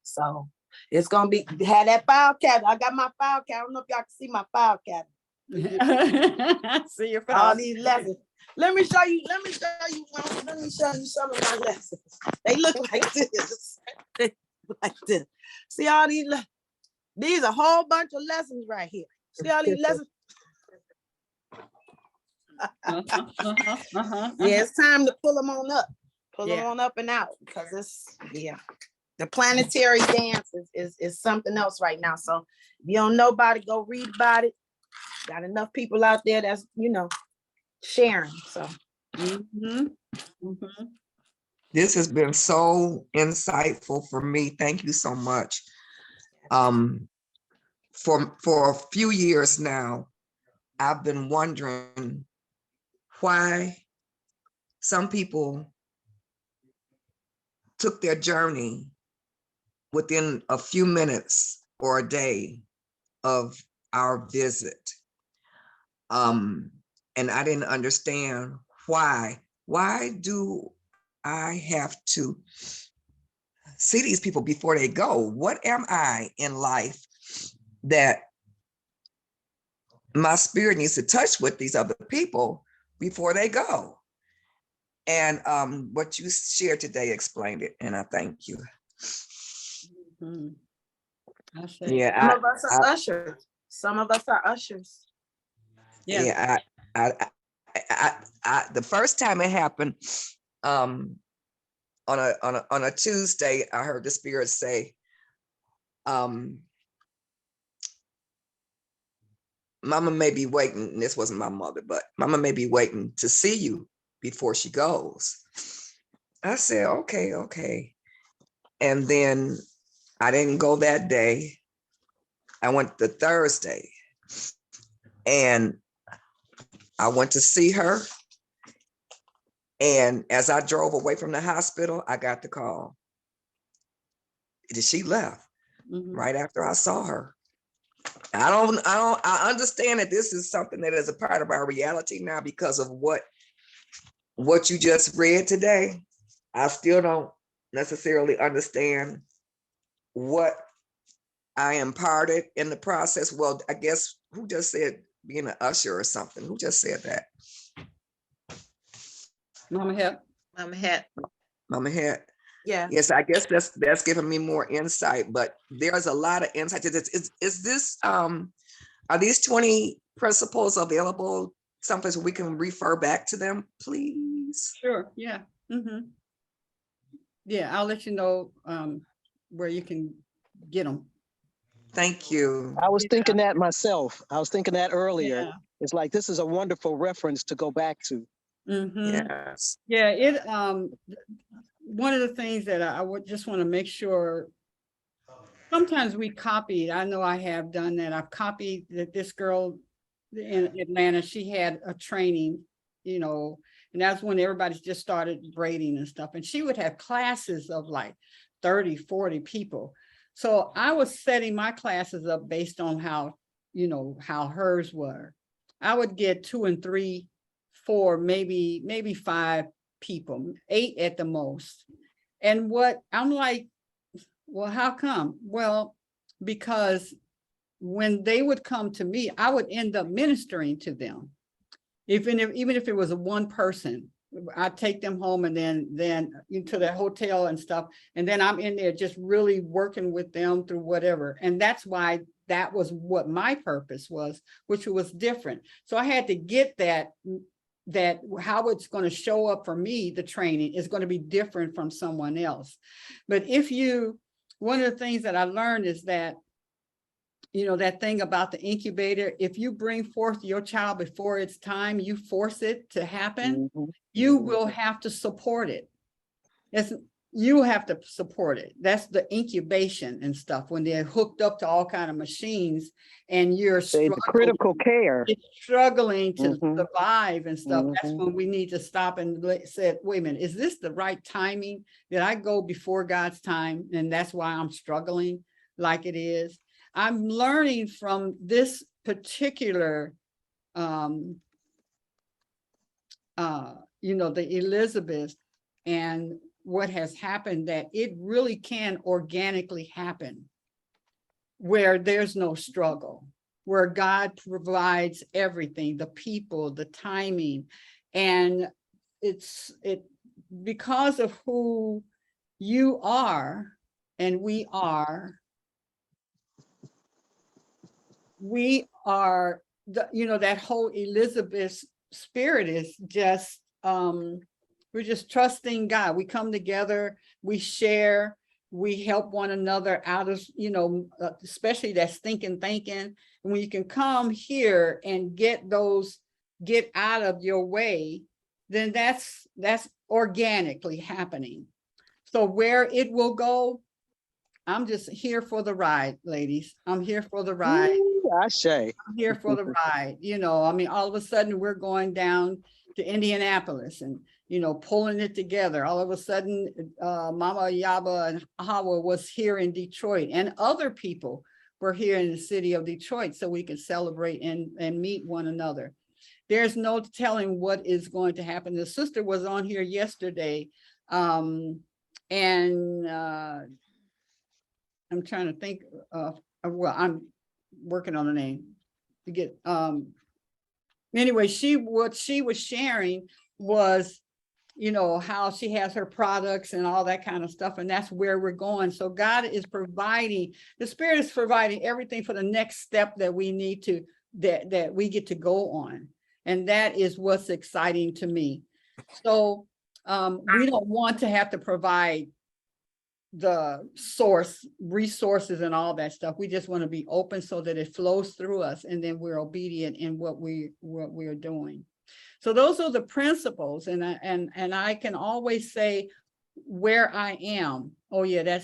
So it's gonna be, had that file cabinet. I got my file cabinet. I don't know if y'all can see my file cabinet. See your All file. these lessons. Let me show you some of my lessons. They look like this. They look like this. See all these a whole bunch of lessons right here. See all these lessons? Yeah, it's time to pull them on up. Pull them on up and out, because it's, the planetary dance is something else right now. So if you don't know about it, go read about it. Got enough people out there that's, sharing. So This has been so insightful for me. Thank you so much. For a few years now, I've been wondering why some people took their journey within a few minutes or a day of our visit. And I didn't understand why. Why do I have to see these people before they go? What am I in life that my spirit needs to touch with these other people before they go? And what you shared today explained it, and I thank you. Yeah, some of us are ushers. Some of us are ushers. Yeah, I the first time it happened, on a Tuesday, I heard the Spirit say, Mama may be waiting, and this wasn't my mother, but Mama may be waiting to see you before she goes. I said, okay. And then I didn't go that day. I went the Thursday, and I went to see her. And as I drove away from the hospital, I got the call. She left right after I saw her. I understand that this is something that is a part of our reality now because of what you just read today. I still don't necessarily understand what I imparted in the process. Well, I guess, who just said being an usher or something? Who just said that? Mama Het. Mama Het. Yeah. Yes, I guess that's giving me more insight, but there's a lot of insight. Is this are these 20 principles available someplace where we can refer back to them, please? Sure. Yeah. Yeah, I'll let you know where you can get them. Thank you. I was thinking that myself. I was thinking that earlier. Yeah. It's like, this is a wonderful reference to go back to. Yes. Yeah, it one of the things that I would just want to make sure, sometimes we copied, I know I have done that. I've copied that this girl in Atlanta, she had a training, and that's when everybody's just started braiding and stuff. And she would have classes of like 30, 40 people. So I was setting my classes up based on how hers were. I would get 2 and 3, 4, maybe 5 people, 8 at the most. And what I'm like, well, how come? Well, because when they would come to me, I would end up ministering to them. Even if it was a one person, I'd take them home and then into their hotel and stuff. And then I'm in there just really working with them through whatever. And that's why that was what my purpose was, which was different. So I had to get that how it's going to show up for me, the training is going to be different from someone else. But one of the things that I learned is that, that thing about the incubator, if you bring forth your child before it's time, you force it to happen, you will have to support it. you have to support it. That's the incubation and stuff when they're hooked up to all kind of machines and you're critical care. struggling to Mhm. survive and stuff. That's Mhm. when we need to stop and say, wait a minute, is this the right timing? Did I go before God's time? And that's why I'm struggling like it is. I'm learning from this particular, the Elizabeth and what has happened, that it really can organically happen where there's no struggle, where God provides everything, the people, the timing, and it's because of who you are and we are that whole Elizabeth spirit is just we're just trusting God. We come together, we share, we help one another out of, especially that stinking thinking. And when you can come here and get out of your way, then that's organically happening. So where it will go, I'm just here for the ride, ladies. I'm here for the ride. I say. I'm here for the ride. All of a sudden we're going down to Indianapolis and, pulling it together. All of a sudden, Mama Yaba and Hawa was here in Detroit, and other people were here in the city of Detroit so we could celebrate and meet one another. There's no telling what is going to happen. The sister was on here yesterday, and I'm trying to think of, I'm working on the name to get, anyway, what she was sharing was, how she has her products and all that kind of stuff. And that's where we're going. So God is providing, the Spirit is providing everything for the next step that we need to, that we get to go on. And that is what's exciting to me. So we don't want to have to provide the resources and all that stuff. We just want to be open so that it flows through us, and then we're obedient in what we're doing. So those are the principles, and I can always say where I am. Oh yeah,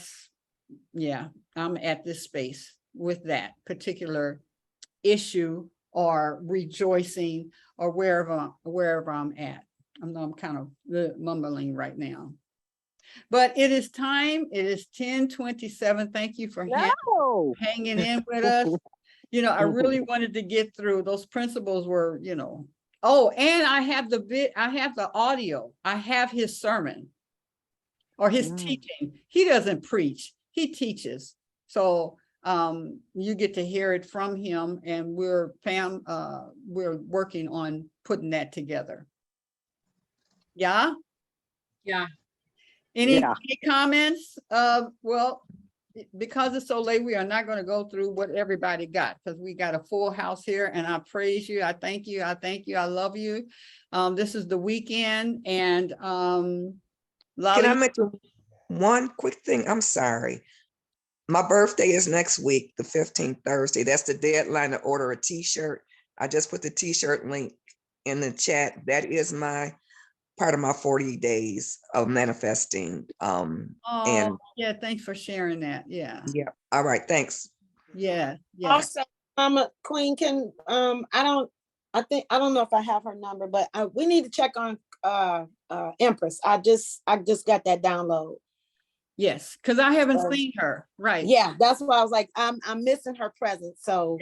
I'm at this space with that particular issue or rejoicing or wherever I'm at. I'm kind of mumbling right now. But it is time. It is 10:27. Thank you for hanging in with us. I really wanted to get through. Those principles were, Oh, and I have the audio. I have his sermon or his teaching. He doesn't preach. He teaches. So you get to hear it from him, and we're working on putting that together. Yeah. Yeah. Any comments? Well, because it's so late, we are not going to go through what everybody got, because we got a full house here, and I praise you. I thank you. I thank you. I love you. This is the weekend, and Can I mention one quick thing? I'm sorry. My birthday is next week, the 15th, Thursday. That's the deadline to order a t-shirt. I just put the t-shirt link in the chat. That is part of my 40 days of manifesting. And yeah, thanks for sharing that. Yeah. All right, thanks. Yeah. Also, Queen, can I don't know if I have her number, but we need to check on Empress. I just got that download. Yes, because I haven't seen her. Right. Yeah, that's why I was like, I'm missing her presence. So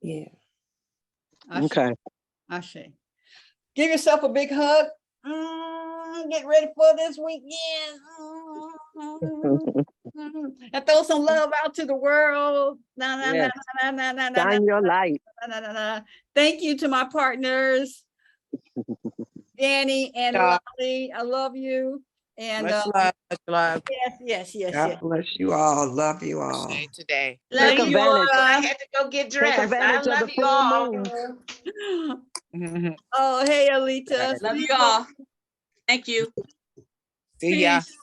yeah. Okay. Ashe. Give yourself a big hug. Get ready for this weekend. And throw some love out to the world. Shine your light. Thank you to my partners, Danny and Lolly. I love you. And much love. Yes. God bless you all. Love you all. Today. Love you all. I had to go get dressed. I advantage of love the you full all. moon. Oh, hey, Alita. Love you all. Thank you. See ya. Peace.